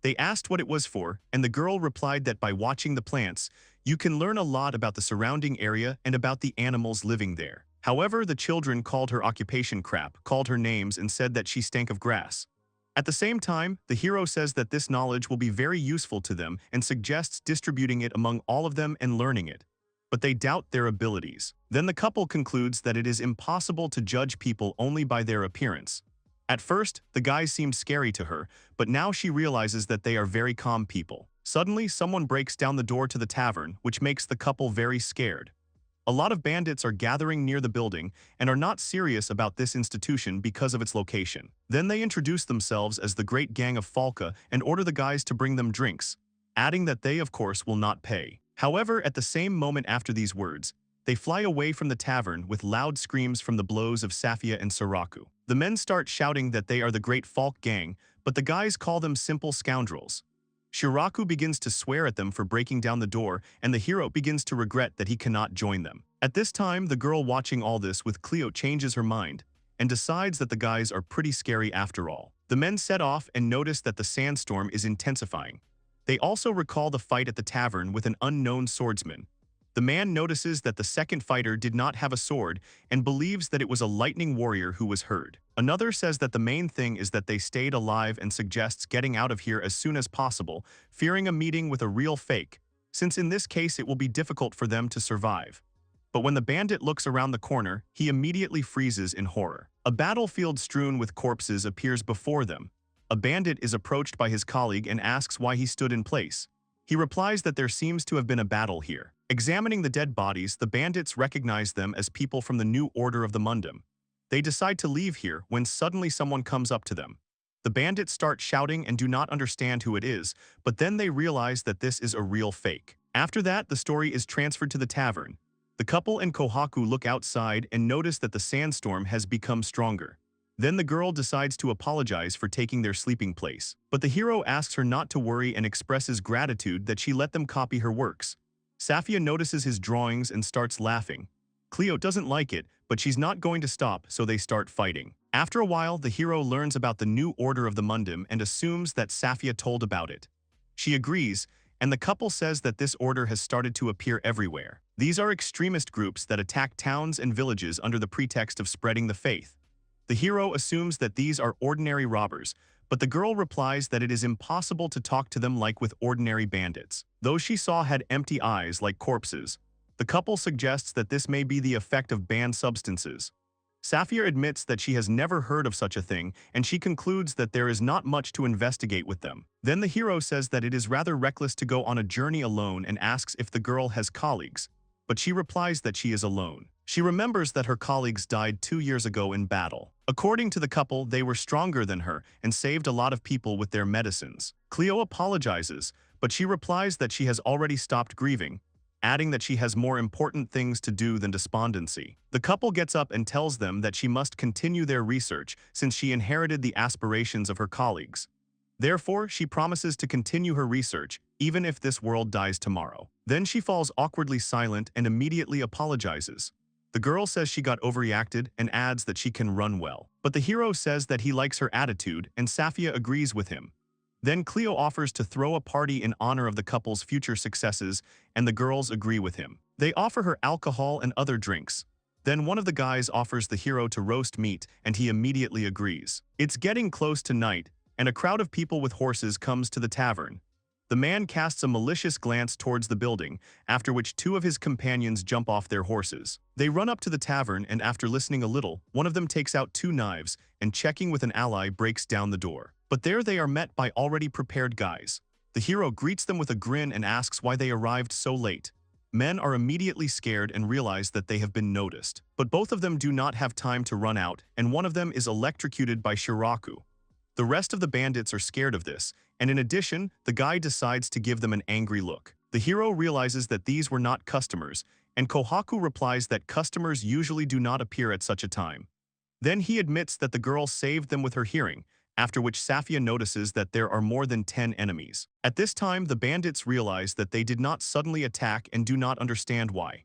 They asked what it was for, and the girl replied that by watching the plants, you can learn a lot about the surrounding area and about the animals living there. However, the children called her occupation crap, called her names, and said that she stank of grass. At the same time, the hero says that this knowledge will be very useful to them and suggests distributing it among all of them and learning it. But they doubt their abilities. Then the couple concludes that it is impossible to judge people only by their appearance. At first, the guys seemed scary to her, but now she realizes that they are very calm people. Suddenly, someone breaks down the door to the tavern, which makes the couple very scared. A lot of bandits are gathering near the building and are not serious about this institution because of its location. Then they introduce themselves as the Great Gang of Falca and order the guys to bring them drinks, adding that they, of course, will not pay. However, at the same moment after these words, they fly away from the tavern with loud screams from the blows of Safia and Saraku. The men start shouting that they are the Great Falk Gang, but the guys call them simple scoundrels. Shiraku begins to swear at them for breaking down the door, and the hero begins to regret that he cannot join them. At this time, the girl watching all this with Cleo changes her mind and decides that the guys are pretty scary after all. The men set off and notice that the sandstorm is intensifying. They also recall the fight at the tavern with an unknown swordsman. The man notices that the second fighter did not have a sword and believes that it was a lightning warrior who was hurt. Another says that the main thing is that they stayed alive and suggests getting out of here as soon as possible, fearing a meeting with a real fake, since in this case it will be difficult for them to survive. But when the bandit looks around the corner, he immediately freezes in horror. A battlefield strewn with corpses appears before them. A bandit is approached by his colleague and asks why he stood in place. He replies that there seems to have been a battle here. Examining the dead bodies, the bandits recognize them as people from the New Order of the Mundum. They decide to leave here when suddenly someone comes up to them. The bandits start shouting and do not understand who it is, but then they realize that this is a real fake. After that, the story is transferred to the tavern. The couple and Kohaku look outside and notice that the sandstorm has become stronger. Then the girl decides to apologize for taking their sleeping place. But the hero asks her not to worry and expresses gratitude that she let them copy her works. Safia notices his drawings and starts laughing. Cleo doesn't like it, but she's not going to stop, so they start fighting. After a while, the hero learns about the New Order of the Mundum and assumes that Safia told about it. She agrees, and the couple says that this order has started to appear everywhere. These are extremist groups that attack towns and villages under the pretext of spreading the faith. The hero assumes that these are ordinary robbers, but the girl replies that it is impossible to talk to them like with ordinary bandits. Those she saw had empty eyes like corpses. The couple suggests that this may be the effect of banned substances. Safia admits that she has never heard of such a thing, and she concludes that there is not much to investigate with them. Then the hero says that it is rather reckless to go on a journey alone and asks if the girl has colleagues, but she replies that she is alone. She remembers that her colleagues died 2 years ago in battle. According to the couple, they were stronger than her and saved a lot of people with their medicines. Cleo apologizes, but she replies that she has already stopped grieving, adding that she has more important things to do than despondency. The couple gets up and tells them that she must continue their research since she inherited the aspirations of her colleagues. Therefore, she promises to continue her research, even if this world dies tomorrow. Then she falls awkwardly silent and immediately apologizes. The girl says she got overreacted and adds that she can run well. But the hero says that he likes her attitude and Safia agrees with him. Then Cleo offers to throw a party in honor of the couple's future successes, and the girls agree with him. They offer her alcohol and other drinks. Then one of the guys offers the hero to roast meat, and he immediately agrees. It's getting close to night, and a crowd of people with horses comes to the tavern. The man casts a malicious glance towards the building, after which 2 of his companions jump off their horses. They run up to the tavern, and after listening a little, one of them takes out 2 knives and, checking with an ally, breaks down the door. But there they are met by already prepared guys. The hero greets them with a grin and asks why they arrived so late. Men are immediately scared and realize that they have been noticed. But both of them do not have time to run out, and one of them is electrocuted by Shiraku. The rest of the bandits are scared of this, and in addition, the guy decides to give them an angry look. The hero realizes that these were not customers, and Kohaku replies that customers usually do not appear at such a time. Then he admits that the girl saved them with her hearing, after which Safia notices that there are more than 10 enemies. At this time, the bandits realize that they did not suddenly attack and do not understand why.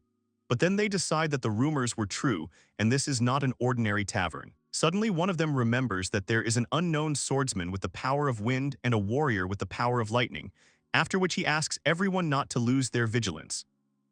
But then they decide that the rumors were true, and this is not an ordinary tavern. Suddenly, one of them remembers that there is an unknown swordsman with the power of wind and a warrior with the power of lightning, after which he asks everyone not to lose their vigilance.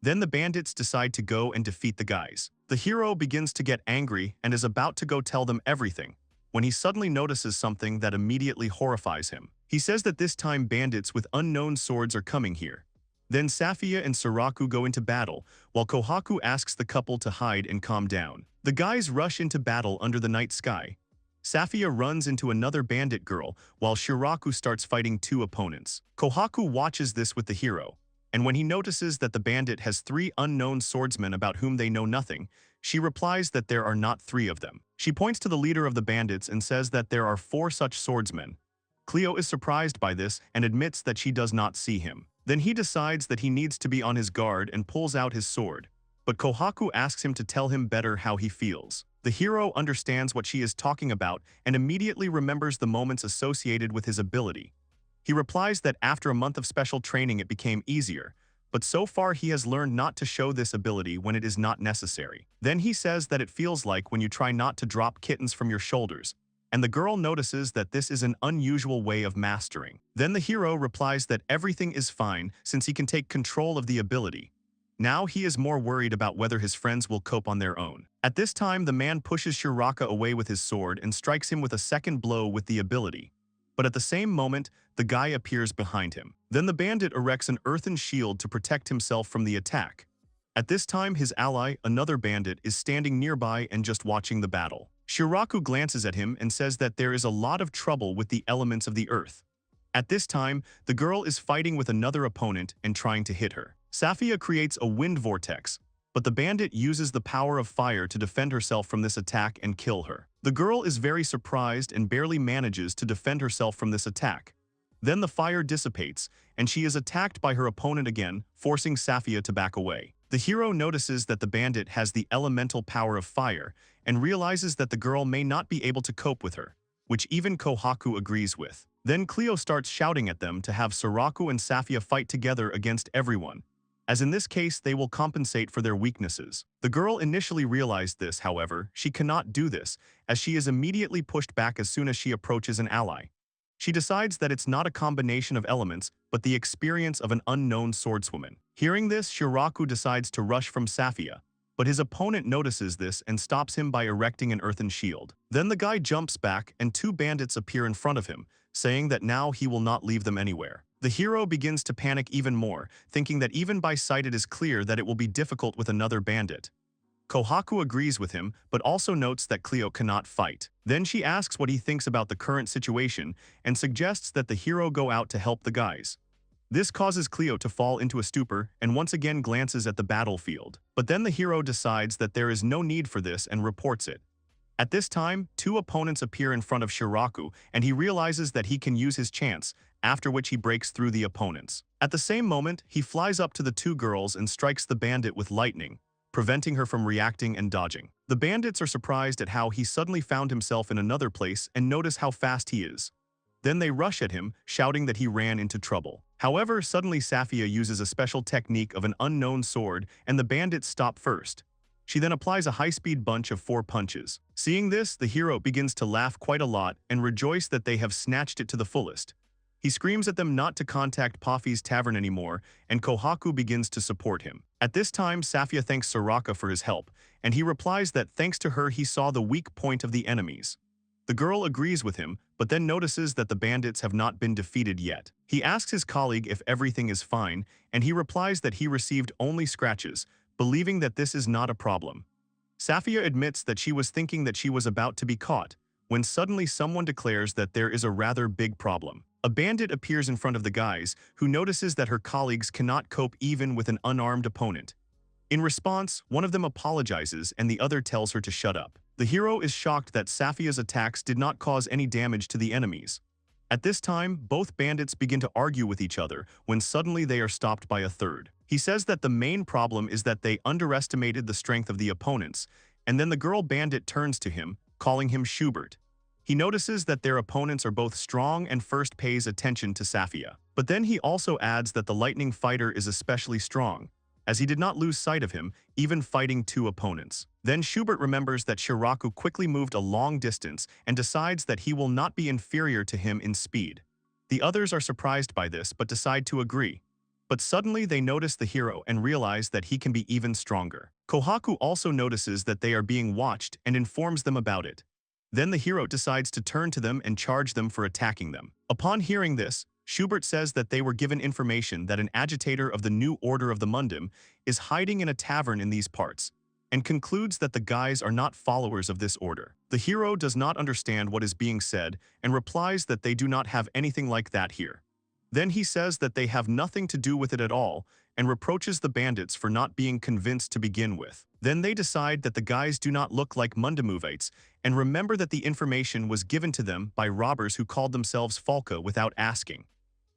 Then the bandits decide to go and defeat the guys. The hero begins to get angry and is about to go tell them everything, when he suddenly notices something that immediately horrifies him. He says that this time bandits with unknown swords are coming here. Then Safia and Suraku go into battle, while Kohaku asks the couple to hide and calm down. The guys rush into battle under the night sky. Safia runs into another bandit girl, while Shiraku starts fighting two opponents. Kohaku watches this with the hero, and when he notices that the bandit has 3 unknown swordsmen about whom they know nothing, she replies that there are not 3 of them. She points to the leader of the bandits and says that there are 4 such swordsmen. Cleo is surprised by this and admits that she does not see him. Then he decides that he needs to be on his guard and pulls out his sword. But Kohaku asks him to tell him better how he feels. The hero understands what she is talking about and immediately remembers the moments associated with his ability. He replies that after a month of special training it became easier, but so far he has learned not to show this ability when it is not necessary. Then he says that it feels like when you try not to drop kittens from your shoulders, and the girl notices that this is an unusual way of mastering. Then the hero replies that everything is fine since he can take control of the ability. Now he is more worried about whether his friends will cope on their own. At this time, the man pushes Shiraka away with his sword and strikes him with a second blow with the ability. But at the same moment, the guy appears behind him. Then the bandit erects an earthen shield to protect himself from the attack. At this time, his ally, another bandit, is standing nearby and just watching the battle. Shiraku glances at him and says that there is a lot of trouble with the elements of the earth. At this time, the girl is fighting with another opponent and trying to hit her. Safia creates a wind vortex, but the bandit uses the power of fire to defend herself from this attack and kill her. The girl is very surprised and barely manages to defend herself from this attack. Then the fire dissipates, and she is attacked by her opponent again, forcing Safia to back away. The hero notices that the bandit has the elemental power of fire and realizes that the girl may not be able to cope with her, which even Kohaku agrees with. Then Cleo starts shouting at them to have Suraku and Safia fight together against everyone, as in this case they will compensate for their weaknesses. The girl initially realized this, however, she cannot do this, as she is immediately pushed back as soon as she approaches an ally. She decides that it's not a combination of elements, but the experience of an unknown swordswoman. Hearing this, Shiraku decides to rush from Safia, but his opponent notices this and stops him by erecting an earthen shield. Then the guy jumps back and 2 bandits appear in front of him, saying that now he will not leave them anywhere. The hero begins to panic even more, thinking that even by sight it is clear that it will be difficult with another bandit. Kohaku agrees with him, but also notes that Cleo cannot fight. Then she asks what he thinks about the current situation and suggests that the hero go out to help the guys. This causes Cleo to fall into a stupor and once again glances at the battlefield. But then the hero decides that there is no need for this and reports it. At this time, 2 opponents appear in front of Shiraku, and he realizes that he can use his chance, after which he breaks through the opponents. At the same moment, he flies up to the 2 girls and strikes the bandit with lightning, preventing her from reacting and dodging. The bandits are surprised at how he suddenly found himself in another place and notice how fast he is. Then they rush at him, shouting that he ran into trouble. However, suddenly Safia uses a special technique of an unknown sword and the bandits stop first. She then applies a high-speed bunch of 4 punches. Seeing this, the hero begins to laugh quite a lot and rejoice that they have snatched it to the fullest. He screams at them not to contact Poffy's tavern anymore, and Kohaku begins to support him. At this time, Safia thanks Soraka for his help, and he replies that thanks to her he saw the weak point of the enemies. The girl agrees with him, but then notices that the bandits have not been defeated yet. He asks his colleague if everything is fine, and he replies that he received only scratches, believing that this is not a problem. Safia admits that she was thinking that she was about to be caught, when suddenly someone declares that there is a rather big problem. A bandit appears in front of the guys, who notices that her colleagues cannot cope even with an unarmed opponent. In response, one of them apologizes and the other tells her to shut up. The hero is shocked that Safia's attacks did not cause any damage to the enemies. At this time, both bandits begin to argue with each other when suddenly they are stopped by a third. He says that the main problem is that they underestimated the strength of the opponents, and then the girl bandit turns to him, calling him Schubert. He notices that their opponents are both strong and first pays attention to Safia. But then he also adds that the lightning fighter is especially strong, as he did not lose sight of him, even fighting two opponents. Then Schubert remembers that Shiraku quickly moved a long distance and decides that he will not be inferior to him in speed. The others are surprised by this but decide to agree. But suddenly they notice the hero and realize that he can be even stronger. Kohaku also notices that they are being watched and informs them about it. Then the hero decides to turn to them and charge them for attacking them. Upon hearing this, Schubert says that they were given information that an agitator of the New Order of the Mundum is hiding in a tavern in these parts, and concludes that the guys are not followers of this order. The hero does not understand what is being said and replies that they do not have anything like that here. Then he says that they have nothing to do with it at all and reproaches the bandits for not being convinced to begin with. Then they decide that the guys do not look like Mundamovites and remember that the information was given to them by robbers who called themselves Falca without asking.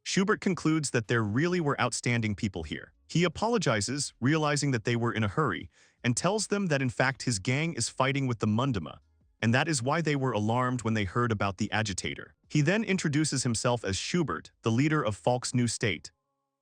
Schubert concludes that there really were outstanding people here. He apologizes, realizing that they were in a hurry, and tells them that in fact his gang is fighting with the Munduma, and that is why they were alarmed when they heard about the agitator. He then introduces himself as Schubert, the leader of Falk's new state.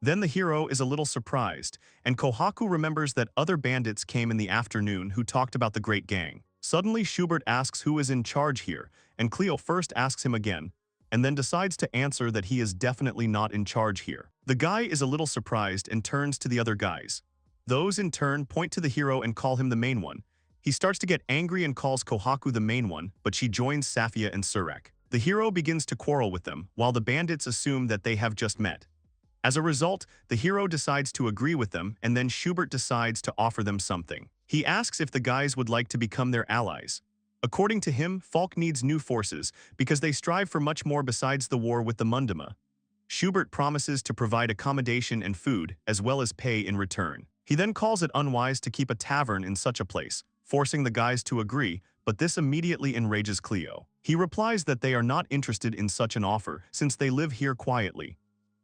Then the hero is a little surprised, and Kohaku remembers that other bandits came in the afternoon who talked about the great gang. Suddenly Schubert asks who is in charge here, and Cleo first asks him again, and then decides to answer that he is definitely not in charge here. The guy is a little surprised and turns to the other guys. Those in turn point to the hero and call him the main one. He starts to get angry and calls Kohaku the main one, but she joins Safia and Surek. The hero begins to quarrel with them, while the bandits assume that they have just met. As a result, the hero decides to agree with them, and then Schubert decides to offer them something. He asks if the guys would like to become their allies. According to him, Falk needs new forces because they strive for much more besides the war with the Munduma. Schubert promises to provide accommodation and food, as well as pay in return. He then calls it unwise to keep a tavern in such a place, forcing the guys to agree, but this immediately enrages Cleo. He replies that they are not interested in such an offer since they live here quietly.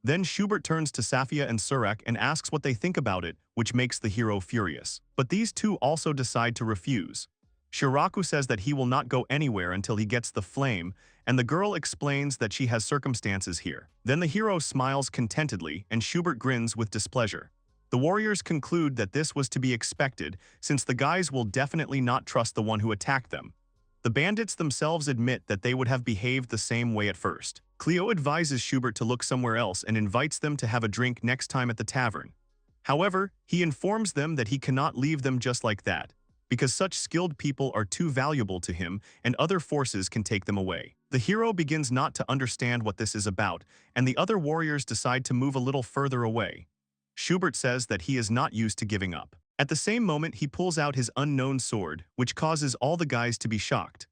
Then Schubert turns to Safia and Surek and asks what they think about it, which makes the hero furious. But these two also decide to refuse. Shiraku says that he will not go anywhere until he gets the flame, and the girl explains that she has circumstances here. Then the hero smiles contentedly and Schubert grins with displeasure. The warriors conclude that this was to be expected since the guys will definitely not trust the one who attacked them. The bandits themselves admit that they would have behaved the same way at first. Cleo advises Schubert to look somewhere else and invites them to have a drink next time at the tavern. However, he informs them that he cannot leave them just like that, because such skilled people are too valuable to him and other forces can take them away. The hero begins not to understand what this is about, and the other warriors decide to move a little further away. Schubert says that he is not used to giving up. At the same moment, he pulls out his unknown sword, which causes all the guys to be shocked.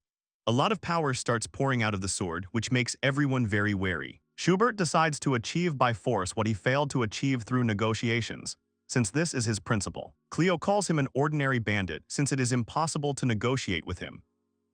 A lot of power starts pouring out of the sword, which makes everyone very wary. Schubert decides to achieve by force what he failed to achieve through negotiations, since this is his principle. Cleo calls him an ordinary bandit since it is impossible to negotiate with him.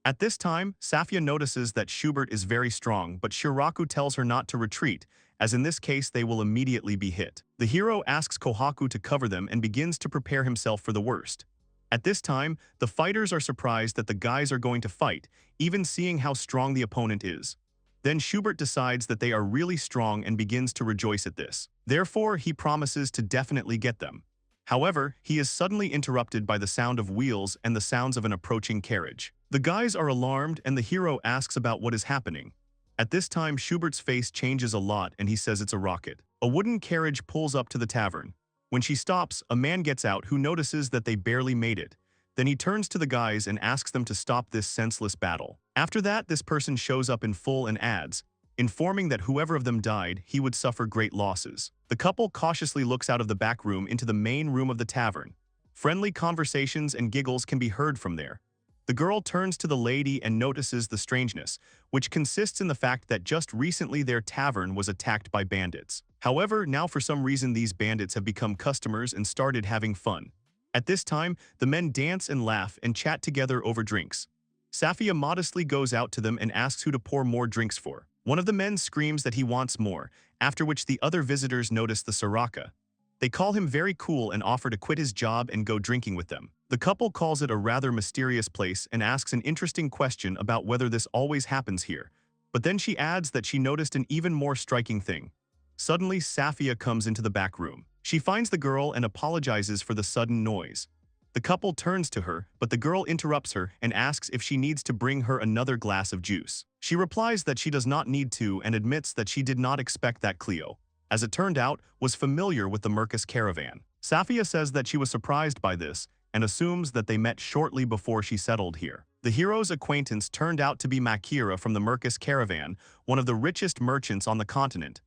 At this time, Safia notices that Schubert is very strong, but Shiraku tells her not to retreat, as in this case they will immediately be hit. The hero asks Kohaku to cover them and begins to prepare himself for the worst. At this time, the fighters are surprised that the guys are going to fight, even seeing how strong the opponent is. Then Schubert decides that they are really strong and begins to rejoice at this. Therefore, he promises to definitely get them. However, he is suddenly interrupted by the sound of wheels and the sounds of an approaching carriage. The guys are alarmed and the hero asks about what is happening. At this time, Schubert's face changes a lot and he says it's a rocket. A wooden carriage pulls up to the tavern. When she stops, a man gets out who notices that they barely made it. Then he turns to the guys and asks them to stop this senseless battle. After that, this person shows up in full and adds, informing that whoever of them died, he would suffer great losses. The couple cautiously looks out of the back room into the main room of the tavern. Friendly conversations and giggles can be heard from there. The girl turns to the lady and notices the strangeness, which consists in the fact that just recently their tavern was attacked by bandits. However, now for some reason these bandits have become customers and started having fun. At this time, the men dance and laugh and chat together over drinks. Safia modestly goes out to them and asks who to pour more drinks for. One of the men screams that he wants more, after which the other visitors notice the Soraka. They call him very cool and offer to quit his job and go drinking with them. The couple calls it a rather mysterious place and asks an interesting question about whether this always happens here. But then she adds that she noticed an even more striking thing. Suddenly, Safia comes into the back room. She finds the girl and apologizes for the sudden noise. The couple turns to her, but the girl interrupts her and asks if she needs to bring her another glass of juice. She replies that she does not need to and admits that she did not expect that Cleo, as it turned out, was familiar with the Mercus caravan. Safia says that she was surprised by this and assumes that they met shortly before she settled here. The hero's acquaintance turned out to be Makira from the Mercus caravan, one of the richest merchants on the continent.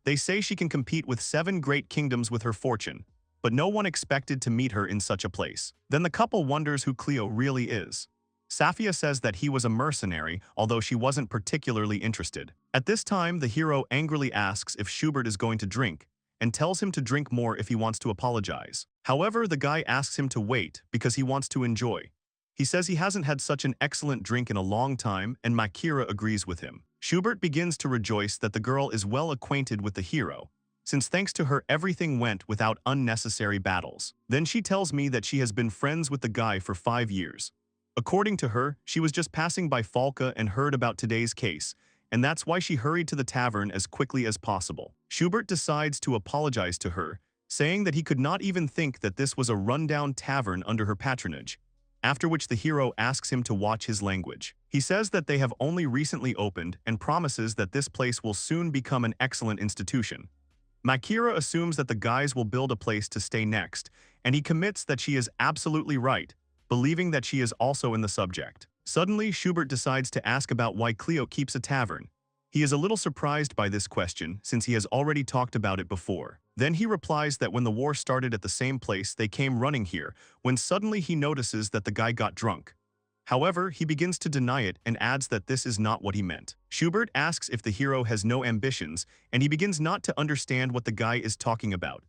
They say she can compete with 7 great kingdoms with her fortune, but no one expected to meet her in such a place. Then the couple wonders who Cleo really is. Safia says that he was a mercenary, although she wasn't particularly interested. At this time, the hero angrily asks if Schubert is going to drink, and tells him to drink more if he wants to apologize. However, the guy asks him to wait because he wants to enjoy. He says he hasn't had such an excellent drink in a long time, and Makira agrees with him. Schubert begins to rejoice that the girl is well acquainted with the hero, since thanks to her everything went without unnecessary battles. Then she tells me that she has been friends with the guy for 5 years. According to her, she was just passing by Falca and heard about today's case, and that's why she hurried to the tavern as quickly as possible. Schubert decides to apologize to her, saying that he could not even think that this was a rundown tavern under her patronage, after which the hero asks him to watch his language. He says that they have only recently opened and promises that this place will soon become an excellent institution. Makira assumes that the guys will build a place to stay next, and he commits that she is absolutely right, believing that she is also in the subject. Suddenly, Schubert decides to ask about why Cleo keeps a tavern. He is a little surprised by this question since he has already talked about it before. Then he replies that when the war started at the same place, they came running here, when suddenly he notices that the guy got drunk. However, he begins to deny it and adds that this is not what he meant. Schubert asks if the hero has no ambitions, and he begins not to understand what the guy is talking about.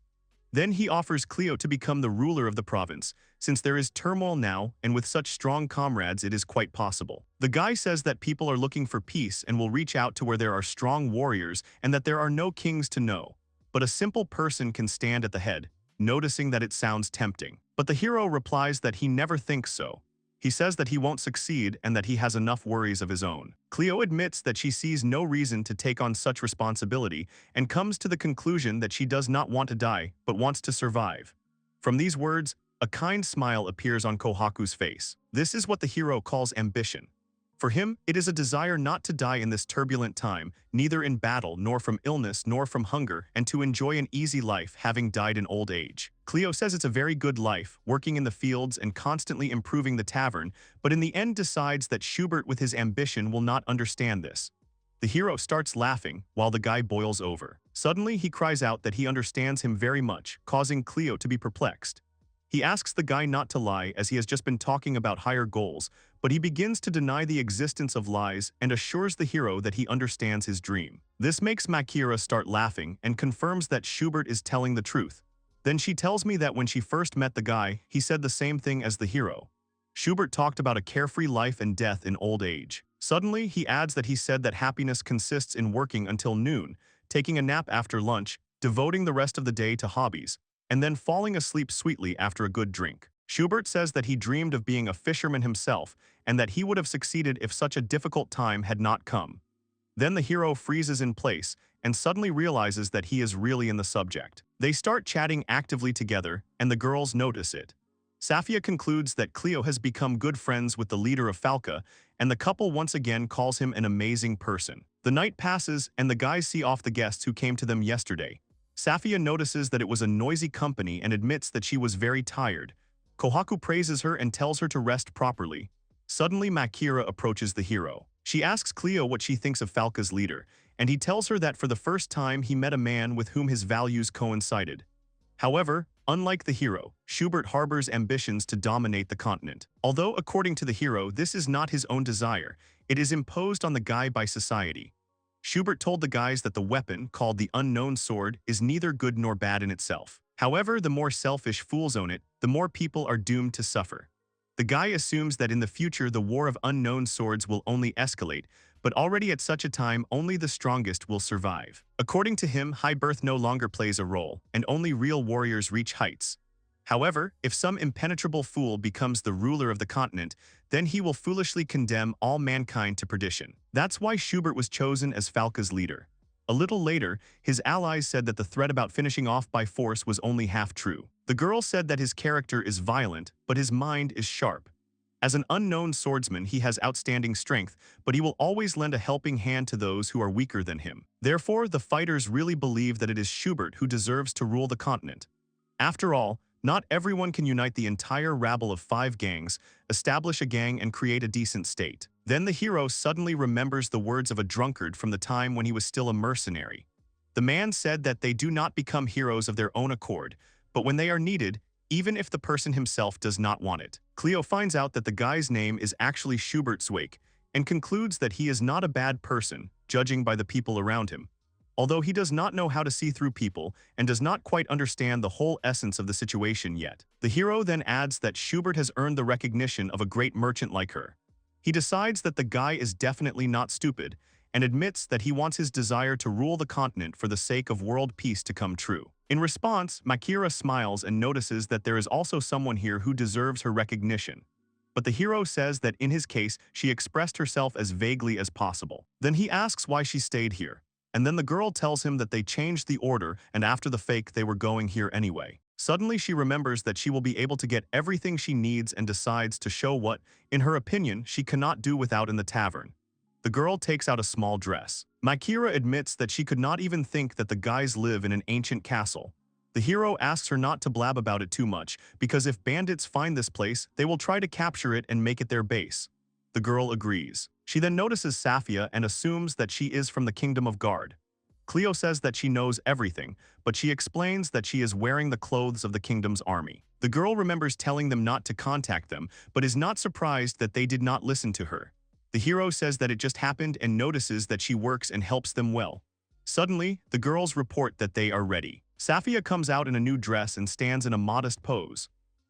Then he offers Cleo to become the ruler of the province, since there is turmoil now, and with such strong comrades it is quite possible. The guy says that people are looking for peace and will reach out to where there are strong warriors and that there are no kings to know. But a simple person can stand at the head, noticing that it sounds tempting. But the hero replies that he never thinks so. He says that he won't succeed and that he has enough worries of his own. Cleo admits that she sees no reason to take on such responsibility and comes to the conclusion that she does not want to die, but wants to survive. From these words, a kind smile appears on Kohaku's face. This is what the hero calls ambition. For him, it is a desire not to die in this turbulent time, neither in battle nor from illness nor from hunger, and to enjoy an easy life having died in old age. Cleo says it's a very good life, working in the fields and constantly improving the tavern, but in the end decides that Schubert with his ambition will not understand this. The hero starts laughing, while the guy boils over. Suddenly, he cries out that he understands him very much, causing Cleo to be perplexed. He asks the guy not to lie as he has just been talking about higher goals, but he begins to deny the existence of lies and assures the hero that he understands his dream. This makes Makira start laughing and confirms that Schubert is telling the truth. Then she tells me that when she first met the guy, he said the same thing as the hero. Schubert talked about a carefree life and death in old age. Suddenly, he adds that he said that happiness consists in working until noon, taking a nap after lunch, devoting the rest of the day to hobbies, and then falling asleep sweetly after a good drink. Schubert says that he dreamed of being a fisherman himself and that he would have succeeded if such a difficult time had not come. Then the hero freezes in place and suddenly realizes that he is really in the subject. They start chatting actively together, and the girls notice it. Safia concludes that Cleo has become good friends with the leader of Falca, and the couple once again calls him an amazing person. The night passes, and the guys see off the guests who came to them yesterday. Safia notices that it was a noisy company and admits that she was very tired. Kohaku praises her and tells her to rest properly. Suddenly, Makira approaches the hero. She asks Cleo what she thinks of Falca's leader, and he tells her that for the first time he met a man with whom his values coincided. However, unlike the hero, Schubert harbors ambitions to dominate the continent. Although, according to the hero, this is not his own desire, it is imposed on the guy by society. Schubert told the guys that the weapon, called the Unknown Sword, is neither good nor bad in itself. However, the more selfish fools own it, the more people are doomed to suffer. The guy assumes that in the future the war of unknown swords will only escalate, but already at such a time only the strongest will survive. According to him, high birth no longer plays a role, and only real warriors reach heights. However, if some impenetrable fool becomes the ruler of the continent, then he will foolishly condemn all mankind to perdition. That's why Schubert was chosen as Falca's leader. A little later, his allies said that the threat about finishing off by force was only half true. The girl said that his character is violent, but his mind is sharp. As an unknown swordsman, he has outstanding strength, but he will always lend a helping hand to those who are weaker than him. Therefore, the fighters really believe that it is Schubert who deserves to rule the continent. After all, not everyone can unite the entire rabble of 5 gangs, establish a gang and create a decent state. Then the hero suddenly remembers the words of a drunkard from the time when he was still a mercenary. The man said that they do not become heroes of their own accord, but when they are needed, even if the person himself does not want it. Cleo finds out that the guy's name is actually Schubert Zweig, and concludes that he is not a bad person, judging by the people around him. Although he does not know how to see through people and does not quite understand the whole essence of the situation yet. The hero then adds that Schubert has earned the recognition of a great merchant like her. He decides that the guy is definitely not stupid, and admits that he wants his desire to rule the continent for the sake of world peace to come true. In response, Makira smiles and notices that there is also someone here who deserves her recognition. But the hero says that in his case, she expressed herself as vaguely as possible. Then he asks why she stayed here. And then the girl tells him that they changed the order and after the fake they were going here anyway. Suddenly she remembers that she will be able to get everything she needs and decides to show what, in her opinion, she cannot do without in the tavern. The girl takes out a small dress. Makira admits that she could not even think that the guys live in an ancient castle. The hero asks her not to blab about it too much, because if bandits find this place, they will try to capture it and make it their base. The girl agrees. She then notices Safia and assumes that she is from the Kingdom of Guard. Cleo says that she knows everything, but she explains that she is wearing the clothes of the kingdom's army. The girl remembers telling them not to contact them, but is not surprised that they did not listen to her. The hero says that it just happened and notices that she works and helps them well. Suddenly, the girls report that they are ready. Safia comes out in a new dress and stands in a modest pose.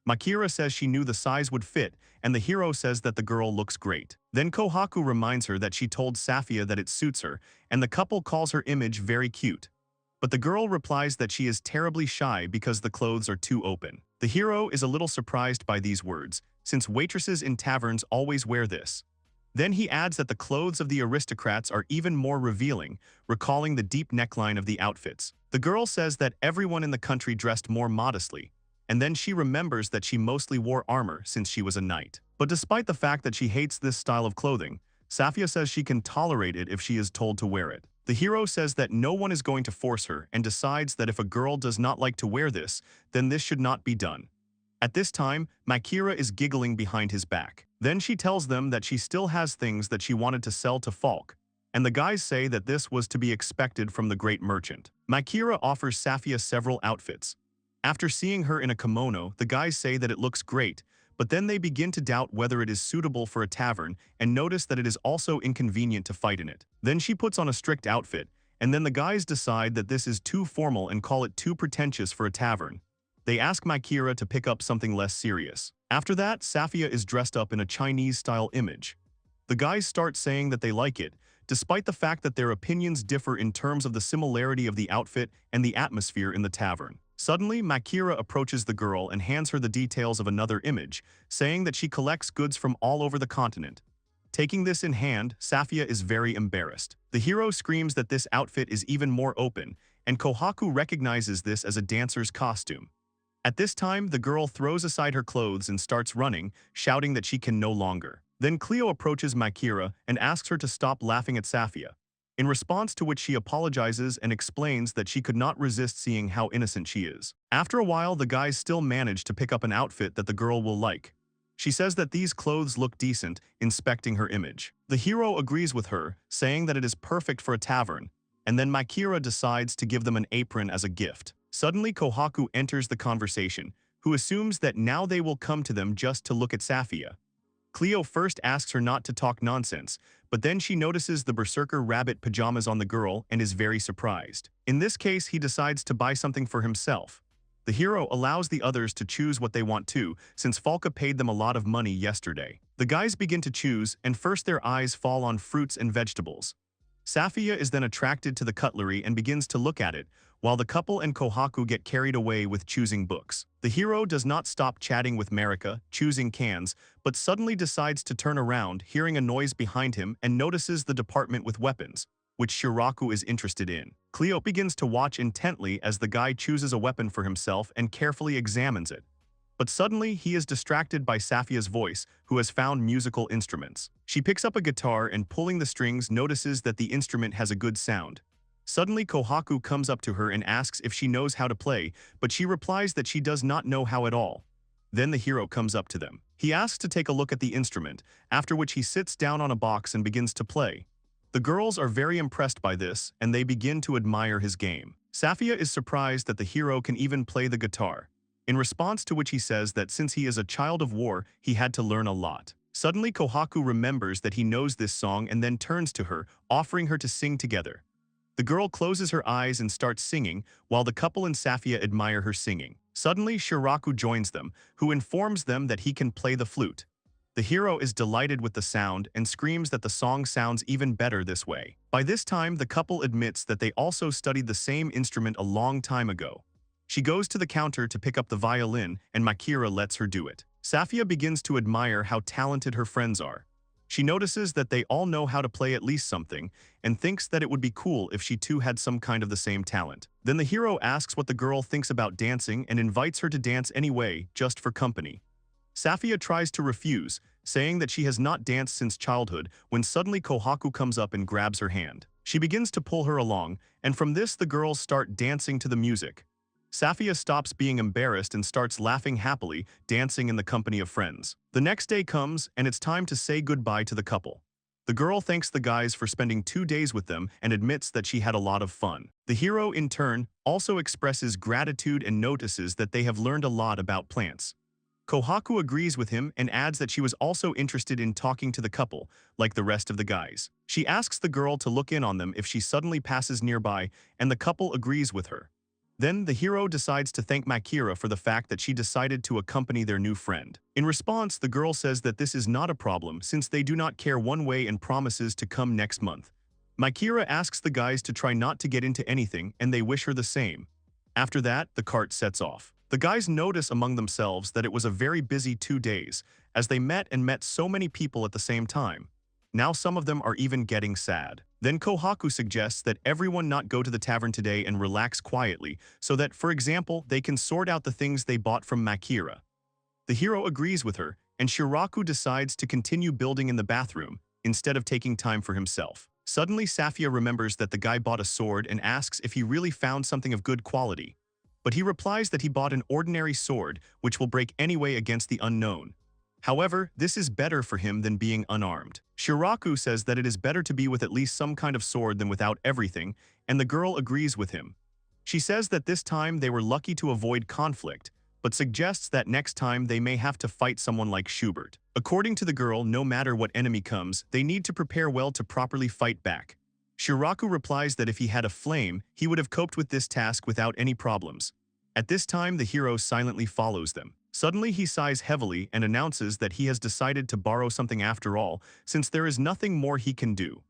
Makira says she knew the size would fit, and the hero says that the girl looks great. Then Kohaku reminds her that she told Safia that it suits her, and the couple calls her image very cute. But the girl replies that she is terribly shy because the clothes are too open. The hero is a little surprised by these words, since waitresses in taverns always wear this. Then he adds that the clothes of the aristocrats are even more revealing, recalling the deep neckline of the outfits. The girl says that everyone in the country dressed more modestly, and then she remembers that she mostly wore armor since she was a knight. But despite the fact that she hates this style of clothing, Safia says she can tolerate it if she is told to wear it. The hero says that no one is going to force her and decides that if a girl does not like to wear this, then this should not be done. At this time, Makira is giggling behind his back. Then she tells them that she still has things that she wanted to sell to Falk, and the guys say that this was to be expected from the great merchant. Makira offers Safia several outfits. After seeing her in a kimono, the guys say that it looks great, but then they begin to doubt whether it is suitable for a tavern and notice that it is also inconvenient to fight in it. Then she puts on a strict outfit, and then the guys decide that this is too formal and call it too pretentious for a tavern. They ask Makira to pick up something less serious. After that, Safia is dressed up in a Chinese-style image. The guys start saying that they like it, despite the fact that their opinions differ in terms of the similarity of the outfit and the atmosphere in the tavern. Suddenly, Makira approaches the girl and hands her the details of another image, saying that she collects goods from all over the continent. Taking this in hand, Safia is very embarrassed. The hero screams that this outfit is even more open, and Kohaku recognizes this as a dancer's costume. At this time, the girl throws aside her clothes and starts running, shouting that she can no longer. Then Cleo approaches Makira and asks her to stop laughing at Safia, in response to which she apologizes and explains that she could not resist seeing how innocent she is. After a while, the guys still manage to pick up an outfit that the girl will like. She says that these clothes look decent, inspecting her image. The hero agrees with her, saying that it is perfect for a tavern, and then Makira decides to give them an apron as a gift. Suddenly, Kohaku enters the conversation, who assumes that now they will come to them just to look at Safia. Cleo first asks her not to talk nonsense, but then she notices the berserker rabbit pajamas on the girl and is very surprised. In this case, he decides to buy something for himself. The hero allows the others to choose what they want to, since Falca paid them a lot of money yesterday. The guys begin to choose, and first their eyes fall on fruits and vegetables. Safia is then attracted to the cutlery and begins to look at it, while the couple and Kohaku get carried away with choosing books. The hero does not stop chatting with Marika, choosing cans, but suddenly decides to turn around, hearing a noise behind him, and notices the department with weapons, which Shiraku is interested in. Cleo begins to watch intently as the guy chooses a weapon for himself and carefully examines it. But suddenly, he is distracted by Safia's voice, who has found musical instruments. She picks up a guitar and, pulling the strings, notices that the instrument has a good sound. Suddenly, Kohaku comes up to her and asks if she knows how to play, but she replies that she does not know how at all. Then the hero comes up to them. He asks to take a look at the instrument, after which he sits down on a box and begins to play. The girls are very impressed by this, and they begin to admire his game. Safia is surprised that the hero can even play the guitar, in response to which he says that since he is a child of war, he had to learn a lot. Suddenly, Kohaku remembers that he knows this song and then turns to her, offering her to sing together. The girl closes her eyes and starts singing, while the couple and Safia admire her singing. Suddenly, Shiraku joins them, who informs them that he can play the flute. The hero is delighted with the sound and screams that the song sounds even better this way. By this time, the couple admits that they also studied the same instrument a long time ago. She goes to the counter to pick up the violin, and Makira lets her do it. Safia begins to admire how talented her friends are. She notices that they all know how to play at least something, and thinks that it would be cool if she too had some kind of the same talent. Then the hero asks what the girl thinks about dancing and invites her to dance anyway, just for company. Safia tries to refuse, saying that she has not danced since childhood, when suddenly Kohaku comes up and grabs her hand. She begins to pull her along, and from this the girls start dancing to the music. Safia stops being embarrassed and starts laughing happily, dancing in the company of friends. The next day comes, and it's time to say goodbye to the couple. The girl thanks the guys for spending 2 days with them and admits that she had a lot of fun. The hero, in turn, also expresses gratitude and notices that they have learned a lot about plants. Kohaku agrees with him and adds that she was also interested in talking to the couple, like the rest of the guys. She asks the girl to look in on them if she suddenly passes nearby, and the couple agrees with her. Then the hero decides to thank Makira for the fact that she decided to accompany their new friend. In response, the girl says that this is not a problem since they do not care one way and promises to come next month. Makira asks the guys to try not to get into anything, and they wish her the same. After that, the cart sets off. The guys notice among themselves that it was a very busy 2 days, as they met so many people at the same time. Now some of them are even getting sad. Then Kohaku suggests that everyone not go to the tavern today and relax quietly, so that, for example, they can sort out the things they bought from Makira. The hero agrees with her, and Shiraku decides to continue building in the bathroom, instead of taking time for himself. Suddenly, Safia remembers that the guy bought a sword and asks if he really found something of good quality. But he replies that he bought an ordinary sword, which will break anyway against the unknown. However, this is better for him than being unarmed. Shiraku says that it is better to be with at least some kind of sword than without everything, and the girl agrees with him. She says that this time they were lucky to avoid conflict, but suggests that next time they may have to fight someone like Schubert. According to the girl, no matter what enemy comes, they need to prepare well to properly fight back. Shiraku replies that if he had a flame, he would have coped with this task without any problems. At this time, the hero silently follows them. Suddenly, he sighs heavily and announces that he has decided to borrow something after all, since there is nothing more he can do.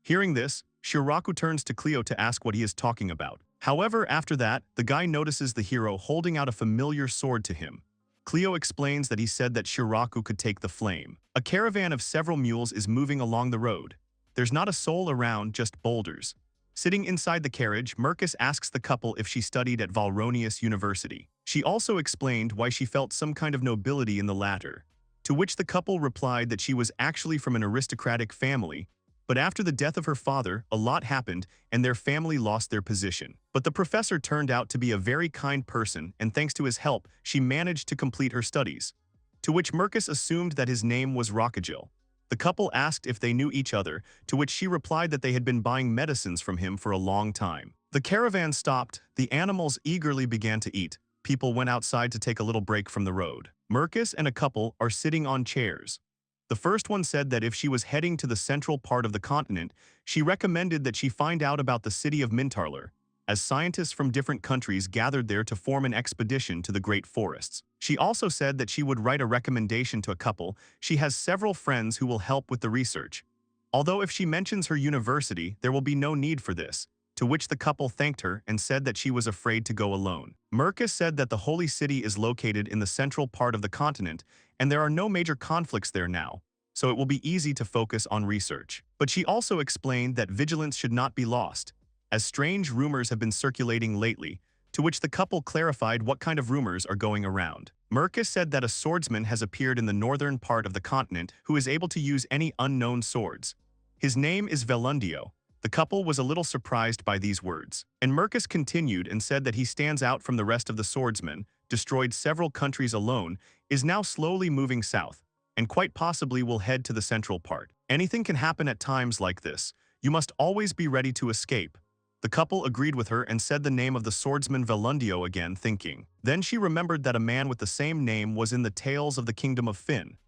Hearing this, Shiraku turns to Cleo to ask what he is talking about. However, after that, the guy notices the hero holding out a familiar sword to him. Cleo explains that he said that Shiraku could take the flame. A caravan of several mules is moving along the road. There's not a soul around, just boulders. Sitting inside the carriage, Mercus asks the couple if she studied at Valronius University. She also explained why she felt some kind of nobility in the latter, to which the couple replied that she was actually from an aristocratic family, but after the death of her father, a lot happened and their family lost their position. But the professor turned out to be a very kind person, and thanks to his help, she managed to complete her studies. To which Mercus assumed that his name was Rockagil. The couple asked if they knew each other, to which she replied that they had been buying medicines from him for a long time. The caravan stopped, the animals eagerly began to eat. People went outside to take a little break from the road. Mercus and a couple are sitting on chairs. The first one said that if she was heading to the central part of the continent, she recommended that she find out about the city of Mintarler, as scientists from different countries gathered there to form an expedition to the Great Forests. She also said that she would write a recommendation to a couple. She has several friends who will help with the research. Although if she mentions her university, there will be no need for this, to which the couple thanked her and said that she was afraid to go alone. Merca said that the holy city is located in the central part of the continent and there are no major conflicts there now, so it will be easy to focus on research. But she also explained that vigilance should not be lost, as strange rumors have been circulating lately, to which the couple clarified what kind of rumors are going around. Merca said that a swordsman has appeared in the northern part of the continent who is able to use any unknown swords. His name is Verndio. The couple was a little surprised by these words, and Mercus continued and said that he stands out from the rest of the swordsmen, destroyed several countries alone, is now slowly moving south, and quite possibly will head to the central part. Anything can happen at times like this. You must always be ready to escape. The couple agreed with her and said the name of the swordsman Verndio again, thinking. Then she remembered that a man with the same name was in the Tales of the Kingdom of Finn,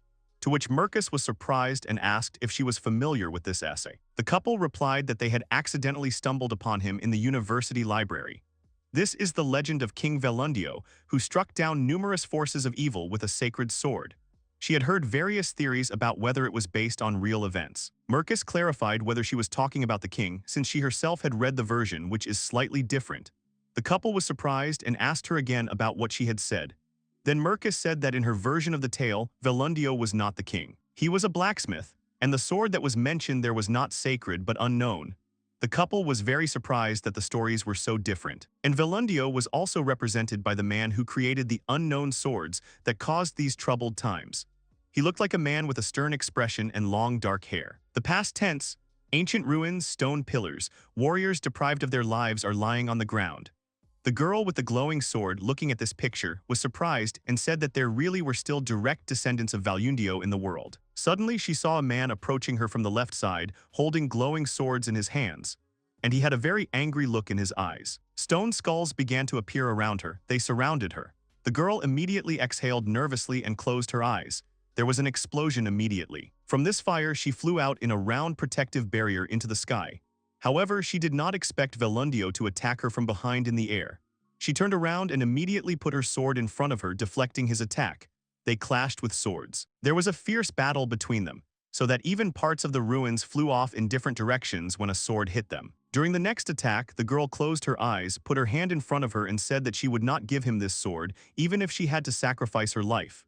to which Mercus was surprised and asked if she was familiar with this essay. The couple replied that they had accidentally stumbled upon him in the university library. This is the legend of King Verndio, who struck down numerous forces of evil with a sacred sword. She had heard various theories about whether it was based on real events. Mercus clarified whether she was talking about the king, since she herself had read the version, which is slightly different. The couple was surprised and asked her again about what she had said. Then Mercus said that in her version of the tale, Verndio was not the king. He was a blacksmith, and the sword that was mentioned there was not sacred but unknown. The couple was very surprised that the stories were so different. And Verndio was also represented by the man who created the unknown swords that caused these troubled times. He looked like a man with a stern expression and long dark hair. The past tense, ancient ruins, stone pillars, warriors deprived of their lives are lying on the ground. The girl with the glowing sword looking at this picture was surprised and said that there really were still direct descendants of Verndio in the world. Suddenly she saw a man approaching her from the left side, holding glowing swords in his hands, and he had a very angry look in his eyes. Stone skulls began to appear around her. They surrounded her. The girl immediately exhaled nervously and closed her eyes. There was an explosion immediately. From this fire she flew out in a round protective barrier into the sky. However, she did not expect Verndio to attack her from behind in the air. She turned around and immediately put her sword in front of her, deflecting his attack. They clashed with swords. There was a fierce battle between them, so that even parts of the ruins flew off in different directions when a sword hit them. During the next attack, the girl closed her eyes, put her hand in front of her and said that she would not give him this sword, even if she had to sacrifice her life.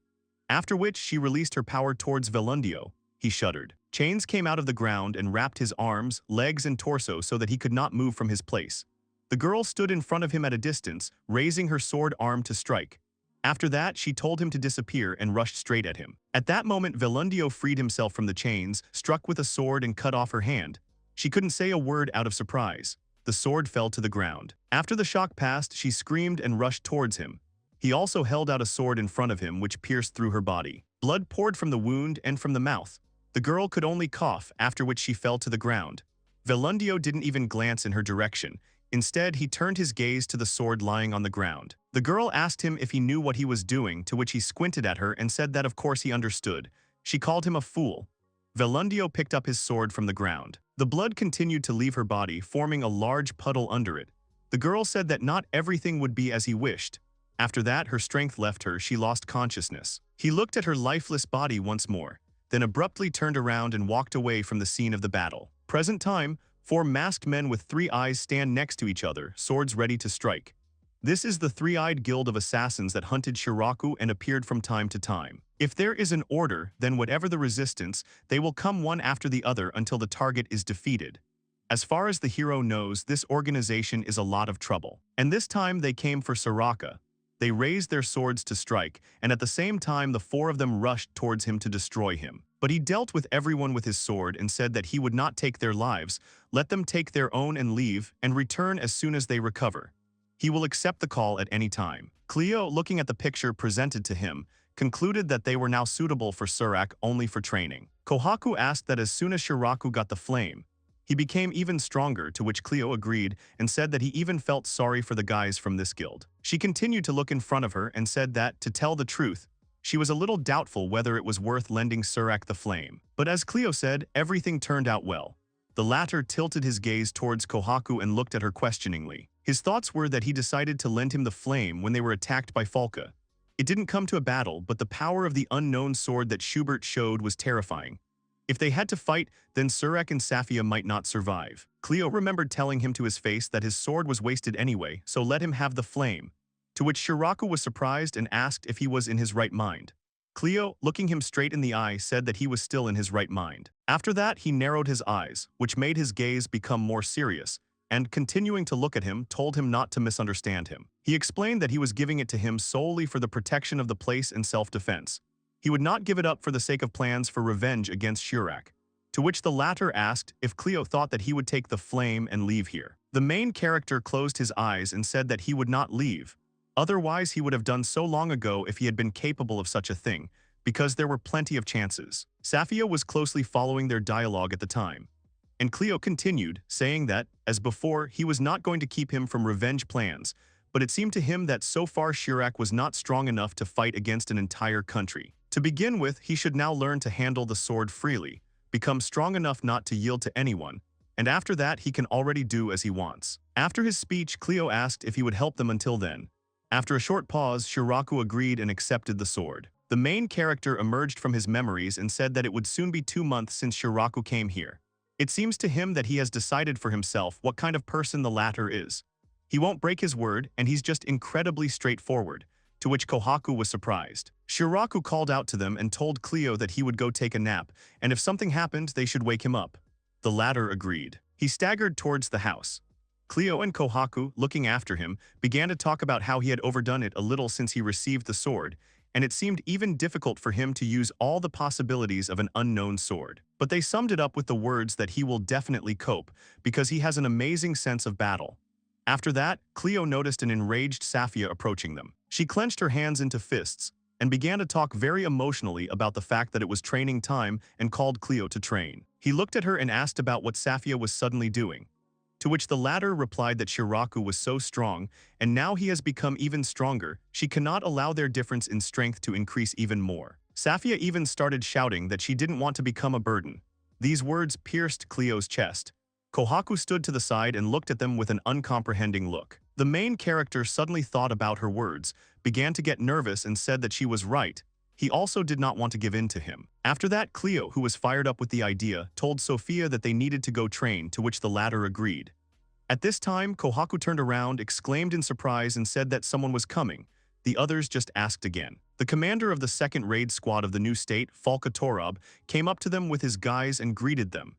After which she released her power towards Verndio. He shuddered. Chains came out of the ground and wrapped his arms, legs, and torso so that he could not move from his place. The girl stood in front of him at a distance, raising her sword arm to strike. After that, she told him to disappear and rushed straight at him. At that moment, Verndio freed himself from the chains, struck with a sword and cut off her hand. She couldn't say a word out of surprise. The sword fell to the ground. After the shock passed, she screamed and rushed towards him. He also held out a sword in front of him which pierced through her body. Blood poured from the wound and from the mouth. The girl could only cough, after which she fell to the ground. Verndio didn't even glance in her direction. Instead, he turned his gaze to the sword lying on the ground. The girl asked him if he knew what he was doing, to which he squinted at her and said that of course he understood. She called him a fool. Verndio picked up his sword from the ground. The blood continued to leave her body, forming a large puddle under it. The girl said that not everything would be as he wished. After that, her strength left her, she lost consciousness. He looked at her lifeless body once more, then abruptly turned around and walked away from the scene of the battle. Present time, 4 masked men with 3 eyes stand next to each other, swords ready to strike. This is the 3-eyed guild of assassins that hunted Shiraku and appeared from time to time. If there is an order, then whatever the resistance, they will come one after the other until the target is defeated. As far as the hero knows, this organization is a lot of trouble. And this time they came for Soraka. They raised their swords to strike, and at the same time the 4 of them rushed towards him to destroy him. But he dealt with everyone with his sword and said that he would not take their lives, let them take their own and leave, and return as soon as they recover. He will accept the call at any time. Cleo, looking at the picture presented to him, concluded that they were now suitable for Surak only for training. Kohaku asked that as soon as Shiraku got the flame, he became even stronger, to which Cleo agreed and said that he even felt sorry for the guys from this guild. She continued to look in front of her and said that, to tell the truth, she was a little doubtful whether it was worth lending Surak the flame. But as Cleo said, everything turned out well. The latter tilted his gaze towards Kohaku and looked at her questioningly. His thoughts were that he decided to lend him the flame when they were attacked by Falca. It didn't come to a battle, but the power of the unknown sword that Schubert showed was terrifying. If they had to fight, then Surreal and Safia might not survive. Cleo remembered telling him to his face that his sword was wasted anyway, so let him have the flame. To which Shiraku was surprised and asked if he was in his right mind. Cleo, looking him straight in the eye, said that he was still in his right mind. After that, he narrowed his eyes, which made his gaze become more serious, and continuing to look at him, told him not to misunderstand him. He explained that he was giving it to him solely for the protection of the place and self-defense. He would not give it up for the sake of plans for revenge against Shurak. To which the latter asked if Cleo thought that he would take the flame and leave here. The main character closed his eyes and said that he would not leave. Otherwise, he would have done so long ago if he had been capable of such a thing, because there were plenty of chances. Safia was closely following their dialogue at the time. And Cleo continued, saying that, as before, he was not going to keep him from revenge plans, but it seemed to him that so far Shurak was not strong enough to fight against an entire country. To begin with, he should now learn to handle the sword freely, become strong enough not to yield to anyone, and after that he can already do as he wants. After his speech, Cleo asked if he would help them until then. After a short pause, Shiraku agreed and accepted the sword. The main character emerged from his memories and said that it would soon be 2 months since Shiraku came here. It seems to him that he has decided for himself what kind of person the latter is. He won't break his word, and he's just incredibly straightforward, to which Kohaku was surprised. Shiraku called out to them and told Cleo that he would go take a nap, and if something happened, they should wake him up. The latter agreed. He staggered towards the house. Cleo and Kohaku, looking after him, began to talk about how he had overdone it a little since he received the sword, and it seemed even difficult for him to use all the possibilities of an unknown sword. But they summed it up with the words that he will definitely cope, because he has an amazing sense of battle. After that, Cleo noticed an enraged Safia approaching them. She clenched her hands into fists, and began to talk very emotionally about the fact that it was training time and called Cleo to train. He looked at her and asked about what Safia was suddenly doing. To which the latter replied that Shiraku was so strong, and now he has become even stronger, she cannot allow their difference in strength to increase even more. Safia even started shouting that she didn't want to become a burden. These words pierced Cleo's chest. Kohaku stood to the side and looked at them with an uncomprehending look. The main character suddenly thought about her words, began to get nervous and said that she was right. He also did not want to give in to him. After that, Cleo, who was fired up with the idea, told Sophia that they needed to go train, to which the latter agreed. At this time, Kohaku turned around, exclaimed in surprise, and said that someone was coming. The others just asked again. The commander of the second raid squad of the new state, Falka Torab, came up to them with his guys and greeted them.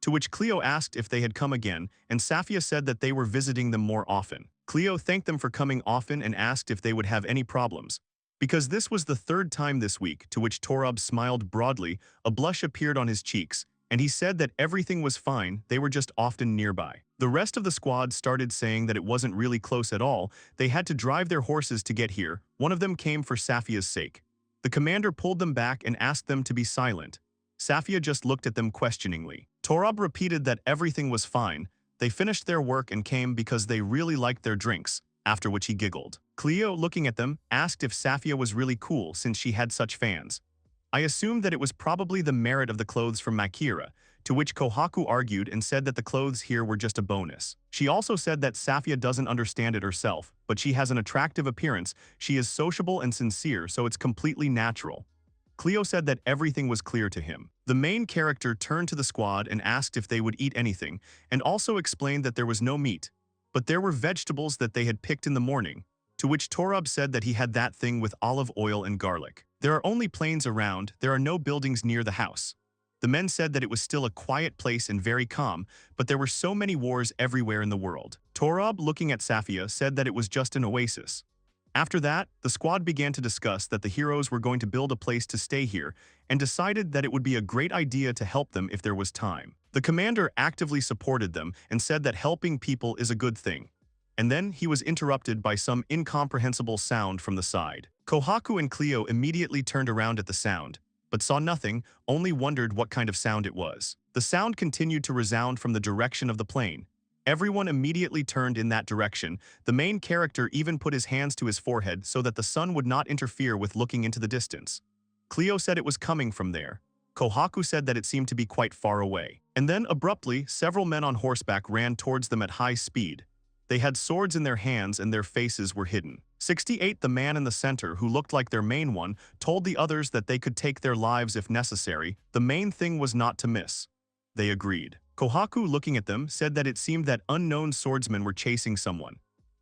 To which Cleo asked if they had come again, and Safia said that they were visiting them more often. Cleo thanked them for coming often and asked if they would have any problems. Because this was the 3rd time this week, to which Torab smiled broadly, a blush appeared on his cheeks, and he said that everything was fine, they were just often nearby. The rest of the squad started saying that it wasn't really close at all, they had to drive their horses to get here, one of them came for Safia's sake. The commander pulled them back and asked them to be silent. Safia just looked at them questioningly. Torab repeated that everything was fine, they finished their work and came because they really liked their drinks, after which he giggled. Cleo, looking at them, asked if Safia was really cool since she had such fans. I assumed that it was probably the merit of the clothes from Makira, to which Kohaku argued and said that the clothes here were just a bonus. She also said that Safia doesn't understand it herself, but she has an attractive appearance, she is sociable and sincere, so it's completely natural. Cleo said that everything was clear to him. The main character turned to the squad and asked if they would eat anything, and also explained that there was no meat, but there were vegetables that they had picked in the morning, to which Torab said that he had that thing with olive oil and garlic. There are only plains around, there are no buildings near the house. The men said that it was still a quiet place and very calm, but there were so many wars everywhere in the world. Torab, looking at Safia, said that it was just an oasis. After that, the squad began to discuss that the heroes were going to build a place to stay here and decided that it would be a great idea to help them if there was time. The commander actively supported them and said that helping people is a good thing. And then he was interrupted by some incomprehensible sound from the side. Kohaku and Cleo immediately turned around at the sound, but saw nothing, only wondered what kind of sound it was. The sound continued to resound from the direction of the plane. Everyone immediately turned in that direction. The main character even put his hands to his forehead so that the sun would not interfere with looking into the distance. Cleo said it was coming from there. Kohaku said that it seemed to be quite far away. And then, abruptly, several men on horseback ran towards them at high speed. They had swords in their hands and their faces were hidden. 68 The man in the center, who looked like their main one, told the others that they could take their lives if necessary. The main thing was not to miss. They agreed. Kohaku, looking at them, said that it seemed that unknown swordsmen were chasing someone.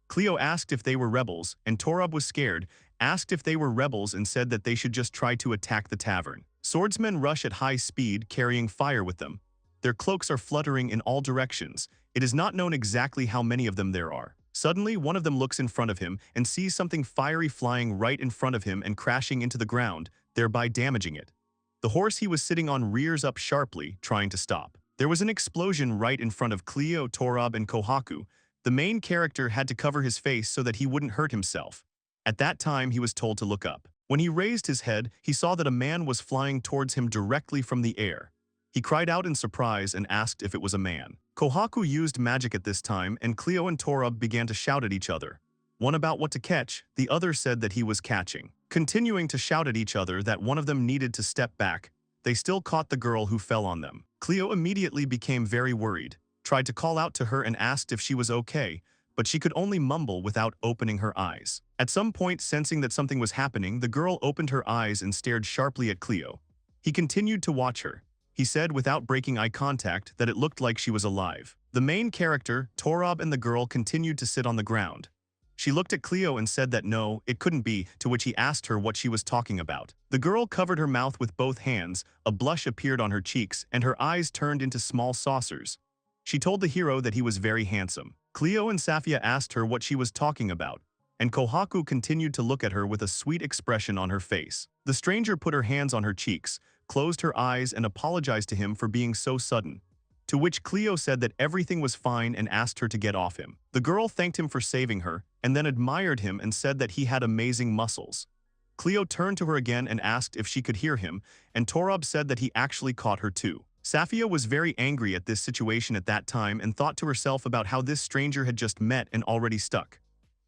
Cleo asked if they were rebels, and Torab was scared, asked if they were rebels and said that they should just try to attack the tavern. Swordsmen rush at high speed, carrying fire with them. Their cloaks are fluttering in all directions. It is not known exactly how many of them there are. Suddenly, one of them looks in front of him and sees something fiery flying right in front of him and crashing into the ground, thereby damaging it. The horse he was sitting on rears up sharply, trying to stop. There was an explosion right in front of Cleo, Torab, and Kohaku. The main character had to cover his face so that he wouldn't hurt himself. At that time, he was told to look up. When he raised his head, he saw that a man was flying towards him directly from the air. He cried out in surprise and asked if it was a man. Kohaku used magic at this time, and Cleo and Torab began to shout at each other. One about what to catch, the other said that he was catching. Continuing to shout at each other that one of them needed to step back, they still caught the girl who fell on them. Cleo immediately became very worried, tried to call out to her and asked if she was okay, but she could only mumble without opening her eyes. At some point, sensing that something was happening, the girl opened her eyes and stared sharply at Cleo. He continued to watch her. He said without breaking eye contact that it looked like she was alive. The main character, Torab, and the girl continued to sit on the ground. She looked at Cleo and said that no, it couldn't be, to which he asked her what she was talking about. The girl covered her mouth with both hands, a blush appeared on her cheeks, and her eyes turned into small saucers. She told the hero that he was very handsome. Cleo and Safia asked her what she was talking about, and Kohaku continued to look at her with a sweet expression on her face. The stranger put her hands on her cheeks, closed her eyes and apologized to him for being so sudden, to which Cleo said that everything was fine and asked her to get off him. The girl thanked him for saving her, and then admired him and said that he had amazing muscles. Cleo turned to her again and asked if she could hear him, and Torab said that he actually caught her too. Safia was very angry at this situation at that time and thought to herself about how this stranger had just met and already stuck.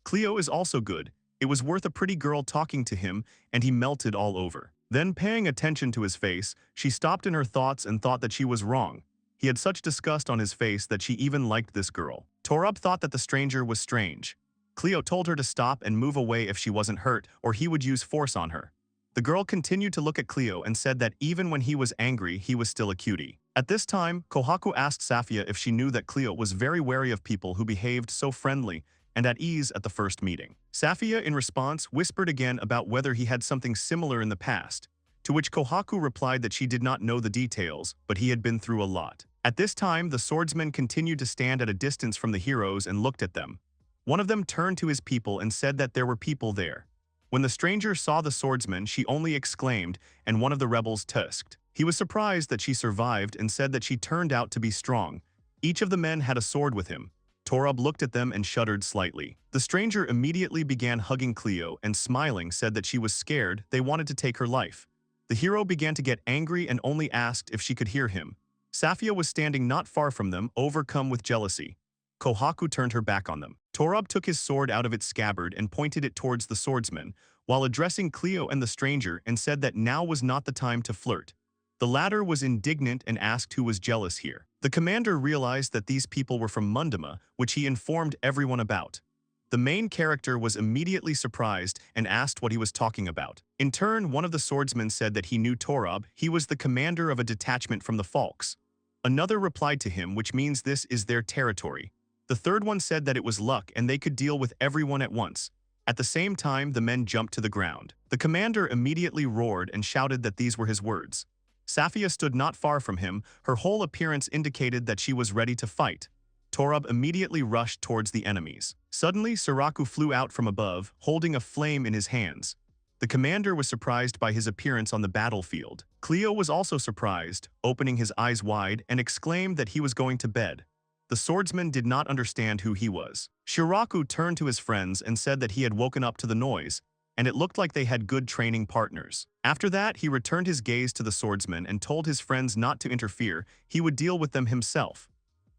Cleo is also good. It was worth a pretty girl talking to him, and he melted all over. Then, paying attention to his face, she stopped in her thoughts and thought that she was wrong. He had such disgust on his face that she even liked this girl. Torab thought that the stranger was strange. Cleo told her to stop and move away if she wasn't hurt, or he would use force on her. The girl continued to look at Cleo and said that even when he was angry, he was still a cutie. At this time, Kohaku asked Safia if she knew that Cleo was very wary of people who behaved so friendly and at ease at the first meeting. Safia, in response, whispered again about whether he had something similar in the past, to which Kohaku replied that she did not know the details, but he had been through a lot. At this time, the swordsmen continued to stand at a distance from the heroes and looked at them. One of them turned to his people and said that there were people there. When the stranger saw the swordsman, she only exclaimed, and one of the rebels tusked. He was surprised that she survived and said that she turned out to be strong. Each of the men had a sword with him. Torab looked at them and shuddered slightly. The stranger immediately began hugging Cleo and, smiling, said that she was scared, they wanted to take her life. The hero began to get angry and only asked if she could hear him. Safia was standing not far from them, overcome with jealousy. Kohaku turned her back on them. Torab took his sword out of its scabbard and pointed it towards the swordsman, while addressing Cleo and the stranger, and said that now was not the time to flirt. The latter was indignant and asked who was jealous here. The commander realized that these people were from Mundama, which he informed everyone about. The main character was immediately surprised and asked what he was talking about. In turn, one of the swordsmen said that he knew Torab, he was the commander of a detachment from the Falks. Another replied to him, which means this is their territory. The third one said that it was luck and they could deal with everyone at once. At the same time, the men jumped to the ground. The commander immediately roared and shouted that these were his words. Safia stood not far from him, her whole appearance indicated that she was ready to fight. Torab immediately rushed towards the enemies. Suddenly, Suraku flew out from above, holding a flame in his hands. The commander was surprised by his appearance on the battlefield. Cleo was also surprised, opening his eyes wide, and exclaimed that he was going to bed. The swordsman did not understand who he was. Shiraku turned to his friends and said that he had woken up to the noise, and it looked like they had good training partners. After that, he returned his gaze to the swordsman and told his friends not to interfere, he would deal with them himself.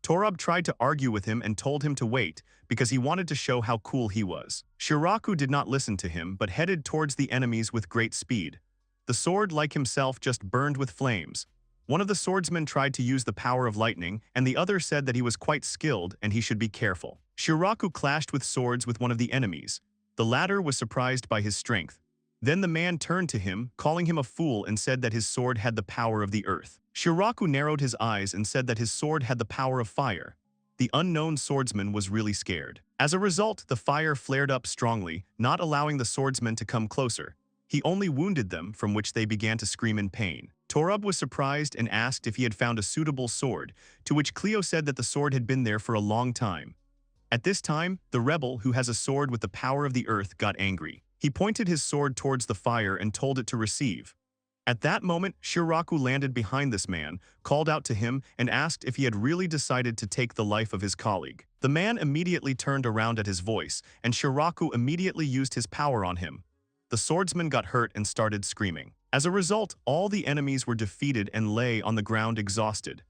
Torab tried to argue with him and told him to wait, because he wanted to show how cool he was. Shiraku did not listen to him but headed towards the enemies with great speed. The sword, like himself, just burned with flames. One of the swordsmen tried to use the power of lightning, and the other said that he was quite skilled and he should be careful. Shiraku clashed with swords with one of the enemies. The latter was surprised by his strength. Then the man turned to him, calling him a fool, and said that his sword had the power of the earth. Shiraku narrowed his eyes and said that his sword had the power of fire. The unknown swordsman was really scared. As a result, the fire flared up strongly, not allowing the swordsman to come closer. He only wounded them, from which they began to scream in pain. Torub was surprised and asked if he had found a suitable sword, to which Cleo said that the sword had been there for a long time. At this time, the rebel, who has a sword with the power of the earth, got angry. He pointed his sword towards the fire and told it to receive. At that moment, Shiraku landed behind this man, called out to him, and asked if he had really decided to take the life of his colleague. The man immediately turned around at his voice, and Shiraku immediately used his power on him. The swordsman got hurt and started screaming. As a result, all the enemies were defeated and lay on the ground exhausted.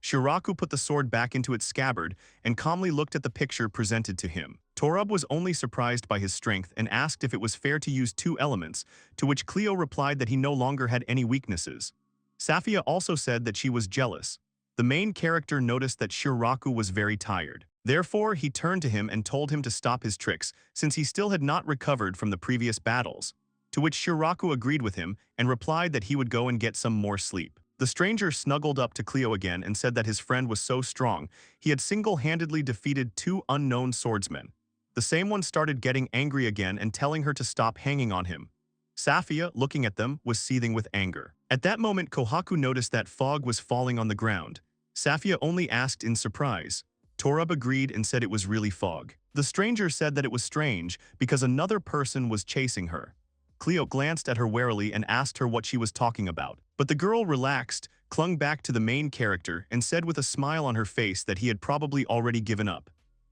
Shiraku put the sword back into its scabbard and calmly looked at the picture presented to him. Torub was only surprised by his strength and asked if it was fair to use 2 elements, to which Cleo replied that he no longer had any weaknesses. Safia also said that she was jealous. The main character noticed that Shiraku was very tired. Therefore, he turned to him and told him to stop his tricks, since he still had not recovered from the previous battles. To which Shiraku agreed with him and replied that he would go and get some more sleep. The stranger snuggled up to Cleo again and said that his friend was so strong, he had single-handedly defeated 2 unknown swordsmen. The same one started getting angry again and telling her to stop hanging on him. Safia, looking at them, was seething with anger. At that moment, Kohaku noticed that fog was falling on the ground. Safia only asked in surprise. Torub agreed and said it was really fog. The stranger said that it was strange because another person was chasing her. Cleo glanced at her warily and asked her what she was talking about. But the girl relaxed, clung back to the main character, and said with a smile on her face that he had probably already given up.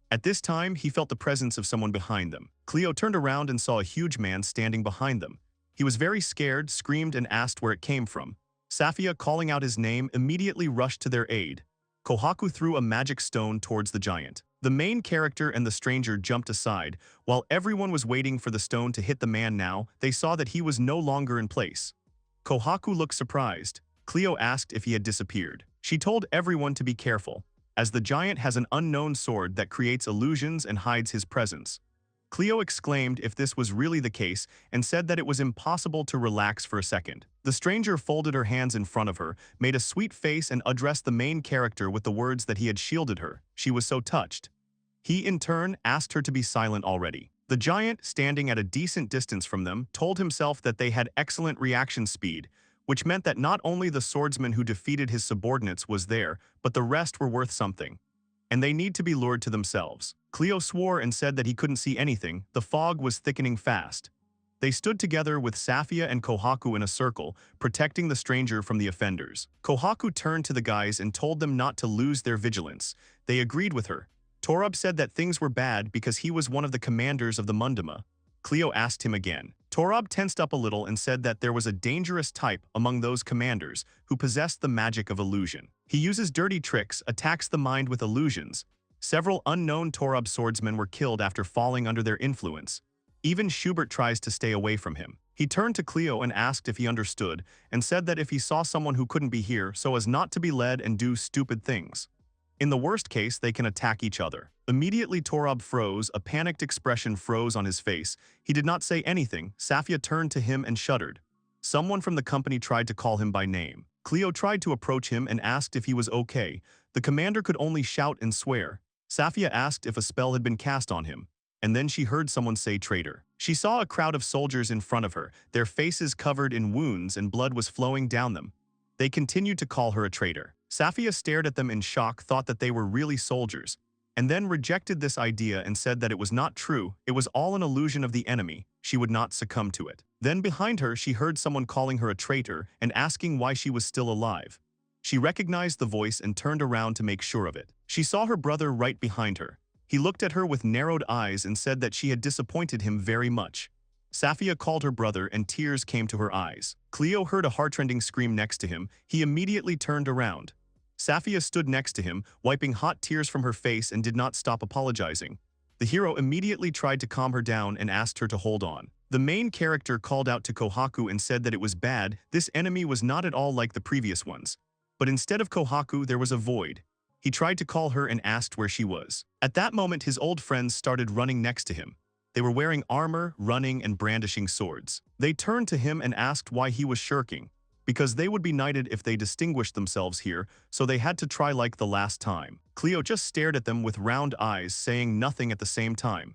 At this time, he felt the presence of someone behind them. Cleo turned around and saw a huge man standing behind them. He was very scared, screamed, and asked where it came from. Safia, calling out his name, immediately rushed to their aid. Kohaku threw a magic stone towards the giant. The main character and the stranger jumped aside. While everyone was waiting for the stone to hit the man now, they saw that he was no longer in place. Kohaku looked surprised. Cleo asked if he had disappeared. She told everyone to be careful, as the giant has an unknown sword that creates illusions and hides his presence. Cleo exclaimed if this was really the case and said that it was impossible to relax for a second. The stranger folded her hands in front of her, made a sweet face and addressed the main character with the words that he had shielded her. She was so touched. He, in turn, asked her to be silent already. The giant, standing at a decent distance from them, told himself that they had excellent reaction speed, which meant that not only the swordsman who defeated his subordinates was there, but the rest were worth something. And they need to be lured to themselves. Cleo swore and said that he couldn't see anything. The fog was thickening fast. They stood together with Safia and Kohaku in a circle, protecting the stranger from the offenders. Kohaku turned to the guys and told them not to lose their vigilance. They agreed with her. Torub said that things were bad because he was one of the commanders of the Mundama. Cleo asked him again. Torub tensed up a little and said that there was a dangerous type among those commanders who possessed the magic of illusion. He uses dirty tricks, attacks the mind with illusions. Several unknown Torub swordsmen were killed after falling under their influence. Even Schubert tries to stay away from him. He turned to Cleo and asked if he understood, and said that if he saw someone who couldn't be here so as not to be led and do stupid things. In the worst case, they can attack each other. Immediately Torub froze, a panicked expression froze on his face. He did not say anything. Safia turned to him and shuddered. Someone from the company tried to call him by name. Cleo tried to approach him and asked if he was okay. The commander could only shout and swear. Safia asked if a spell had been cast on him, and then she heard someone say traitor. She saw a crowd of soldiers in front of her, their faces covered in wounds and blood was flowing down them. They continued to call her a traitor. Safia stared at them in shock, thought that they were really soldiers, and then rejected this idea and said that it was not true, it was all an illusion of the enemy, she would not succumb to it. Then behind her she heard someone calling her a traitor and asking why she was still alive. She recognized the voice and turned around to make sure of it. She saw her brother right behind her. He looked at her with narrowed eyes and said that she had disappointed him very much. Safia called her brother and tears came to her eyes. Cleo heard a heartrending scream next to him. He immediately turned around. Safia stood next to him, wiping hot tears from her face and did not stop apologizing. The hero immediately tried to calm her down and asked her to hold on. The main character called out to Kohaku and said that it was bad, this enemy was not at all like the previous ones. But instead of Kohaku, there was a void. He tried to call her and asked where she was. At that moment, his old friends started running next to him. They They were wearing armor, running, and brandishing swords. They turned to him and asked why he was shirking, because they would be knighted if they distinguished themselves here, so they had to try like the last time. Cleo just stared at them with round eyes, saying nothing at the same time.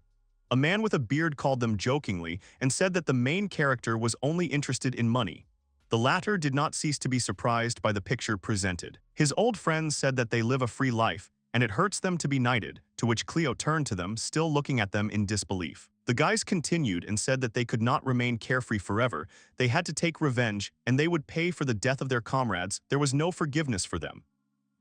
A man with a beard called them jokingly and said that the main character was only interested in money. The latter did not cease to be surprised by the picture presented. His old friends said that they live a free life, and it hurts them to be knighted, to which Cleo turned to them, still looking at them in disbelief. The guys continued and said that they could not remain carefree forever, they had to take revenge, and they would pay for the death of their comrades. There was no forgiveness for them.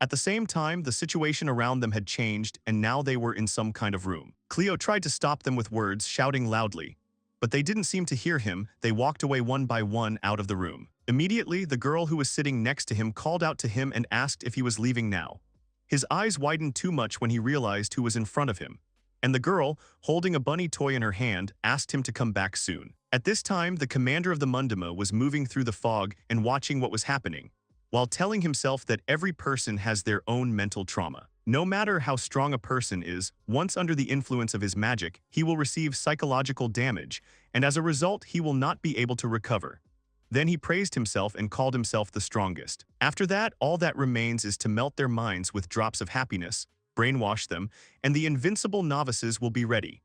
At the same time, the situation around them had changed, and now they were in some kind of room. Cleo tried to stop them with words, shouting loudly. But they didn't seem to hear him. They walked away one by one out of the room. Immediately, the girl who was sitting next to him called out to him and asked if he was leaving now. His eyes widened too much when he realized who was in front of him. And the girl, holding a bunny toy in her hand, asked him to come back soon. At this time, the commander of the Manhwa was moving through the fog and watching what was happening, while telling himself that every person has their own mental trauma. No matter how strong a person is, once under the influence of his magic, he will receive psychological damage, and as a result, he will not be able to recover. Then he praised himself and called himself the strongest. After that, all that remains is to melt their minds with drops of happiness, brainwash them, and the invincible novices will be ready.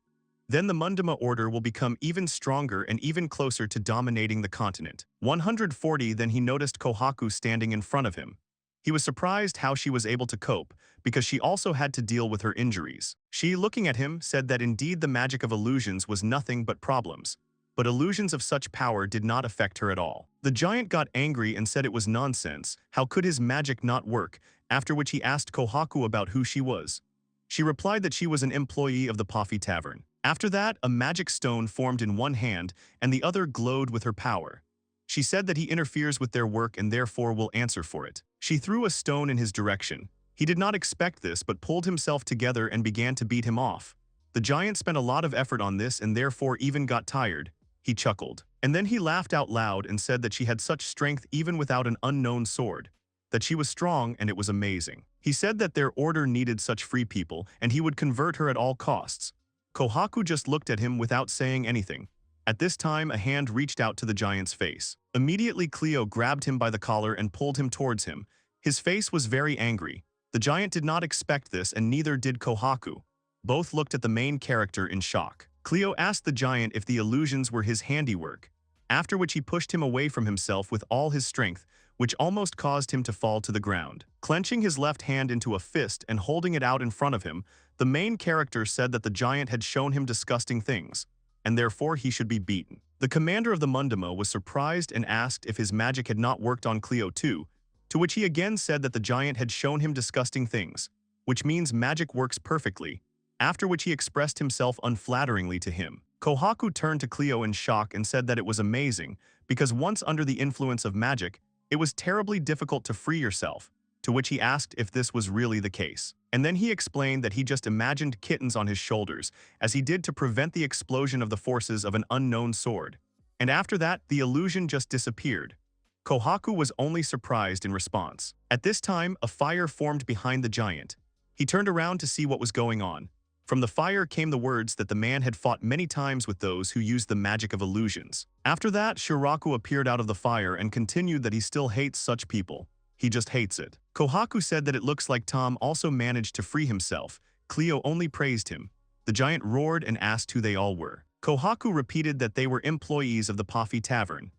Then the Manhwa order will become even stronger and even closer to dominating the continent. 140. Then he noticed Kohaku standing in front of him. He was surprised how she was able to cope, because she also had to deal with her injuries. She, looking at him, said that indeed the magic of illusions was nothing but problems. But illusions of such power did not affect her at all. The giant got angry and said it was nonsense, how could his magic not work, after which he asked Kohaku about who she was. She replied that she was an employee of the Poffy Tavern. After that, a magic stone formed in one hand, and the other glowed with her power. She said that he interferes with their work and therefore will answer for it. She threw a stone in his direction. He did not expect this but pulled himself together and began to beat him off. The giant spent a lot of effort on this and therefore even got tired. He chuckled. And then he laughed out loud and said that she had such strength even without an unknown sword, that she was strong and it was amazing. He said that their order needed such free people and he would convert her at all costs. Kohaku just looked at him without saying anything. At this time, a hand reached out to the giant's face. Immediately, Cleo grabbed him by the collar and pulled him towards him. His face was very angry. The giant did not expect this and neither did Kohaku. Both looked at the main character in shock. Cleo asked the giant if the illusions were his handiwork, after which he pushed him away from himself with all his strength, which almost caused him to fall to the ground. Clenching his left hand into a fist and holding it out in front of him, the main character said that the giant had shown him disgusting things, and therefore he should be beaten. The commander of the Manhwa was surprised and asked if his magic had not worked on Cleo too, to which he again said that the giant had shown him disgusting things, which means magic works perfectly, after which he expressed himself unflatteringly to him. Kohaku turned to Cleo in shock and said that it was amazing, because once under the influence of magic, it was terribly difficult to free yourself, to which he asked if this was really the case. And then he explained that he just imagined kittens on his shoulders, as he did to prevent the explosion of the forces of an unknown sword. And after that, the illusion just disappeared. Kohaku was only surprised in response. At this time, a fire formed behind the giant. He turned around to see what was going on. From the fire came the words that the man had fought many times with those who used the magic of illusions. After that, Shiraku appeared out of the fire and continued that he still hates such people. He just hates it. Kohaku said that it looks like Tom also managed to free himself. Cleo only praised him. The giant roared and asked who they all were. Kohaku repeated that they were employees of the Poffy Tavern.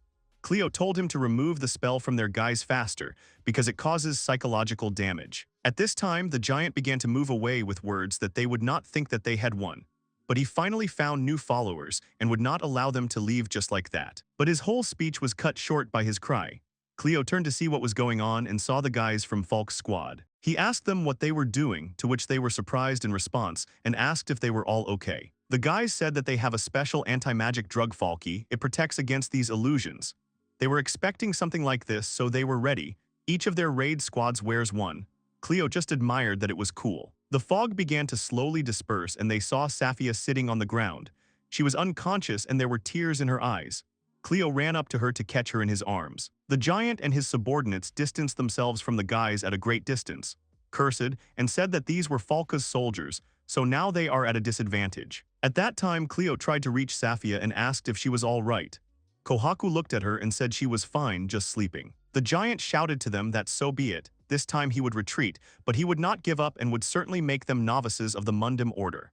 Cleo told him to remove the spell from their guys faster, because it causes psychological damage. At this time, the giant began to move away with words that they would not think that they had won. But he finally found new followers and would not allow them to leave just like that. But his whole speech was cut short by his cry. Cleo turned to see what was going on and saw the guys from Falk's squad. He asked them what they were doing, to which they were surprised in response, and asked if they were all okay. The guys said that they have a special anti-magic drug Falky. It protects against these illusions. They were expecting something like this, so they were ready. Each of their raid squads wears one. Cleo just admired that it was cool. The fog began to slowly disperse and they saw Safia sitting on the ground. She was unconscious and there were tears in her eyes. Cleo ran up to her to catch her in his arms. The giant and his subordinates distanced themselves from the guys at a great distance. cursed, and said that these were Falca's soldiers, so now they are at a disadvantage. At that time, Cleo tried to reach Safia and asked if she was all right. Kohaku looked at her and said she was fine, just sleeping. The giant shouted to them that so be it, this time he would retreat, but he would not give up and would certainly make them novices of the Mundum order.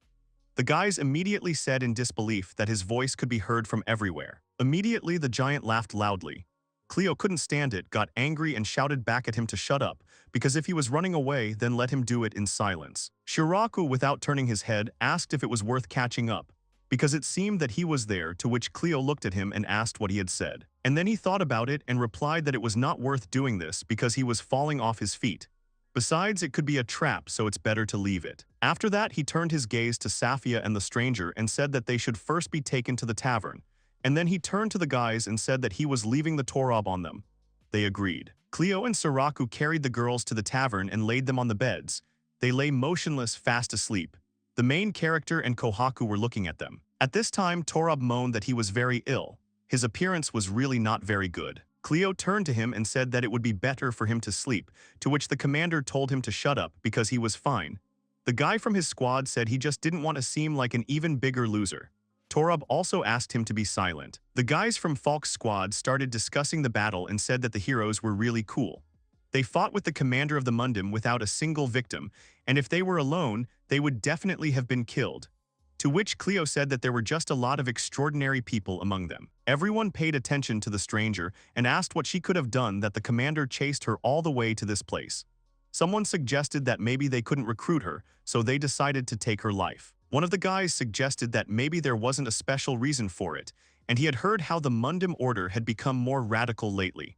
The guys immediately said in disbelief that his voice could be heard from everywhere. Immediately the giant laughed loudly. Cleo couldn't stand it, got angry and shouted back at him to shut up, because if he was running away, then let him do it in silence. Shiraku, without turning his head, asked if it was worth catching up, because it seemed that he was there, to which Cleo looked at him and asked what he had said. And then he thought about it and replied that it was not worth doing this because he was falling off his feet. Besides, it could be a trap, so it's better to leave it. After that, he turned his gaze to Safia and the stranger and said that they should first be taken to the tavern. And then he turned to the guys and said that he was leaving the Torob on them. They agreed. Cleo and Saraku carried the girls to the tavern and laid them on the beds. They lay motionless, fast asleep. The main character and Kohaku were looking at them. At this time, Torob moaned that he was very ill. His appearance was really not very good. Cleo turned to him and said that it would be better for him to sleep, to which the commander told him to shut up because he was fine. The guy from his squad said he just didn't want to seem like an even bigger loser. Torob also asked him to be silent. The guys from Falk's squad started discussing the battle and said that the heroes were really cool. They fought with the commander of the Mundum without a single victim, and if they were alone, they would definitely have been killed. To which Cleo said that there were just a lot of extraordinary people among them. Everyone paid attention to the stranger and asked what she could have done that the commander chased her all the way to this place. Someone suggested that maybe they couldn't recruit her, so they decided to take her life. One of the guys suggested that maybe there wasn't a special reason for it, and he had heard how the Mundum order had become more radical lately.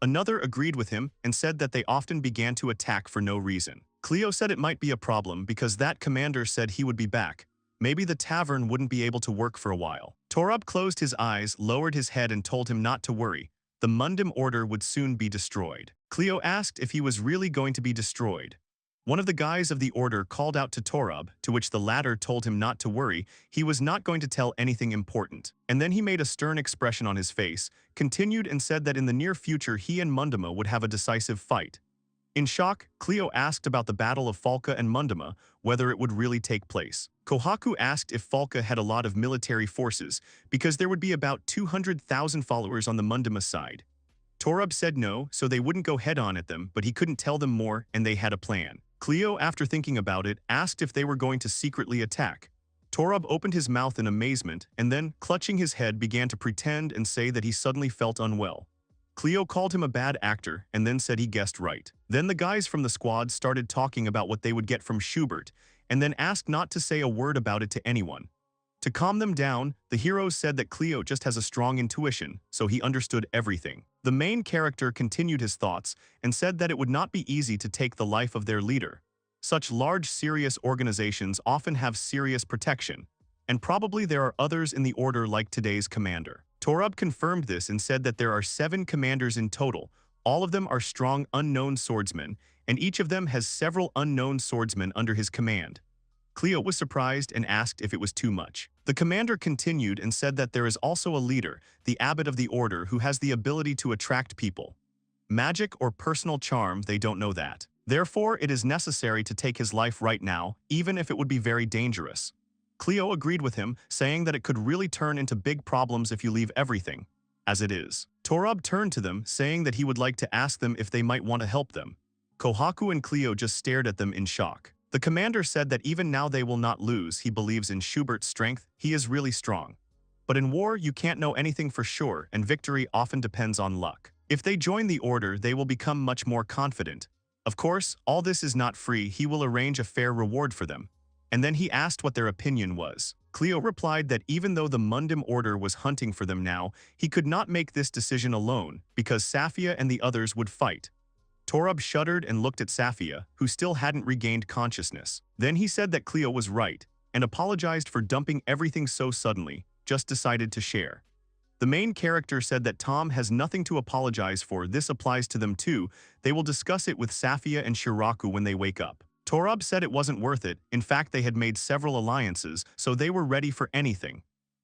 Another agreed with him and said that they often began to attack for no reason. Cleo said it might be a problem because that commander said he would be back. Maybe the tavern wouldn't be able to work for a while. Torob closed his eyes, lowered his head and told him not to worry. The Mundum order would soon be destroyed. Cleo asked if he was really going to be destroyed. One of the guys of the order called out to Torob, to which the latter told him not to worry, he was not going to tell anything important. And then he made a stern expression on his face, continued and said that in the near future he and Munduma would have a decisive fight. In shock, Cleo asked about the battle of Falca and Munduma, whether it would really take place. Kohaku asked if Falca had a lot of military forces, because there would be about 200,000 followers on the Munduma side. Torob said no, so they wouldn't go head-on at them, but he couldn't tell them more and they had a plan. Cleo, after thinking about it, asked if they were going to secretly attack. Torob opened his mouth in amazement and then, clutching his head, began to pretend and say that he suddenly felt unwell. Cleo called him a bad actor and then said he guessed right. Then the guys from the squad started talking about what they would get from Schubert and then asked not to say a word about it to anyone. To calm them down, the heroes said that Cleo just has a strong intuition, so he understood everything. The main character continued his thoughts and said that it would not be easy to take the life of their leader. Such large, serious organizations often have serious protection, and probably there are others in the order like today's commander. Torob confirmed this and said that there are 7 commanders in total. All of them are strong unknown swordsmen, and each of them has several unknown swordsmen under his command. Cleo was surprised and asked if it was too much. The commander continued and said that there is also a leader, the abbot of the order, who has the ability to attract people. Magic or personal charm, they don't know that. Therefore, it is necessary to take his life right now, even if it would be very dangerous. Cleo agreed with him, saying that it could really turn into big problems if you leave everything as it is. Torob turned to them, saying that he would like to ask them if they might want to help them. Kohaku and Cleo just stared at them in shock. The commander said that even now they will not lose. He believes in Schubert's strength. He is really strong. But in war, you can't know anything for sure, and victory often depends on luck. If they join the order, they will become much more confident. Of course, all this is not free. He will arrange a fair reward for them. And then he asked what their opinion was. Cleo replied that even though the Mundum order was hunting for them now, he could not make this decision alone, because Safia and the others would fight. Torob shuddered and looked at Safia, who still hadn't regained consciousness. Then he said that Cleo was right, and apologized for dumping everything so suddenly, just decided to share. The main character said that Tom has nothing to apologize for. This applies to them too. They will discuss it with Safia and Shiraku when they wake up. Torob said it wasn't worth it. In fact, they had made several alliances, so they were ready for anything.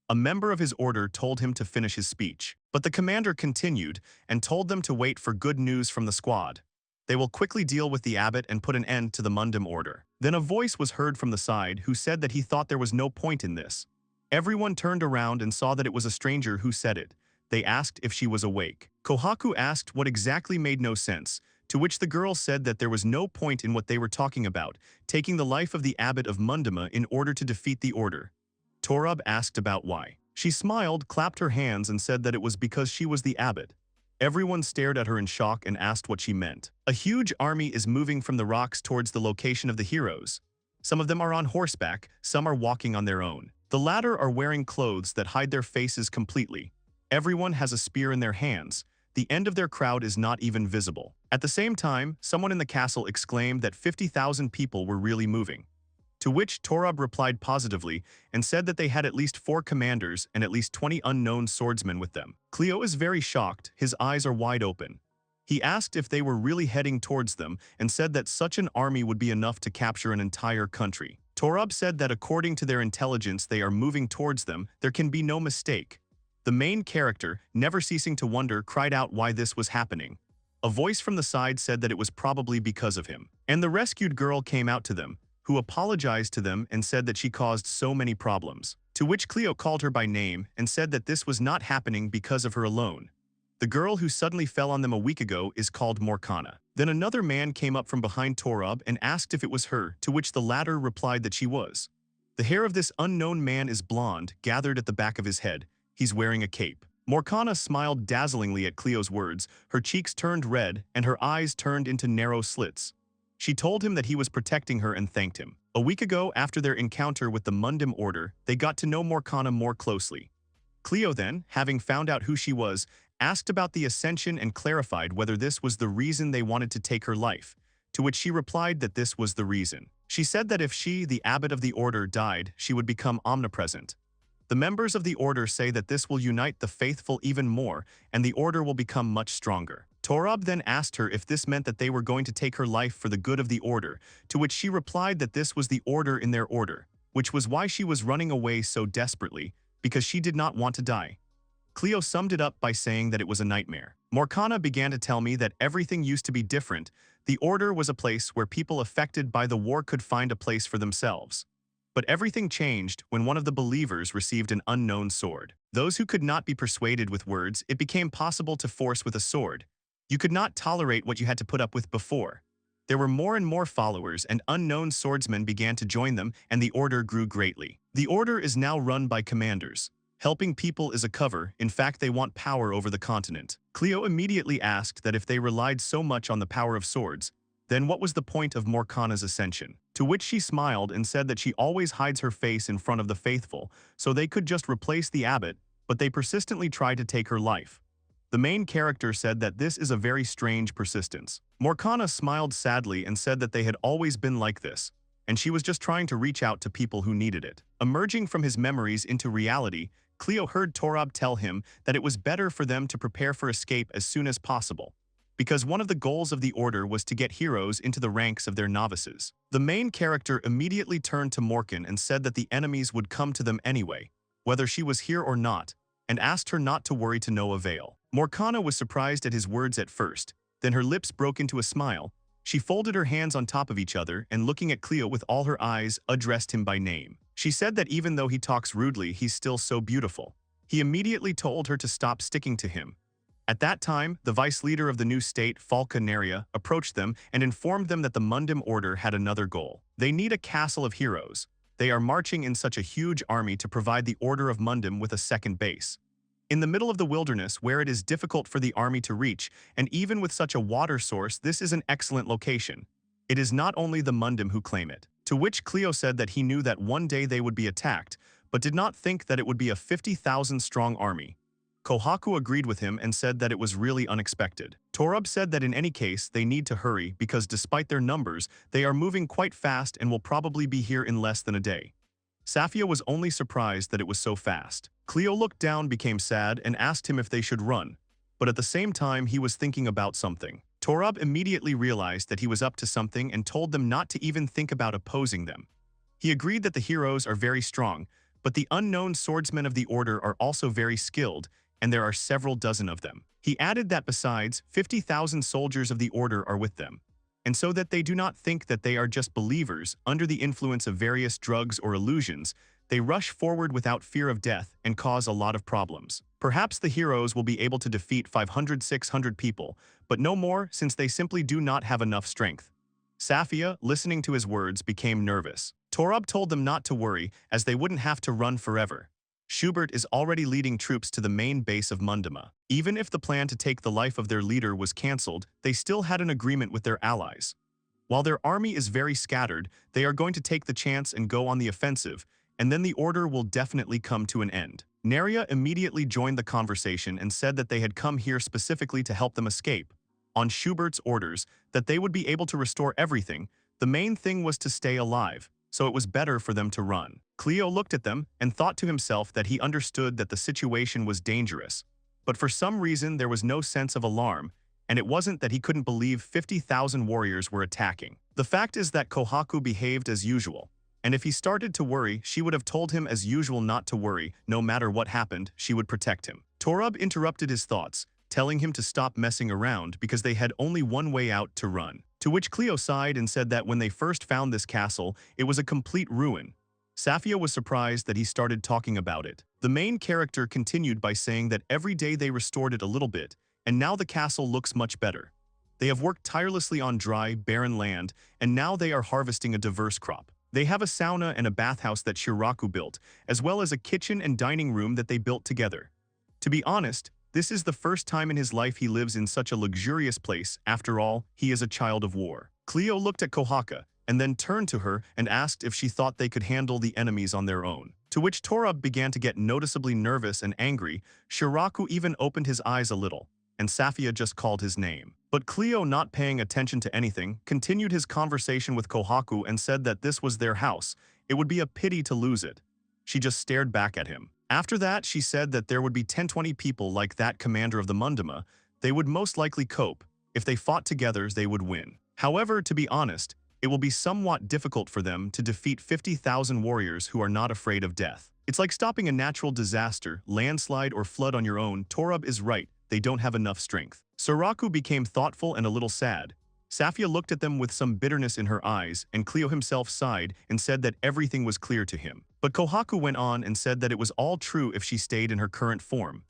A member of his order told him to finish his speech, but the commander continued and told them to wait for good news from the squad. They will quickly deal with the abbot and put an end to the Mundum order. Then a voice was heard from the side who said that he thought there was no point in this. Everyone turned around and saw that it was a stranger who said it. They asked if she was awake. Kohaku asked what exactly made no sense, to which the girl said that there was no point in what they were talking about, taking the life of the abbot of Munduma in order to defeat the order. Torab asked about why. She smiled, clapped her hands, and said that it was because she was the abbot. Everyone stared at her in shock and asked what she meant. A huge army is moving from the rocks towards the location of the heroes. Some of them are on horseback, some are walking on their own. The latter are wearing clothes that hide their faces completely. Everyone has a spear in their hands. The end of their crowd is not even visible. At the same time, someone in the castle exclaimed that 50,000 people were really moving. To which Torab replied positively and said that they had at least 4 commanders and at least 20 unknown swordsmen with them. Cleo is very shocked, his eyes are wide open. He asked if they were really heading towards them and said that such an army would be enough to capture an entire country. Torab said that according to their intelligence they are moving towards them, there can be no mistake. The main character, never ceasing to wonder, cried out why this was happening. A voice from the side said that it was probably because of him. And the rescued girl came out to them, who apologized to them and said that she caused so many problems. To which Cleo called her by name and said that this was not happening because of her alone. The girl who suddenly fell on them a week ago is called Morkana. Then another man came up from behind Torab and asked if it was her, to which the latter replied that she was. The hair of this unknown man is blonde, gathered at the back of his head. He's wearing a cape. Morkana smiled dazzlingly at Cleo's words, her cheeks turned red and her eyes turned into narrow slits. She told him that he was protecting her and thanked him. A week ago, after their encounter with the Mundum Order, they got to know Morkana more closely. Cleo then, having found out who she was, asked about the ascension and clarified whether this was the reason they wanted to take her life, to which she replied that this was the reason. She said that if she, the abbot of the order, died, she would become omnipresent. The members of the order say that this will unite the faithful even more, and the order will become much stronger. Torab then asked her if this meant that they were going to take her life for the good of the order, to which she replied that this was the order in their order, which was why she was running away so desperately, because she did not want to die. Cleo summed it up by saying that it was a nightmare. Morkana began to tell me that everything used to be different. The order was a place where people affected by the war could find a place for themselves. But everything changed when one of the believers received an unknown sword. Those who could not be persuaded with words, it became possible to force with a sword. You could not tolerate what you had to put up with before. There were more and more followers, and unknown swordsmen began to join them, and the order grew greatly. The order is now run by commanders. Helping people is a cover, in fact they want power over the continent. Cleo immediately asked that if they relied so much on the power of swords, then what was the point of Morkana's ascension? To which she smiled and said that she always hides her face in front of the faithful, so they could just replace the abbot, but they persistently tried to take her life. The main character said that this is a very strange persistence. Morkana smiled sadly and said that they had always been like this, and she was just trying to reach out to people who needed it. Emerging from his memories into reality, Cleo heard Torab tell him that it was better for them to prepare for escape as soon as possible, because one of the goals of the order was to get heroes into the ranks of their novices. The main character immediately turned to Morkan and said that the enemies would come to them anyway, whether she was here or not, and asked her not to worry to no avail. Morkana was surprised at his words at first, then her lips broke into a smile. She folded her hands on top of each other and looking at Cleo with all her eyes, addressed him by name. She said that even though he talks rudely, he's still so beautiful. He immediately told her to stop sticking to him. At that time, the vice leader of the new state, Falca Neria, approached them and informed them that the Mundum Order had another goal. They need a castle of heroes. They are marching in such a huge army to provide the Order of Mundum with a second base. In the middle of the wilderness where it is difficult for the army to reach, and even with such a water source, this is an excellent location. It is not only the Mundum who claim it. To which Cleo said that he knew that one day they would be attacked, but did not think that it would be a 50,000 strong army. Kohaku agreed with him and said that it was really unexpected. Torab said that in any case they need to hurry because despite their numbers, they are moving quite fast and will probably be here in less than a day. Safia was only surprised that it was so fast. Cleo looked down, became sad, and asked him if they should run. But at the same time, he was thinking about something. Torab immediately realized that he was up to something and told them not to even think about opposing them. He agreed that the heroes are very strong, but the unknown swordsmen of the order are also very skilled. and there are several dozen of them. He added that besides, 50,000 soldiers of the order are with them, and so that they do not think that they are just believers under the influence of various drugs or illusions, they rush forward without fear of death and cause a lot of problems. Perhaps the heroes will be able to defeat 500-600 people, but no more since they simply do not have enough strength. Safia, listening to his words, became nervous. Torub told them not to worry, as they wouldn't have to run forever. Schubert is already leading troops to the main base of Munduma. Even if the plan to take the life of their leader was cancelled, they still had an agreement with their allies. While their army is very scattered, they are going to take the chance and go on the offensive, and then the order will definitely come to an end. Neria immediately joined the conversation and said that they had come here specifically to help them escape. On Schubert's orders, that they would be able to restore everything, the main thing was to stay alive, so it was better for them to run. Cleo looked at them and thought to himself that he understood that the situation was dangerous. But for some reason there was no sense of alarm, and it wasn't that he couldn't believe 50,000 warriors were attacking. The fact is that Kohaku behaved as usual, and if he started to worry, she would have told him as usual not to worry, no matter what happened, she would protect him. Torub interrupted his thoughts, telling him to stop messing around because they had only one way out: to run. To which Cleo sighed and said that when they first found this castle, it was a complete ruin. Safia was surprised that he started talking about it. The main character continued by saying that every day they restored it a little bit, and now the castle looks much better. They have worked tirelessly on dry, barren land, and now they are harvesting a diverse crop. They have a sauna and a bathhouse that Shiraku built, as well as a kitchen and dining room that they built together. To be honest, this is the first time in his life he lives in such a luxurious place. After all, he is a child of war. Cleo looked at Kohaka, and then turned to her and asked if she thought they could handle the enemies on their own. To which Torub began to get noticeably nervous and angry. Shiraku even opened his eyes a little, and Safia just called his name. But Cleo, not paying attention to anything, continued his conversation with Kohaku and said that this was their house. It would be a pity to lose it. She just stared back at him. After that, she said that there would be 10-20 people like that commander of the Munduma. They would most likely cope. If they fought together, they would win. However, to be honest, it will be somewhat difficult for them to defeat 50,000 warriors who are not afraid of death. It's like stopping a natural disaster, landslide or flood on your own. Torub is right, they don't have enough strength. Suraku became thoughtful and a little sad. Safia looked at them with some bitterness in her eyes, and Cleo himself sighed and said that everything was clear to him. But Kohaku went on and said that it was all true if she stayed in her current form.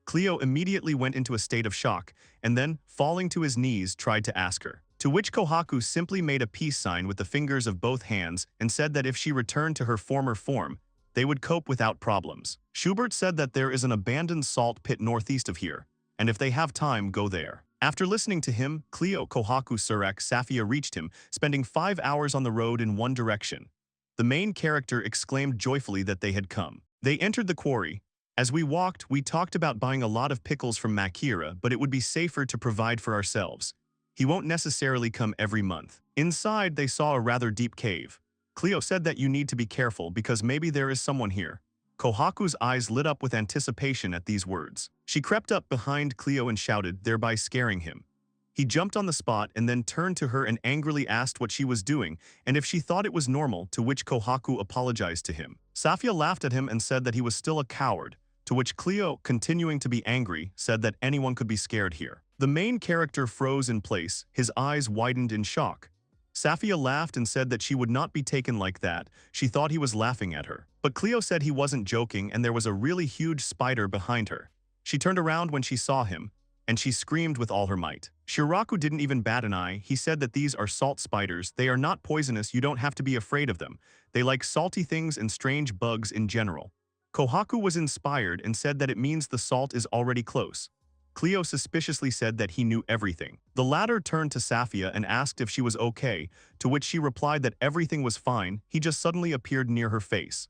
Cleo immediately went into a state of shock, and then, falling to his knees, tried to ask her. To which Kohaku simply made a peace sign with the fingers of both hands and said that if she returned to her former form, they would cope without problems. Schubert said that there is an abandoned salt pit northeast of here, and if they have time, go there. After listening to him, Cleo, Kohaku, Surek, Safia reached him, spending 5 hours on the road in one direction. The main character exclaimed joyfully that they had come. They entered the quarry. As we walked, we talked about buying a lot of pickles from Makira, but it would be safer to provide for ourselves. He won't necessarily come every month. Inside, they saw a rather deep cave. Cleo said that you need to be careful because maybe there is someone here. Kohaku's eyes lit up with anticipation at these words. She crept up behind Cleo and shouted, thereby scaring him. He jumped on the spot and then turned to her and angrily asked what she was doing and if she thought it was normal, to which Kohaku apologized to him. Safia laughed at him and said that he was still a coward, to which Cleo, continuing to be angry, said that anyone could be scared here. The main character froze in place, his eyes widened in shock. Safia laughed and said that she would not be taken like that. She thought he was laughing at her. But Cleo said he wasn't joking and there was a really huge spider behind her. She turned around when she saw him, and she screamed with all her might. Shiraku didn't even bat an eye. He said that these are salt spiders. They are not poisonous. You don't have to be afraid of them. They like salty things and strange bugs in general. Kohaku was inspired and said that it means the salt is already close. Cleo suspiciously said that he knew everything. The latter turned to Safia and asked if she was okay, to which she replied that everything was fine. He just suddenly appeared near her face.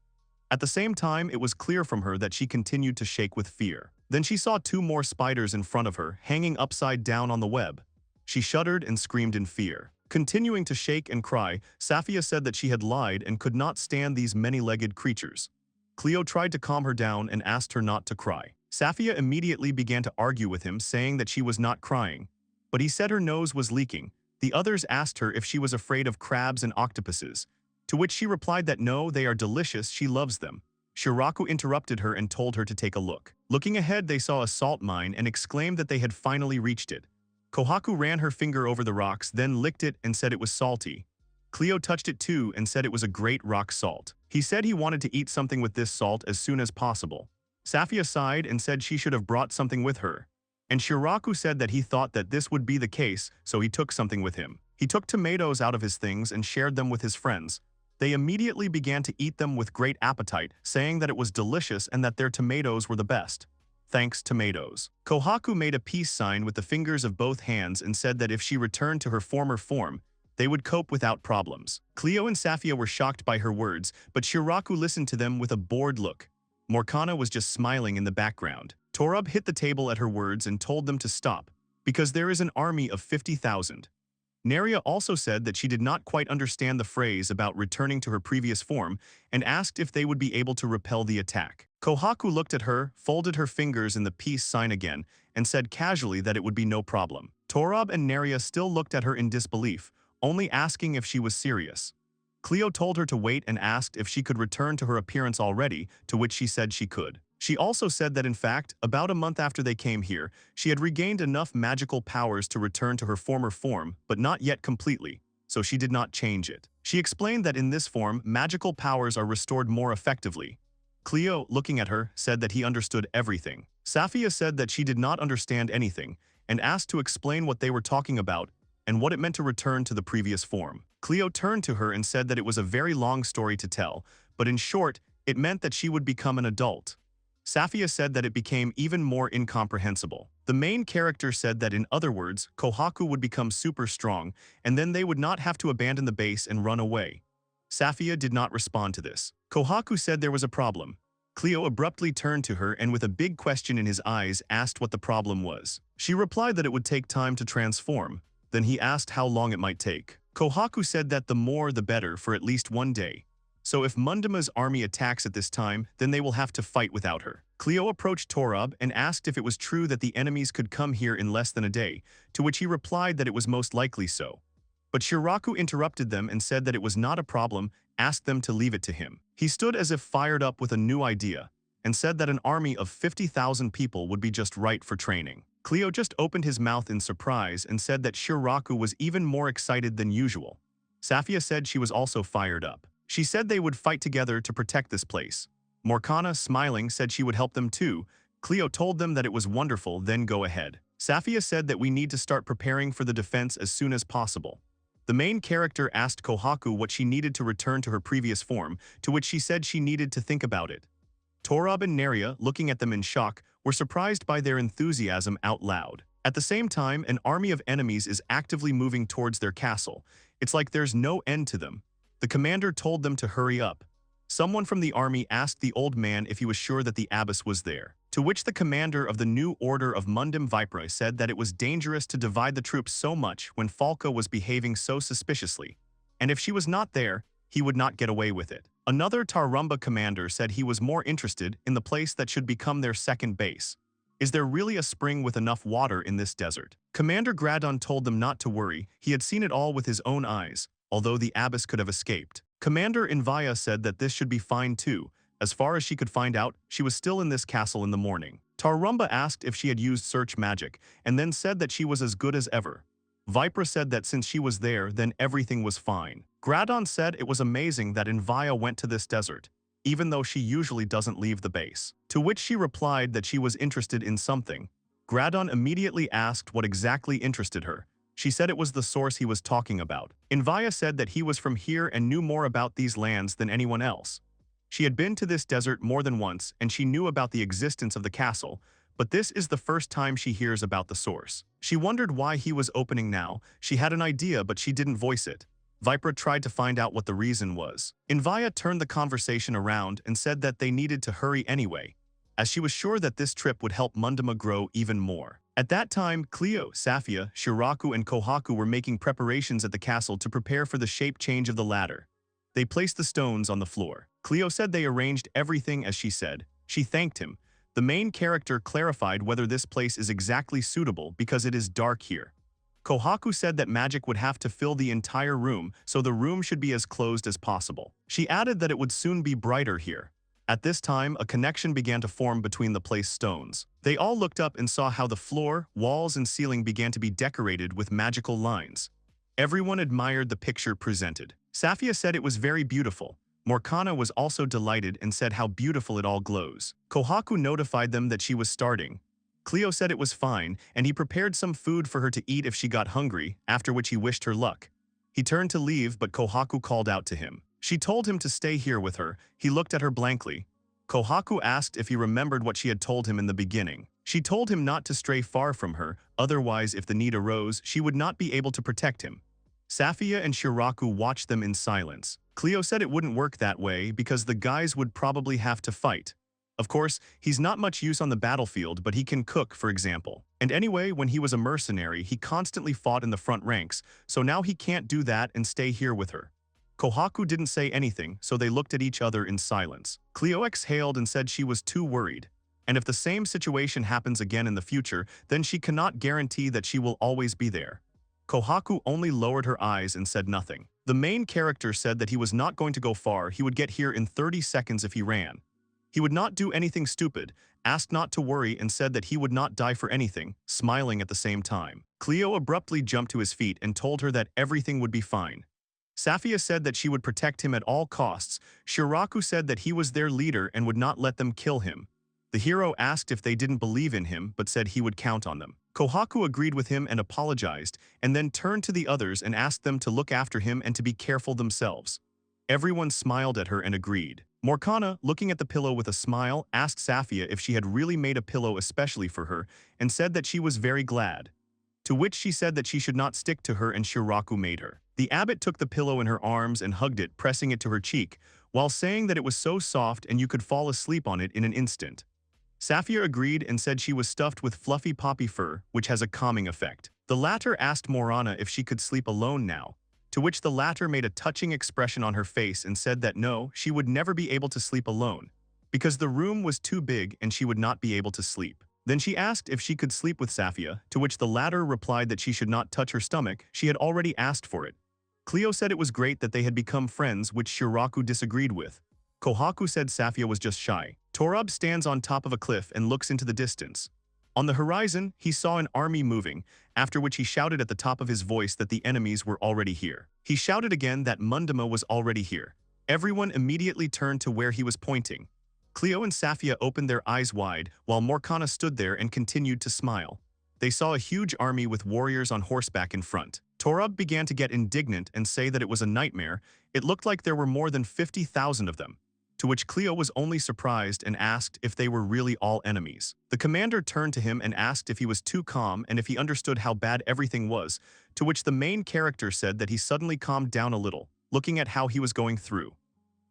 At the same time, it was clear from her that she continued to shake with fear. Then she saw 2 more spiders in front of her, hanging upside down on the web. She shuddered and screamed in fear. Continuing to shake and cry, Safia said that she had lied and could not stand these many-legged creatures. Cleo tried to calm her down and asked her not to cry. Safia immediately began to argue with him, saying that she was not crying. But he said her nose was leaking. The others asked her if she was afraid of crabs and octopuses, to which she replied that no, they are delicious, she loves them. Shiraku interrupted her and told her to take a look. Looking ahead, they saw a salt mine and exclaimed that they had finally reached it. Kohaku ran her finger over the rocks, then licked it and said it was salty. Cleo touched it too and said it was a great rock salt. He said he wanted to eat something with this salt as soon as possible. Safia sighed and said she should have brought something with her. And Shiraku said that he thought that this would be the case, so he took something with him. He took tomatoes out of his things and shared them with his friends. They immediately began to eat them with great appetite, saying that it was delicious and that their tomatoes were the best. Thanks, tomatoes. Kohaku made a peace sign with the fingers of both hands and said that if she returned to her former form, they would cope without problems. Cleo and Safia were shocked by her words, but Shiraku listened to them with a bored look. Morgana was just smiling in the background. Torub hit the table at her words and told them to stop, because there is an army of 50,000. Neria also said that she did not quite understand the phrase about returning to her previous form and asked if they would be able to repel the attack. Kohaku looked at her, folded her fingers in the peace sign again, and said casually that it would be no problem. Torub and Neria still looked at her in disbelief, only asking if she was serious. Cleo told her to wait and asked if she could return to her appearance already, to which she said she could. She also said that in fact, about a month after they came here, she had regained enough magical powers to return to her former form, but not yet completely, so she did not change it. She explained that in this form, magical powers are restored more effectively. Cleo, looking at her, said that he understood everything. Safia said that she did not understand anything, and asked to explain what they were talking about and what it meant to return to the previous form. Cleo turned to her and said that it was a very long story to tell, but in short, it meant that she would become an adult. Safia said that it became even more incomprehensible. The main character said that in other words, Kohaku would become super strong, and then they would not have to abandon the base and run away. Safia did not respond to this. Kohaku said there was a problem. Cleo abruptly turned to her and with a big question in his eyes asked what the problem was. She replied that it would take time to transform. Then he asked how long it might take. Kohaku said that the more the better for at least one day. So if Mundima's army attacks at this time, then they will have to fight without her. Cleo approached Torub and asked if it was true that the enemies could come here in less than a day, to which he replied that it was most likely so. But Shiraku interrupted them and said that it was not a problem, asked them to leave it to him. He stood as if fired up with a new idea, and said that an army of 50,000 people would be just right for training. Cleo just opened his mouth in surprise and said that Shiraku was even more excited than usual. Safia said she was also fired up. She said they would fight together to protect this place. Morgana, smiling, said she would help them too. Cleo told them that it was wonderful, then go ahead. Safia said that we need to start preparing for the defense as soon as possible. The main character asked Kohaku what she needed to return to her previous form, to which she said she needed to think about it. Torub and Neria, looking at them in shock, were surprised by their enthusiasm out loud. At the same time, an army of enemies is actively moving towards their castle. It's like there's no end to them. The commander told them to hurry up. Someone from the army asked the old man if he was sure that the abbess was there, to which the commander of the new order of Mundim Vipera said that it was dangerous to divide the troops so much when Falca was behaving so suspiciously, and if she was not there, he would not get away with it. Another Tarumba commander said he was more interested in the place that should become their second base. Is there really a spring with enough water in this desert? Commander Gradon told them not to worry, he had seen it all with his own eyes, although the abbess could have escaped. Commander Invaya said that this should be fine too. As far as she could find out, she was still in this castle in the morning. Tarumba asked if she had used search magic, and then said that she was as good as ever. Vipra said that since she was there, then everything was fine. Gradon said it was amazing that Invaya went to this desert, even though she usually doesn't leave the base. To which she replied that she was interested in something. Gradon immediately asked what exactly interested her. She said it was the source he was talking about. Invaya said that he was from here and knew more about these lands than anyone else. She had been to this desert more than once and she knew about the existence of the castle, but this is the first time she hears about the source. She wondered why he was opening now. She had an idea, but she didn't voice it. Vipra tried to find out what the reason was. Invaya turned the conversation around and said that they needed to hurry anyway, as she was sure that this trip would help Mundima grow even more. At that time, Cleo, Safia, Shiraku, and Kohaku were making preparations at the castle to prepare for the shape change of the ladder. They placed the stones on the floor. Cleo said they arranged everything as she said. She thanked him. The main character clarified whether this place is exactly suitable because it is dark here. Kohaku said that magic would have to fill the entire room, so the room should be as closed as possible. She added that it would soon be brighter here. At this time, a connection began to form between the place stones. They all looked up and saw how the floor, walls, and ceiling began to be decorated with magical lines. Everyone admired the picture presented. Safia said it was very beautiful. Morkana was also delighted and said how beautiful it all glows. Kohaku notified them that she was starting. Cleo said it was fine, and he prepared some food for her to eat if she got hungry, after which he wished her luck. He turned to leave, but Kohaku called out to him. She told him to stay here with her. He looked at her blankly. Kohaku asked if he remembered what she had told him in the beginning. She told him not to stray far from her, otherwise if the need arose, she would not be able to protect him. Safia and Shiraku watched them in silence. Cleo said it wouldn't work that way because the guys would probably have to fight. Of course, he's not much use on the battlefield, but he can cook, for example. And anyway, when he was a mercenary, he constantly fought in the front ranks, so now he can't do that and stay here with her. Kohaku didn't say anything, so they looked at each other in silence. Cleo exhaled and said she was too worried. And if the same situation happens again in the future, then she cannot guarantee that she will always be there. Kohaku only lowered her eyes and said nothing. The main character said that he was not going to go far, he would get here in 30 seconds if he ran. He would not do anything stupid, asked not to worry and said that he would not die for anything, smiling at the same time. Cleo abruptly jumped to his feet and told her that everything would be fine. Safia said that she would protect him at all costs. Shiraku said that he was their leader and would not let them kill him. The hero asked if they didn't believe in him but said he would count on them. Kohaku agreed with him and apologized, and then turned to the others and asked them to look after him and to be careful themselves. Everyone smiled at her and agreed. Morkana, looking at the pillow with a smile, asked Safia if she had really made a pillow especially for her, and said that she was very glad. To which she said that she should not stick to her and Shiraku made her. The abbot took the pillow in her arms and hugged it, pressing it to her cheek, while saying that it was so soft and you could fall asleep on it in an instant. Safia agreed and said she was stuffed with fluffy poppy fur, which has a calming effect. The latter asked Morana if she could sleep alone now, to which the latter made a touching expression on her face and said that no, she would never be able to sleep alone, because the room was too big and she would not be able to sleep. Then she asked if she could sleep with Safia, to which the latter replied that she should not touch her stomach, she had already asked for it. Cleo said it was great that they had become friends, which Shiraku disagreed with. Kohaku said Safia was just shy. Torab stands on top of a cliff and looks into the distance. On the horizon, he saw an army moving, after which he shouted at the top of his voice that the enemies were already here. He shouted again that Mundama was already here. Everyone immediately turned to where he was pointing. Cleo and Safia opened their eyes wide, while Morkana stood there and continued to smile. They saw a huge army with warriors on horseback in front. Torab began to get indignant and say that it was a nightmare. It looked like there were more than 50,000 of them. To which Cleo was only surprised and asked if they were really all enemies. The commander turned to him and asked if he was too calm and if he understood how bad everything was, to which the main character said that he suddenly calmed down a little, looking at how he was going through.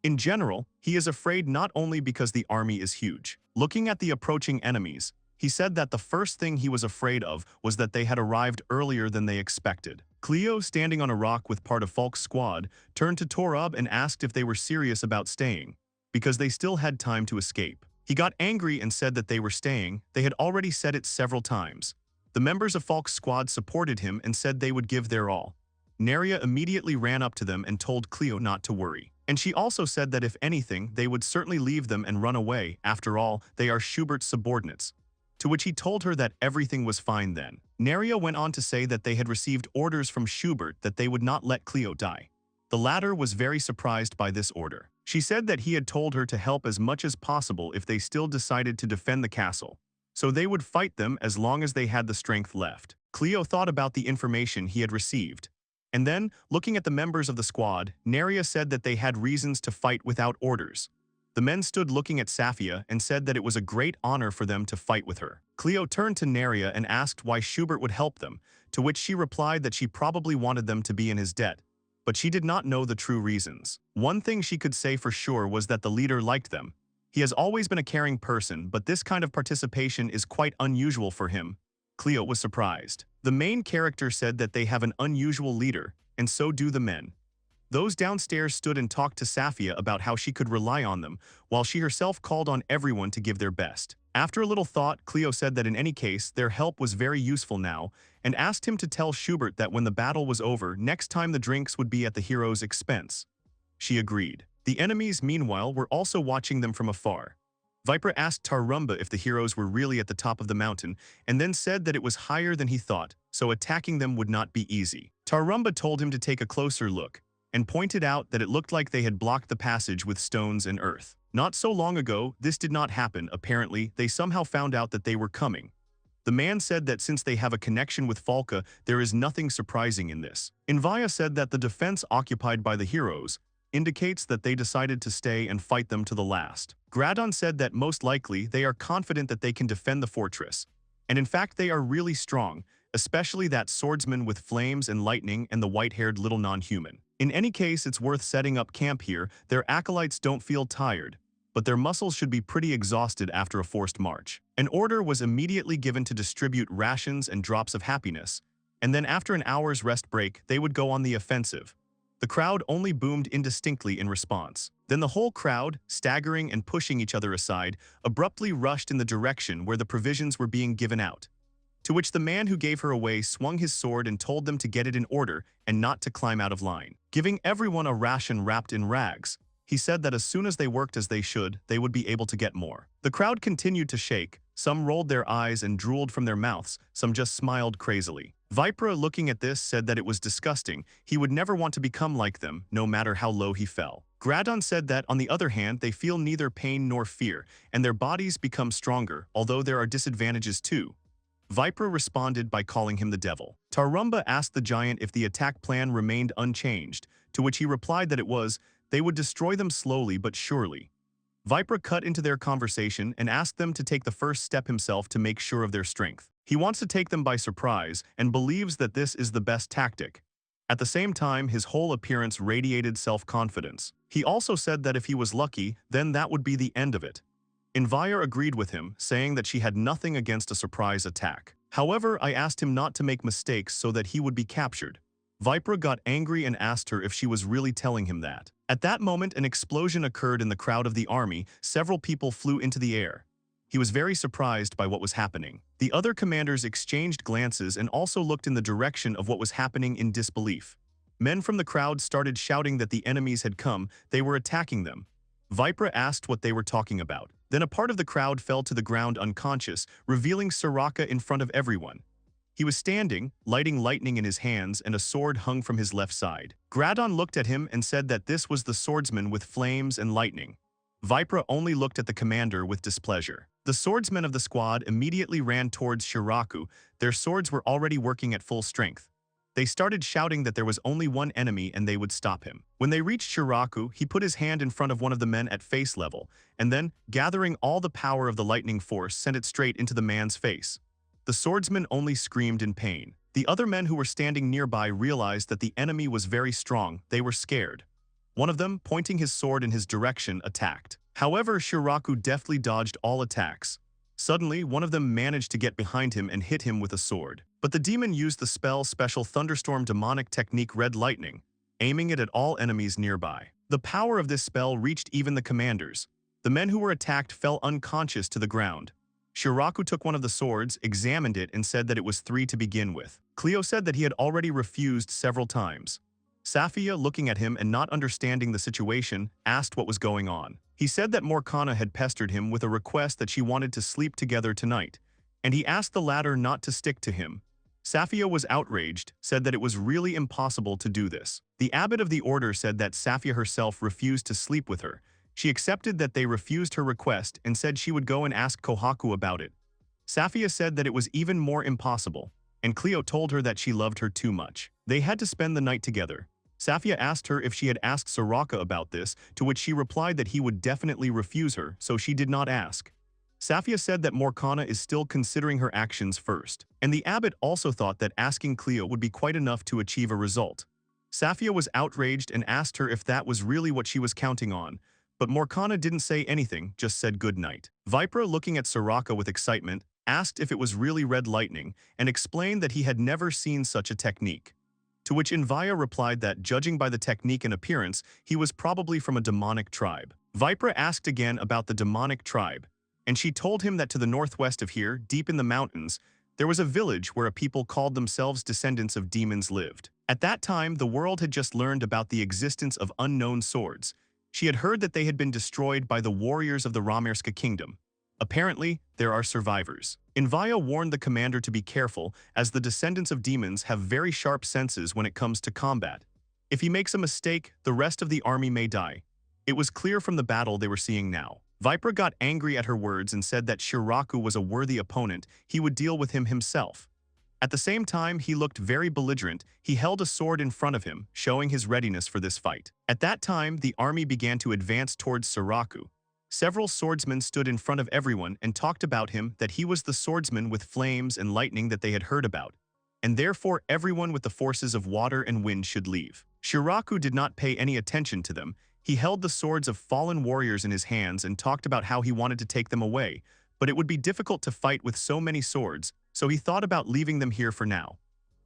In general, he is afraid not only because the army is huge. Looking at the approaching enemies, he said that the first thing he was afraid of was that they had arrived earlier than they expected. Cleo, standing on a rock with part of Falk's squad, turned to Torab and asked if they were serious about staying, because they still had time to escape. He got angry and said that they were staying. They had already said it several times. The members of Falk's squad supported him and said they would give their all. Neria immediately ran up to them and told Cleo not to worry. And she also said that if anything, they would certainly leave them and run away. After all, they are Schubert's subordinates. To which he told her that everything was fine then. Neria went on to say that they had received orders from Schubert that they would not let Cleo die. The latter was very surprised by this order. She said that he had told her to help as much as possible if they still decided to defend the castle, so they would fight them as long as they had the strength left. Cleo thought about the information he had received. And then, looking at the members of the squad, Neria said that they had reasons to fight without orders. The men stood looking at Safia and said that it was a great honor for them to fight with her. Cleo turned to Neria and asked why Schubert would help them, to which she replied that she probably wanted them to be in his debt, but she did not know the true reasons. One thing she could say for sure was that the leader liked them. He has always been a caring person, but this kind of participation is quite unusual for him. Cleo was surprised. The main character said that they have an unusual leader, and so do the men. Those downstairs stood and talked to Safia about how she could rely on them, while she herself called on everyone to give their best. After a little thought, Cleo said that in any case, their help was very useful now, and asked him to tell Schubert that when the battle was over, next time the drinks would be at the hero's expense. She agreed. The enemies, meanwhile, were also watching them from afar. Viper asked Tarumba if the heroes were really at the top of the mountain, and then said that it was higher than he thought, so attacking them would not be easy. Tarumba told him to take a closer look, and pointed out that it looked like they had blocked the passage with stones and earth. Not so long ago, this did not happen. Apparently, they somehow found out that they were coming. The man said that since they have a connection with Falca, there is nothing surprising in this. Invaya said that the defense occupied by the heroes indicates that they decided to stay and fight them to the last. Gradon said that most likely they are confident that they can defend the fortress. And in fact, they are really strong, especially that swordsman with flames and lightning and the white-haired little non-human. In any case, it's worth setting up camp here. Their acolytes don't feel tired, but their muscles should be pretty exhausted after a forced march. An order was immediately given to distribute rations and drops of happiness, and then after an hour's rest break, they would go on the offensive. The crowd only boomed indistinctly in response. Then the whole crowd, staggering and pushing each other aside, abruptly rushed in the direction where the provisions were being given out. To which the man who gave her away swung his sword and told them to get it in order and not to climb out of line. Giving everyone a ration wrapped in rags, he said that as soon as they worked as they should, they would be able to get more. The crowd continued to shake. Some rolled their eyes and drooled from their mouths, some just smiled crazily. Vipra, looking at this, said that it was disgusting. He would never want to become like them, no matter how low he fell. Gradon said that, on the other hand, they feel neither pain nor fear, and their bodies become stronger, although there are disadvantages too. Vipra responded by calling him the devil. Tarumba asked the giant if the attack plan remained unchanged, to which he replied that it was. They would destroy them slowly but surely. Vipra cut into their conversation and asked them to take the first step himself to make sure of their strength. He wants to take them by surprise and believes that this is the best tactic. At the same time, his whole appearance radiated self-confidence. He also said that if he was lucky, then that would be the end of it. Invire agreed with him, saying that she had nothing against a surprise attack. However, I asked him not to make mistakes so that he would be captured. Vipra got angry and asked her if she was really telling him that. At that moment, an explosion occurred in the crowd of the army. Several people flew into the air. He was very surprised by what was happening. The other commanders exchanged glances and also looked in the direction of what was happening in disbelief. Men from the crowd started shouting that the enemies had come. They were attacking them. Vipra asked what they were talking about. Then a part of the crowd fell to the ground unconscious, revealing Soraka in front of everyone. He was standing, lighting lightning in his hands, and a sword hung from his left side. Gradon looked at him and said that this was the swordsman with flames and lightning. Vipra only looked at the commander with displeasure. The swordsmen of the squad immediately ran towards Shiraku. Their swords were already working at full strength. They started shouting that there was only one enemy and they would stop him. When they reached Shiraku, he put his hand in front of one of the men at face level, and then, gathering all the power of the lightning force, sent it straight into the man's face. The swordsman only screamed in pain. The other men who were standing nearby realized that the enemy was very strong. They were scared. One of them, pointing his sword in his direction, attacked. However, Shiraku deftly dodged all attacks. Suddenly, one of them managed to get behind him and hit him with a sword. But the demon used the spell Special Thunderstorm demonic technique Red Lightning, aiming it at all enemies nearby. The power of this spell reached even the commanders. The men who were attacked fell unconscious to the ground. Shiraku took one of the swords, examined it, and said that it was 3 to begin with. Cleo said that he had already refused several times. Safia, looking at him and not understanding the situation, asked what was going on. He said that Morkana had pestered him with a request that she wanted to sleep together tonight, and he asked the latter not to stick to him. Safia was outraged, said that it was really impossible to do this. The abbot of the order said that Safia herself refused to sleep with her. She accepted that they refused her request and said she would go and ask Kohaku about it. Safia said that it was even more impossible, and Cleo told her that she loved her too much. They had to spend the night together. Safia asked her if she had asked Soraka about this, to which she replied that he would definitely refuse her, so she did not ask. Safia said that Morkana is still considering her actions first, and the abbot also thought that asking Cleo would be quite enough to achieve a result. Safia was outraged and asked her if that was really what she was counting on, but Morkana didn't say anything, just said good night. Vipra, looking at Soraka with excitement, asked if it was really Red Lightning and explained that he had never seen such a technique. To which Invaya replied that, judging by the technique and appearance, he was probably from a demonic tribe. Vipra asked again about the demonic tribe, and she told him that to the northwest of here, deep in the mountains, there was a village where a people called themselves descendants of demons lived. At that time, the world had just learned about the existence of unknown swords. She had heard that they had been destroyed by the warriors of the Ramerska kingdom. Apparently, there are survivors. Invaya warned the commander to be careful, as the descendants of demons have very sharp senses when it comes to combat. If he makes a mistake, the rest of the army may die. It was clear from the battle they were seeing now. Viper got angry at her words and said that Shiraku was a worthy opponent, he would deal with him himself. At the same time, he looked very belligerent. He held a sword in front of him, showing his readiness for this fight. At that time, the army began to advance towards Shiraku. Several swordsmen stood in front of everyone and talked about him, that he was the swordsman with flames and lightning that they had heard about, and therefore everyone with the forces of water and wind should leave. Shiraku did not pay any attention to them. He held the swords of fallen warriors in his hands and talked about how he wanted to take them away, but it would be difficult to fight with so many swords, so he thought about leaving them here for now.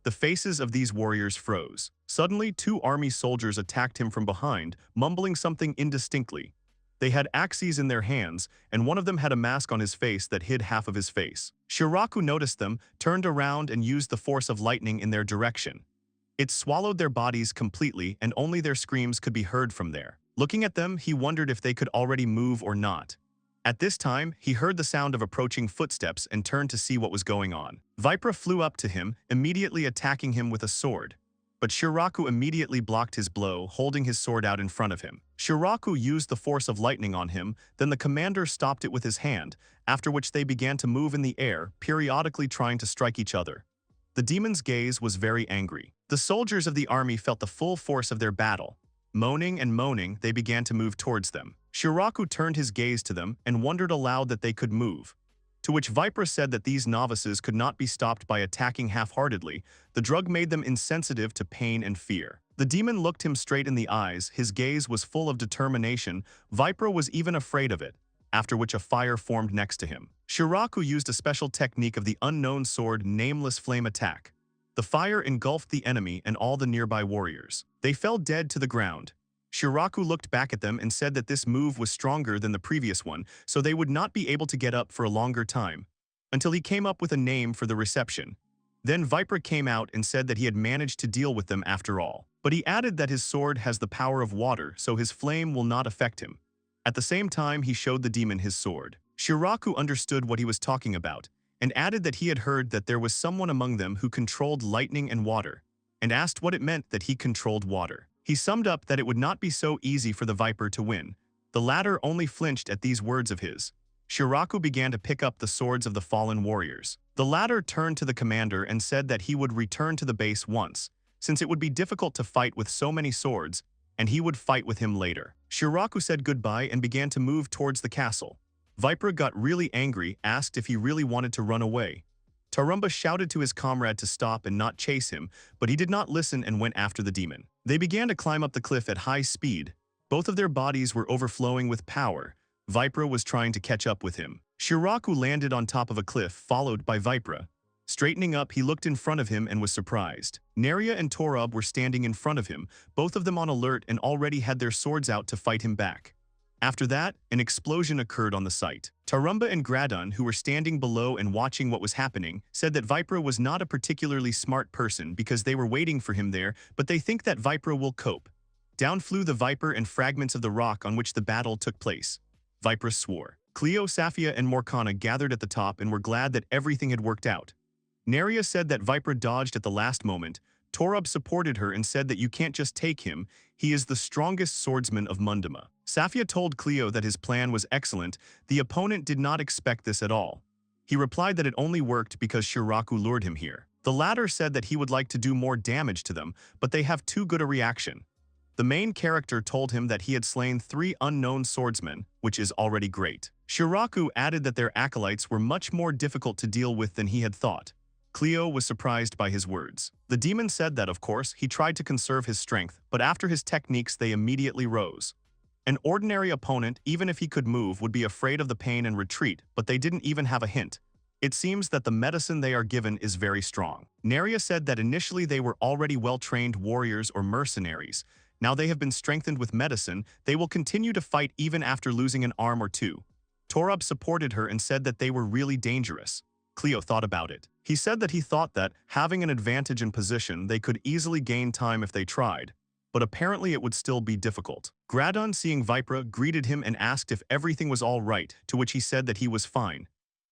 The faces of these warriors froze. Suddenly, 2 army soldiers attacked him from behind, mumbling something indistinctly. They had axes in their hands, and one of them had a mask on his face that hid half of his face. Shiraku noticed them, turned around and used the force of lightning in their direction. It swallowed their bodies completely, and only their screams could be heard from there. Looking at them, he wondered if they could already move or not. At this time, he heard the sound of approaching footsteps and turned to see what was going on. Vipra flew up to him, immediately attacking him with a sword. But Shiraku immediately blocked his blow, holding his sword out in front of him. Shiraku used the force of lightning on him, then the commander stopped it with his hand, after which they began to move in the air, periodically trying to strike each other. The demon's gaze was very angry. The soldiers of the army felt the full force of their battle. Moaning and moaning, they began to move towards them. Shiraku turned his gaze to them and wondered aloud that they could move. To which Vipra said that these novices could not be stopped by attacking half-heartedly. The drug made them insensitive to pain and fear. The demon looked him straight in the eyes, his gaze was full of determination. Vipra was even afraid of it, after which a fire formed next to him. Shiraku used a special technique of the unknown sword Nameless Flame attack. The fire engulfed the enemy and all the nearby warriors. They fell dead to the ground. Shiraku looked back at them and said that this move was stronger than the previous one, so they would not be able to get up for a longer time, until he came up with a name for the reception. Then Vipra came out and said that he had managed to deal with them after all. But he added that his sword has the power of water, so his flame will not affect him. At the same time, he showed the demon his sword. Shiraku understood what he was talking about, and added that he had heard that there was someone among them who controlled lightning and water, and asked what it meant that he controlled water. He summed up that it would not be so easy for the Viper to win. The latter only flinched at these words of his. Shiraku began to pick up the swords of the fallen warriors. The latter turned to the commander and said that he would return to the base once, since it would be difficult to fight with so many swords, and he would fight with him later. Shiraku said goodbye and began to move towards the castle. Viper got really angry, asked if he really wanted to run away. Tarumba shouted to his comrade to stop and not chase him, but he did not listen and went after the demon. They began to climb up the cliff at high speed. Both of their bodies were overflowing with power. Vipra was trying to catch up with him. Shiraku landed on top of a cliff, followed by Vipra. Straightening up, he looked in front of him and was surprised. Neria and Torub were standing in front of him, both of them on alert and already had their swords out to fight him back. After that, an explosion occurred on the site. Tarumba and Gradun, who were standing below and watching what was happening, said that Vipra was not a particularly smart person because they were waiting for him there, but they think that Vipra will cope. Down flew the Viper and fragments of the rock on which the battle took place. Vipra swore. Cleo, Safia, and Morkana gathered at the top and were glad that everything had worked out. Neria said that Vipra dodged at the last moment. Torub supported her and said that you can't just take him, he is the strongest swordsman of Munduma. Safia told Cleo that his plan was excellent. The opponent did not expect this at all. He replied that it only worked because Shiraku lured him here. The latter said that he would like to do more damage to them, but they have too good a reaction. The main character told him that he had slain 3 unknown swordsmen, which is already great. Shiraku added that their acolytes were much more difficult to deal with than he had thought. Cleo was surprised by his words. The demon said that, of course, he tried to conserve his strength, but after his techniques they immediately rose. An ordinary opponent, even if he could move, would be afraid of the pain and retreat, but they didn't even have a hint. It seems that the medicine they are given is very strong. Neria said that initially they were already well-trained warriors or mercenaries. Now they have been strengthened with medicine, they will continue to fight even after losing an arm or two. Torub supported her and said that they were really dangerous. Cleo thought about it. He said that he thought that, having an advantage in position, they could easily gain time if they tried, but apparently it would still be difficult. Gradon, seeing Vipra, greeted him and asked if everything was all right, to which he said that he was fine.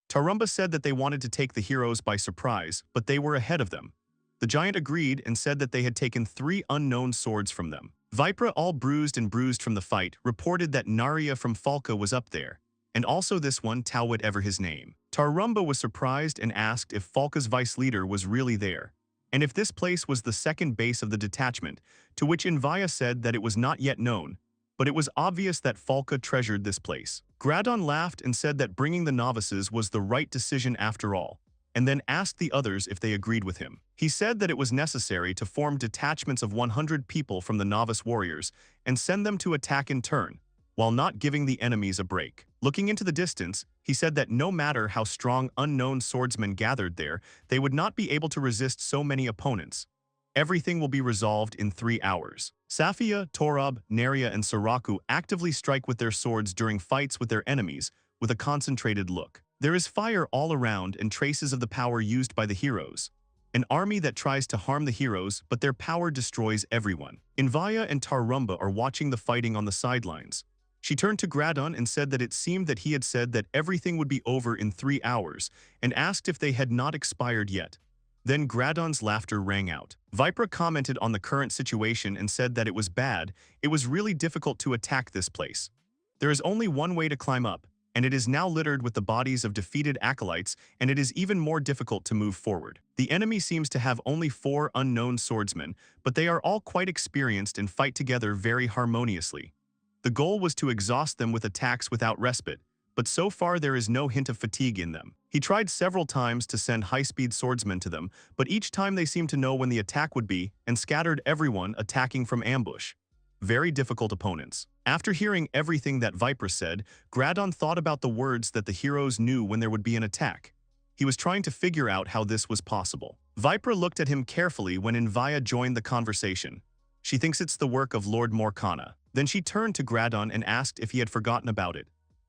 Tarumba said that they wanted to take the heroes by surprise, but they were ahead of them. The giant agreed and said that they had taken 3 unknown swords from them. Vipra, all bruised from the fight, reported that Narya from Falca was up there, and also this one, Tau, whatever his name. Tarumba was surprised and asked if Falca's vice leader was really there, and if this place was the second base of the detachment, to which Invaya said that it was not yet known, but it was obvious that Falca treasured this place. Gradon laughed and said that bringing the novices was the right decision after all, and then asked the others if they agreed with him. He said that it was necessary to form detachments of 100 people from the novice warriors and send them to attack in turn, while not giving the enemies a break. Looking into the distance, he said that no matter how strong unknown swordsmen gathered there, they would not be able to resist so many opponents. Everything will be resolved in 3 hours. Safia, Torab, Nerya, and Saraku actively strike with their swords during fights with their enemies with a concentrated look. There is fire all around and traces of the power used by the heroes. An army that tries to harm the heroes, but their power destroys everyone. Invaya and Tarumba are watching the fighting on the sidelines. She turned to Gradon and said that it seemed that he had said that everything would be over in 3 hours, and asked if they had not expired yet. Then Gradon's laughter rang out. Vipra commented on the current situation and said that it was bad. It was really difficult to attack this place. There is only one way to climb up, and it is now littered with the bodies of defeated acolytes, and it is even more difficult to move forward. The enemy seems to have only 4 unknown swordsmen, but they are all quite experienced and fight together very harmoniously. The goal was to exhaust them with attacks without respite, but so far there is no hint of fatigue in them. He tried several times to send high-speed swordsmen to them, but each time they seemed to know when the attack would be and scattered everyone attacking from ambush. Very difficult opponents. After hearing everything that Vipra said, Gradon thought about the words that the heroes knew when there would be an attack. He was trying to figure out how this was possible. Vipra looked at him carefully when Invaya joined the conversation. She thinks it's the work of Lord Morkana. Then she turned to Gradon and asked if he had forgotten about it.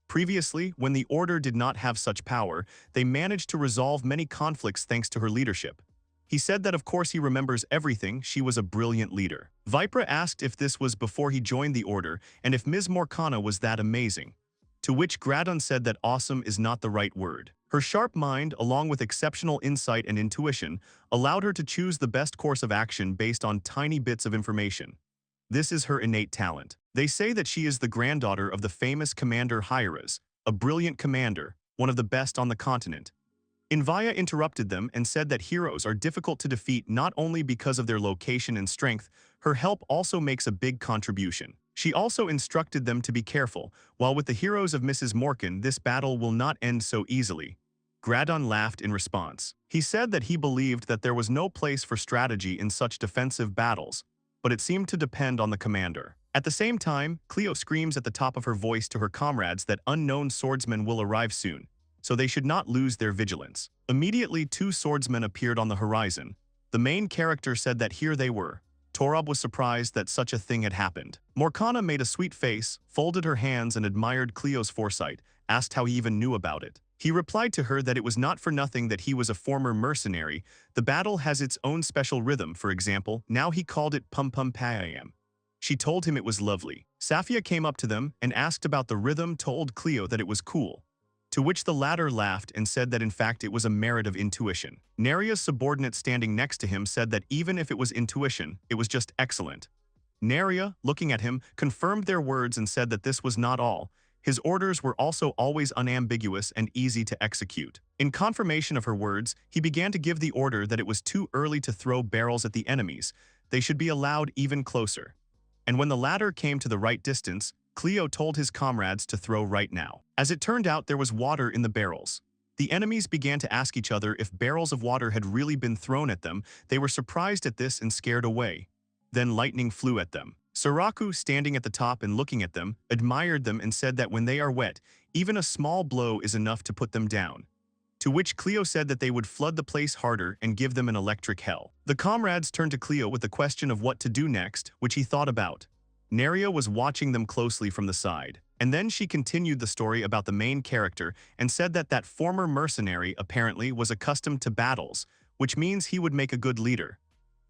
Previously, when the Order did not have such power, they managed to resolve many conflicts thanks to her leadership. He said that of course he remembers everything, she was a brilliant leader. Vipra asked if this was before he joined the Order and if Ms. Morkana was that amazing. To which Gradon said that awesome is not the right word. Her sharp mind, along with exceptional insight and intuition, allowed her to choose the best course of action based on tiny bits of information. This is her innate talent. They say that she is the granddaughter of the famous Commander Hieras, a brilliant commander, one of the best on the continent. Invaya interrupted them and said that heroes are difficult to defeat not only because of their location and strength, her help also makes a big contribution. She also instructed them to be careful, while with the heroes of Mrs. Morkan this battle will not end so easily. Gradon laughed in response. He said that he believed that there was no place for strategy in such defensive battles, but it seemed to depend on the commander. At the same time, Cleo screams at the top of her voice to her comrades that unknown swordsmen will arrive soon, so they should not lose their vigilance. Immediately 2 swordsmen appeared on the horizon. The main character said that here they were. Torab was surprised that such a thing had happened. Morkana made a sweet face, folded her hands and admired Cleo's foresight, asked how he even knew about it. He replied to her that it was not for nothing that he was a former mercenary. The battle has its own special rhythm, for example, now he called it pum-pum-payam. She told him it was lovely. Safia came up to them and asked about the rhythm, told Cleo that it was cool. To which the latter laughed and said that in fact it was a merit of intuition. Nerya's subordinate standing next to him said that even if it was intuition, it was just excellent. Nerya, looking at him, confirmed their words and said that this was not all. His orders were also always unambiguous and easy to execute. In confirmation of her words, he began to give the order that it was too early to throw barrels at the enemies. They should be allowed even closer. And when the latter came to the right distance, Cleo told his comrades to throw right now. As it turned out, there was water in the barrels. The enemies began to ask each other if barrels of water had really been thrown at them. They were surprised at this and scared away. Then lightning flew at them. Saraku, standing at the top and looking at them, admired them and said that when they are wet, even a small blow is enough to put them down. To which Cleo said that they would flood the place harder and give them an electric hell. The comrades turned to Cleo with the question of what to do next, which he thought about. Nerya was watching them closely from the side, and then she continued the story about the main character and said that that former mercenary apparently was accustomed to battles, which means he would make a good leader.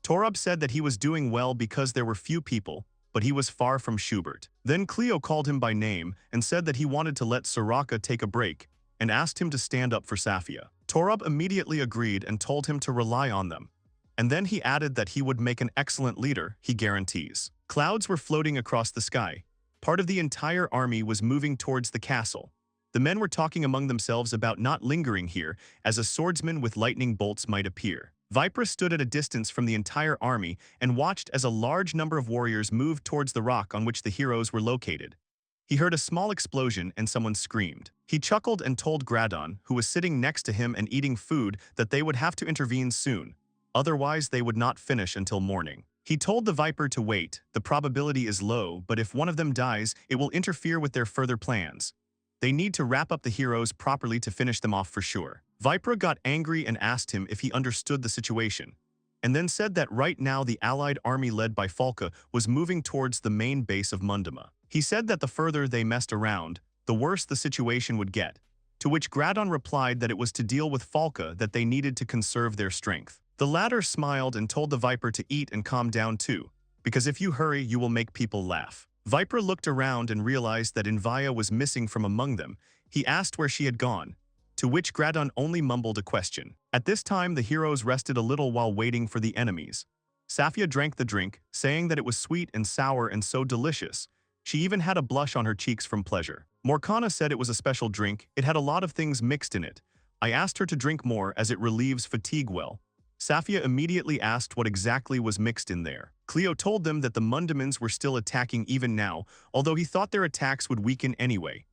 Torab said that he was doing well because there were few people, but but he was far from Schubert. Then Cleo called him by name and said that he wanted to let Soraka take a break and asked him to stand up for Safia. Torub immediately agreed and told him to rely on them. And then he added that he would make an excellent leader, he guarantees. Clouds were floating across the sky. Part of the entire army was moving towards the castle. The men were talking among themselves about not lingering here, as a swordsman with lightning bolts might appear. Vipra stood at a distance from the entire army and watched as a large number of warriors moved towards the rock on which the heroes were located. He heard a small explosion and someone screamed. He chuckled and told Gradon, who was sitting next to him and eating food, that they would have to intervene soon. Otherwise, they would not finish until morning. He told the Viper to wait. The probability is low, but if one of them dies, it will interfere with their further plans. They need to wrap up the heroes properly to finish them off for sure. Vipra got angry and asked him if he understood the situation, and then said that right now the allied army led by Falca was moving towards the main base of Munduma. He said that the further they messed around, the worse the situation would get, to which Gradon replied that it was to deal with Falca that they needed to conserve their strength. The latter smiled and told the Viper to eat and calm down too, because if you hurry, you will make people laugh. Viper looked around and realized that Invaya was missing from among them. He asked where she had gone, to which Gradon only mumbled a question. At this time, the heroes rested a little while waiting for the enemies. Safia drank the drink, saying that it was sweet and sour and so delicious. She even had a blush on her cheeks from pleasure. Morkana said it was a special drink. It had a lot of things mixed in it. I asked her to drink more as it relieves fatigue well. Safia immediately asked what exactly was mixed in there. Cleo told them that the Mundumans were still attacking even now, although he thought their attacks would weaken anyway.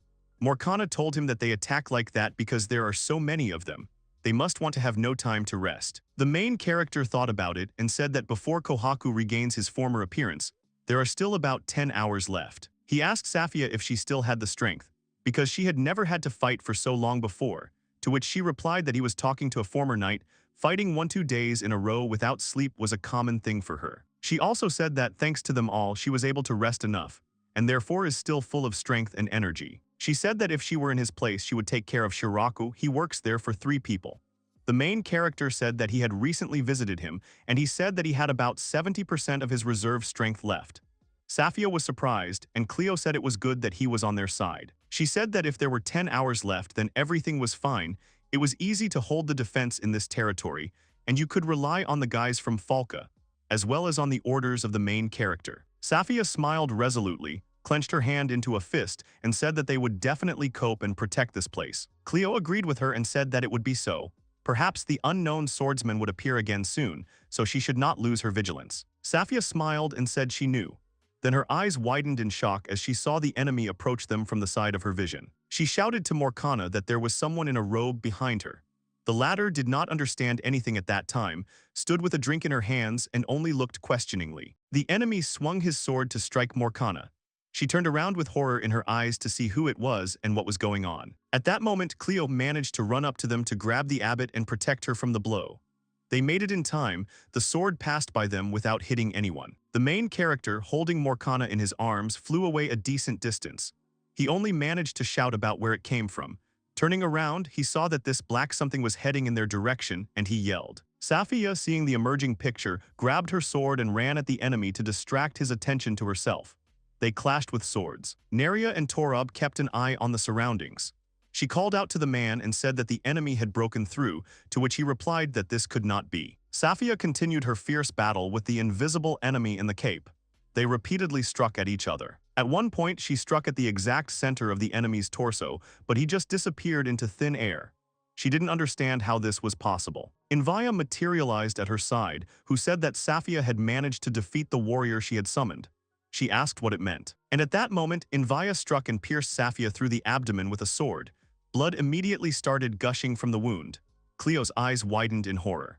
Morkana told him that they attack like that because there are so many of them. They must want to have no time to rest. The main character thought about it and said that before Kohaku regains his former appearance, there are still about 10 hours left. He asked Safia if she still had the strength, because she had never had to fight for so long before, to which she replied that he was talking to a former knight. Fighting 1-2 days in a row without sleep was a common thing for her. She also said that thanks to them all, she was able to rest enough, and therefore is still full of strength and energy. She said that if she were in his place, she would take care of Shiraku. He works there for 3 people. The main character said that he had recently visited him, and he said that he had about 70% of his reserve strength left. Safia was surprised, and Cleo said it was good that he was on their side. She said that if there were 10 hours left, then everything was fine. It was easy to hold the defense in this territory, and you could rely on the guys from Falca, as well as on the orders of the main character. Safia smiled resolutely, clenched her hand into a fist, and said that they would definitely cope and protect this place. Cleo agreed with her and said that it would be so. Perhaps the unknown swordsman would appear again soon, so she should not lose her vigilance. Safia smiled and said she knew. Then her eyes widened in shock as she saw the enemy approach them from the side of her vision. She shouted to Morkana that there was someone in a robe behind her. The latter did not understand anything at that time, stood with a drink in her hands, and only looked questioningly. The enemy swung his sword to strike Morkana. She turned around with horror in her eyes to see who it was and what was going on. At that moment, Cleo managed to run up to them to grab the abbot and protect her from the blow. They made it in time. The sword passed by them without hitting anyone. The main character, holding Morkana in his arms, flew away a decent distance. He only managed to shout about where it came from. Turning around, he saw that this black something was heading in their direction, and he yelled. Safia, seeing the emerging picture, grabbed her sword and ran at the enemy to distract his attention to herself. They clashed with swords. Neria and Torub kept an eye on the surroundings. She called out to the man and said that the enemy had broken through, to which he replied that this could not be. Safia continued her fierce battle with the invisible enemy in the cape. They repeatedly struck at each other. At one point, she struck at the exact center of the enemy's torso, but he just disappeared into thin air. She didn't understand how this was possible. Invaya materialized at her side, who said that Safia had managed to defeat the warrior she had summoned. She asked what it meant. And at that moment, Invaya struck and pierced Safia through the abdomen with a sword. Blood immediately started gushing from the wound. Cleo's eyes widened in horror.